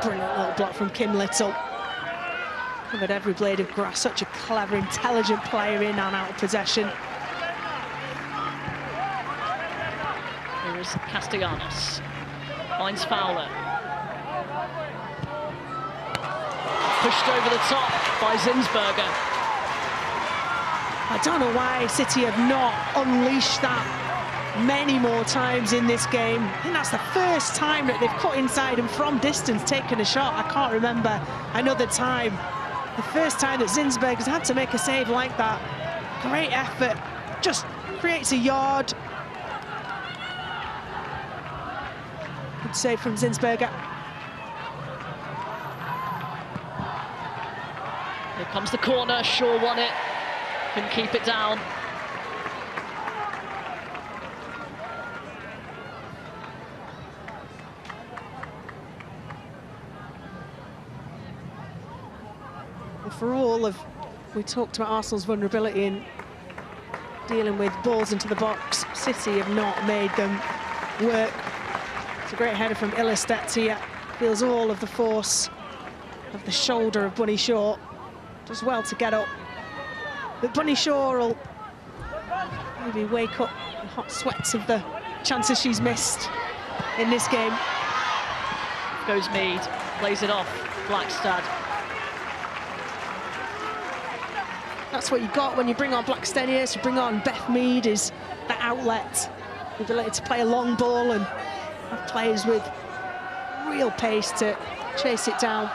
Brilliant little block from Kim Little. Covered every blade of grass. Such a clever, intelligent player in and out of possession. Here is Castellanos. Finds Fowler. Pushed over the top by Zinsberger. I don't know why City have not unleashed that many more times in this game. I think that's the first time that they've cut inside and from distance taken a shot. I can't remember another time. The first time that Zinsberg has had to make a save like that. Great effort, just creates a yard. Good save from Zinsberger. Here comes the corner, Shaw won it, couldn't keep it down. For all of, we talked about Arsenal's vulnerability in dealing with balls into the box. City have not made them work. It's a great header from Ilestedt here. Feels all of the force of the shoulder of Bunny Shaw. Does well to get up. But Bunny Shaw will maybe wake up the hot sweats of the chances she's missed in this game. Goes Mead, plays it off, Blackstad. That's what you got when you bring on Blackstenius, you bring on Beth Mead, is that outlet, the ability to play a long ball and have players with real pace to chase it down.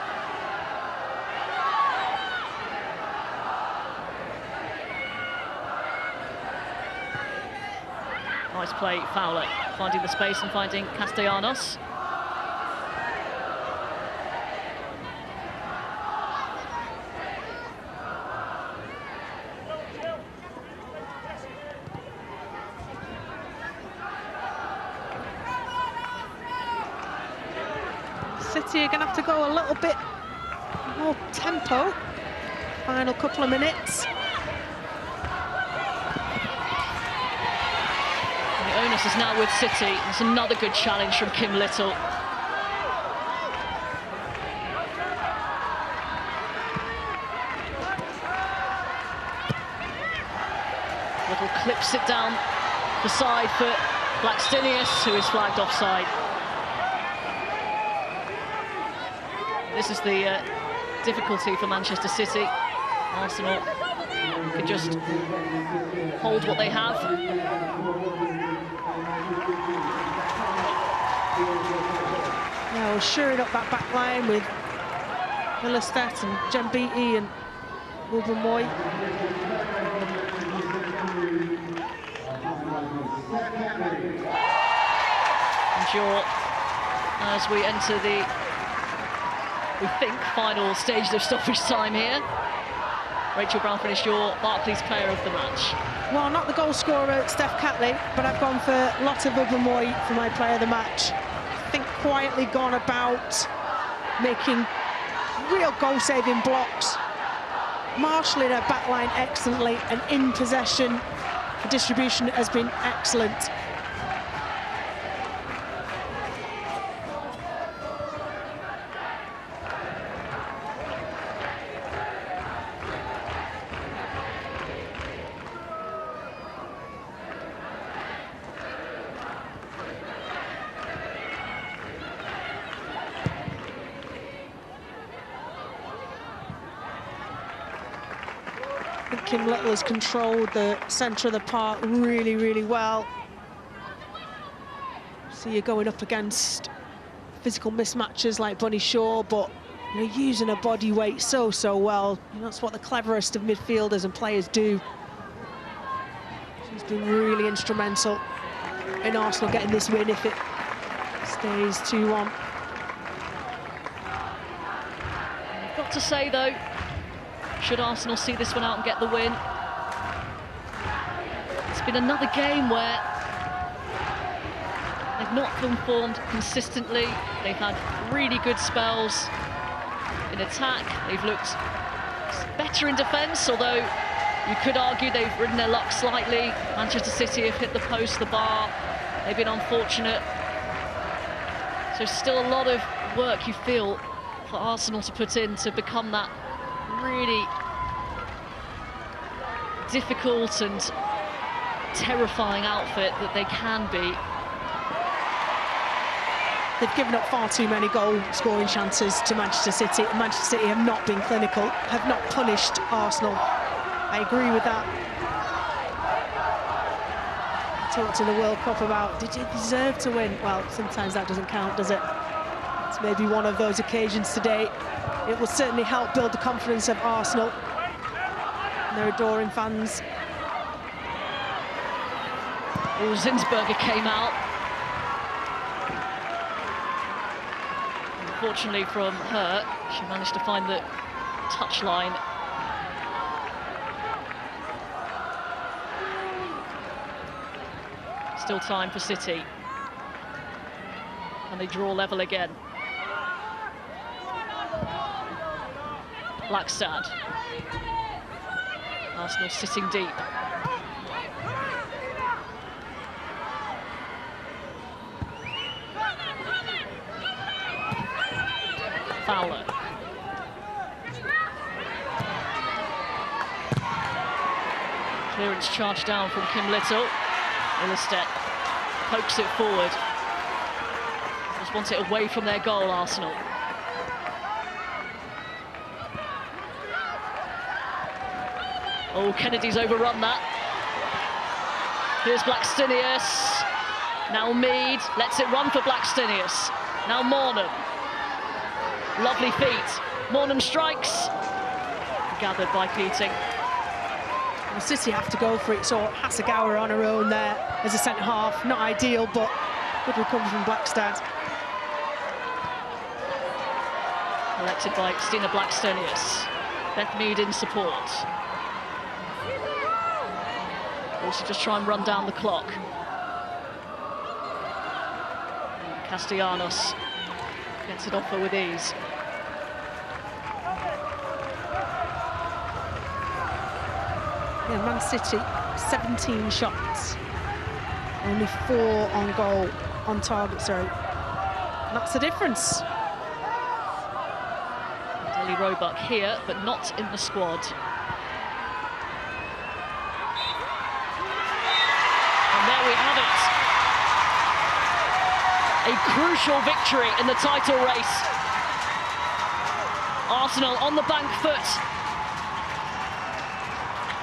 Nice play, Fowler finding the space and finding Castellanos. City are going to have to go a little bit more tempo. Final couple of minutes. The onus is now with City. There's another good challenge from Kim Little. Little clips it down the side for Blackstenius, who is flagged offside. This is the difficulty for Manchester City. Arsenal can just hold what they have. Yeah, well, shoring up that back line with Ilestedt and Jembiti and Wilbermoy. And Shaw, as we enter the, we think, final stages of stoppage time here. Rachel Brown finished your Barclays Player of the Match. Well, not the goal scorer, Steph Catley, but I've gone for Lotte Wilbermoy for my Player of the Match. I think quietly gone about making real goal-saving blocks, marshalling her back line excellently, and in possession, the distribution has been excellent. Kim Little has controlled the centre of the park really, really well. So you're going up against physical mismatches like Bunny Shaw, but you're using her body weight so well. That's what the cleverest of midfielders and players do. She's been really instrumental in Arsenal getting this win if it stays 2-1. I've got to say, though, should Arsenal see this one out and get the win, it's been another game where they've not performed consistently. They've had really good spells in attack. They've looked better in defence, although you could argue they've ridden their luck slightly. Manchester City have hit the post, the bar. They've been unfortunate. So still a lot of work, you feel, for Arsenal to put in to become that really difficult and terrifying outfit that they can be. They've given up far too many goal-scoring chances to Manchester City. Manchester City have not been clinical, have not punished Arsenal I agree with that. I talked in the World Cup about, did you deserve to win? Well, sometimes that doesn't count, does it? It's maybe one of those occasions today. It will certainly help build the confidence of Arsenal and their adoring fans. Oh, Zinsberger came out. Unfortunately from her, she managed to find the touchline. Still time for City. And they draw level again. Blackstad. Arsenal sitting deep. Fowler. Clearance charged down from Kim Little. Ilestedt pokes it forward. Just wants it away from their goal, Arsenal. Oh, Kennedy's overrun that. Here's Blackstenius. Now Mead lets it run for Blackstenius. Now Mornham. Lovely feet. Mornham strikes. Gathered by Keating. Well, City have to go for it, so Hasegawa on her own there as a centre-half. Not ideal, but good recovery from Blackstad. Collected by Stina Blackstenius. Beth Mead in support. Also just try and run down the clock. Castellanos gets it off her with ease. Yeah, Man City, 17 shots. Only 4 on goal, on target, sorry. And that's the difference. Ellie Roebuck here, but not in the squad. And there we have it. A crucial victory in the title race. Arsenal on the bank foot.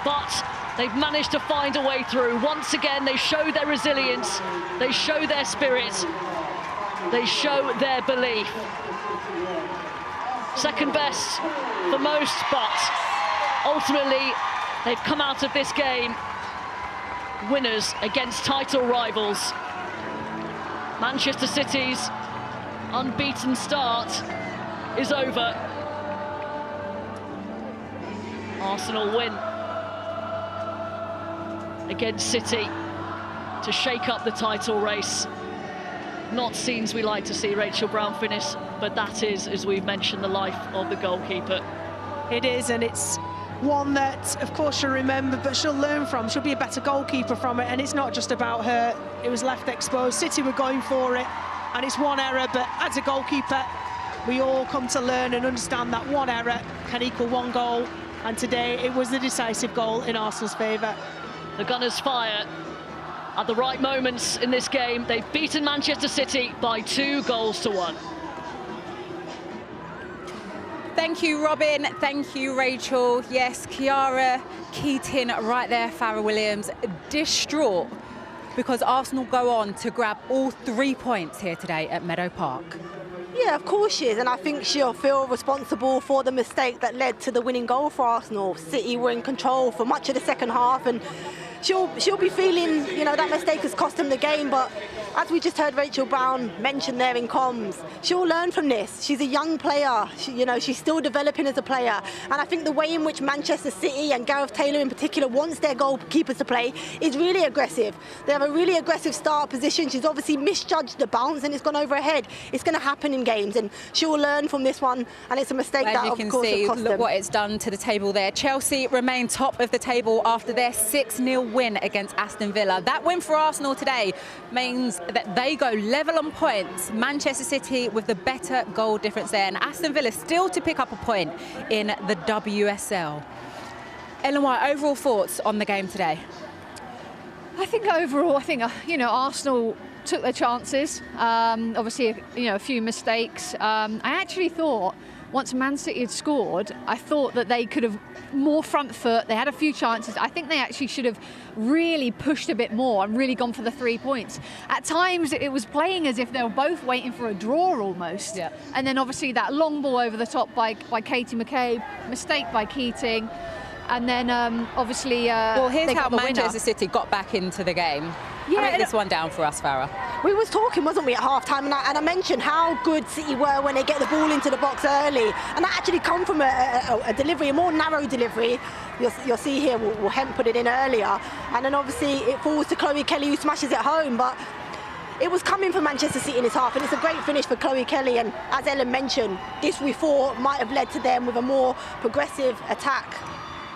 But they've managed to find a way through. Once again, they show their resilience, they show their spirit, they show their belief. Second best for most, but ultimately they've come out of this game winners against title rivals. Manchester City's unbeaten start is over. Arsenal win against City to shake up the title race. Not scenes we like to see Rachel Brown finish, but that is, as we've mentioned, the life of the goalkeeper. It is, and it's one that, of course, she'll remember, but she'll learn from. She'll be a better goalkeeper from it, and it's not just about her. It was left exposed. City were going for it, and it's one error, but as a goalkeeper, we all come to learn and understand that one error can equal one goal, and today it was the decisive goal in Arsenal's favour. The Gunners fire at the right moments in this game. They've beaten Manchester City by 2-1. Thank you, Robin. Thank you, Rachel. Yes, Kiara Keating right there, Farrah Williams, distraught because Arsenal go on to grab all 3 points here today at Meadow Park. Yeah, of course she is, and I think she'll feel responsible for the mistake that led to the winning goal for Arsenal. City were in control for much of the second half, and she'll be feeling, you know, that mistake has cost them the game, but as we just heard Rachel Brown mention there in comms, she'll learn from this. She's a young player, she's still developing as a player, and I think the way in which Manchester City and Gareth Taylor in particular wants their goalkeepers to play is really aggressive. They have a really aggressive start position. She's obviously misjudged the bounce and it's gone over her head. It's going to happen in games, and she'll learn from this one, and it's a mistake that, of course, will cost them. Look what it's done to the table there. Chelsea remain top of the table after their 6-0 win against Aston Villa. That win for Arsenal today means that they go level on points. Manchester City with the better goal difference there, and Aston Villa still to pick up a point in the WSL. Ellen White, overall thoughts on the game today? I think overall, Arsenal took their chances. Obviously, a few mistakes. I actually thought once Man City had scored, I thought that they could have more front foot. They had a few chances. I think they actually should have really pushed a bit more and really gone for the 3 points. At times, it was playing as if they were both waiting for a draw almost. Yeah. And then obviously that long ball over the top by Katie McCabe, mistake by Keating. And then obviously well, here's they how got the winner. Manchester City got back into the game. Yeah, Break this one down for us, Farah. We was talking, wasn't we, at half-time, and I mentioned how good City were when they get the ball into the box early, and that actually come from a delivery, a more narrow delivery. You'll see here, we'll Hemp put it in earlier, and then obviously it falls to Chloe Kelly, who smashes it home, but it was coming from Manchester City in this half, and it's a great finish for Chloe Kelly, and as Ellen mentioned, this we thought might have led to them with a more progressive attack.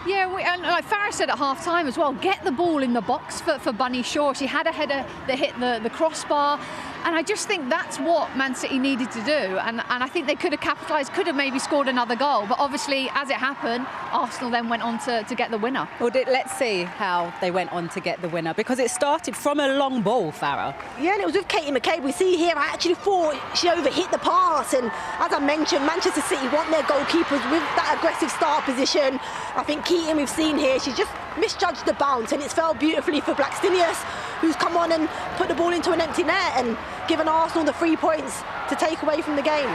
Yeah, and like Farah said at half-time as well, get the ball in the box for Bunny Shaw. She had a header that hit the crossbar, and I just think that's what Man City needed to do, and I think they could have capitalised, could have maybe scored another goal, but obviously, as it happened, Arsenal then went on to get the winner. Well, let's see how they went on to get the winner, because it started from a long ball, Farah. Yeah, and it was with Katie McCabe. We see here, I actually thought she overhit the pass, and as I mentioned, Manchester City want their goalkeepers with that aggressive start position. I think Keating, we've seen here, she's just misjudged the bounce, and it's fell beautifully for Blackstenius, who's come on and put the ball into an empty net and given Arsenal the 3 points to take away from the game.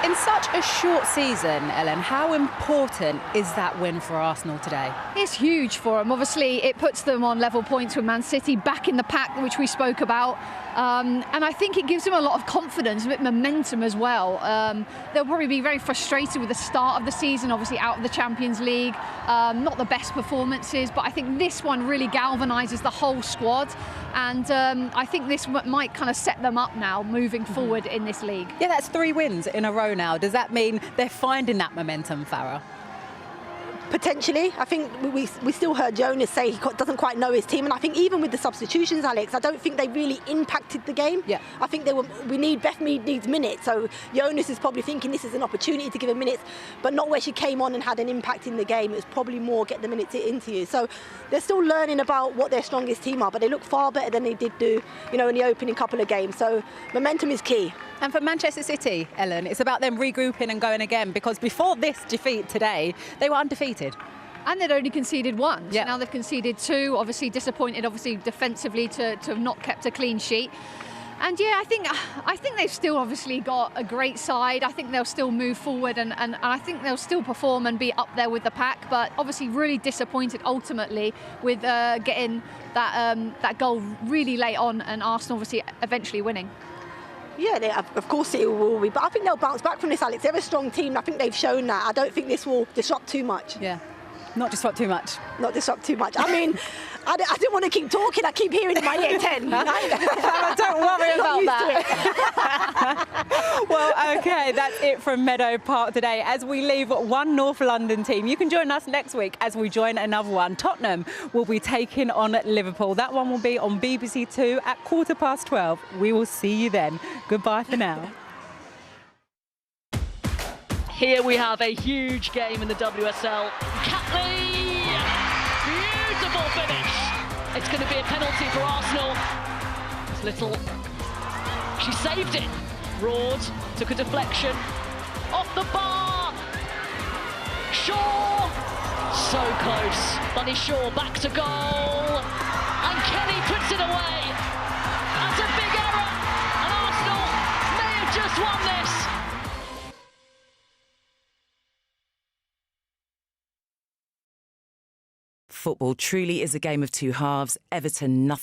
In such a short season, Ellen, how important is that win for Arsenal today? It's huge for them. Obviously, it puts them on level points with Man City, back in the pack, which we spoke about. And I think it gives them a lot of confidence, a bit of momentum as well. They'll probably be very frustrated with the start of the season, obviously out of the Champions League. Not the best performances, but I think this one really galvanises the whole squad. And I think this might kind of set them up now, moving forward in this league. Yeah, that's 3 wins in a row now. Does that mean they're finding that momentum, Farah? Potentially. I think we still heard Jonas say he doesn't quite know his team, and I think even with the substitutions, Alex, I don't think they really impacted the game. Yeah. I think Beth Mead needs minutes, so Jonas is probably thinking this is an opportunity to give her minutes, but not where she came on and had an impact in the game. It was probably more get the minutes into you. So they're still learning about what their strongest team are, but they look far better than they did do, in the opening couple of games. So momentum is key. And for Manchester City, Ellen, it's about them regrouping and going again, because before this defeat today, they were undefeated. And they'd only conceded 1. Yeah. So now they've conceded 2. Obviously disappointed, defensively to have not kept a clean sheet. And yeah, I think they've still obviously got a great side. I think they'll still move forward, and I think they'll still perform and be up there with the pack. But obviously really disappointed ultimately with getting that goal really late on, and Arsenal obviously eventually winning. Yeah, of course it will be, but I think they'll bounce back from this, Alex. They're a strong team, and I think they've shown that. I don't think this will disrupt too much. Yeah, not disrupt too much. Not disrupt too much. I mean, I didn't want to keep talking. I keep hearing in my ear 10. Don't worry about that. Well, OK, that's it from Meadow Park today. As we leave one North London team, you can join us next week as we join another one. Tottenham will be taking on Liverpool. That one will be on BBC 2 at 12:15. We will see you then. Goodbye for now. Here we have a huge game in the WSL. Catley! Beautiful finish! It's going to be a penalty for Arsenal. It's Little. She saved it. Roared, took a deflection. Off the bar! Shaw! So close. Bunny Shaw back to goal. And Kelly puts it away. That's a big error. And Arsenal may have just won this. Football truly is a game of two halves. Everton, nothing.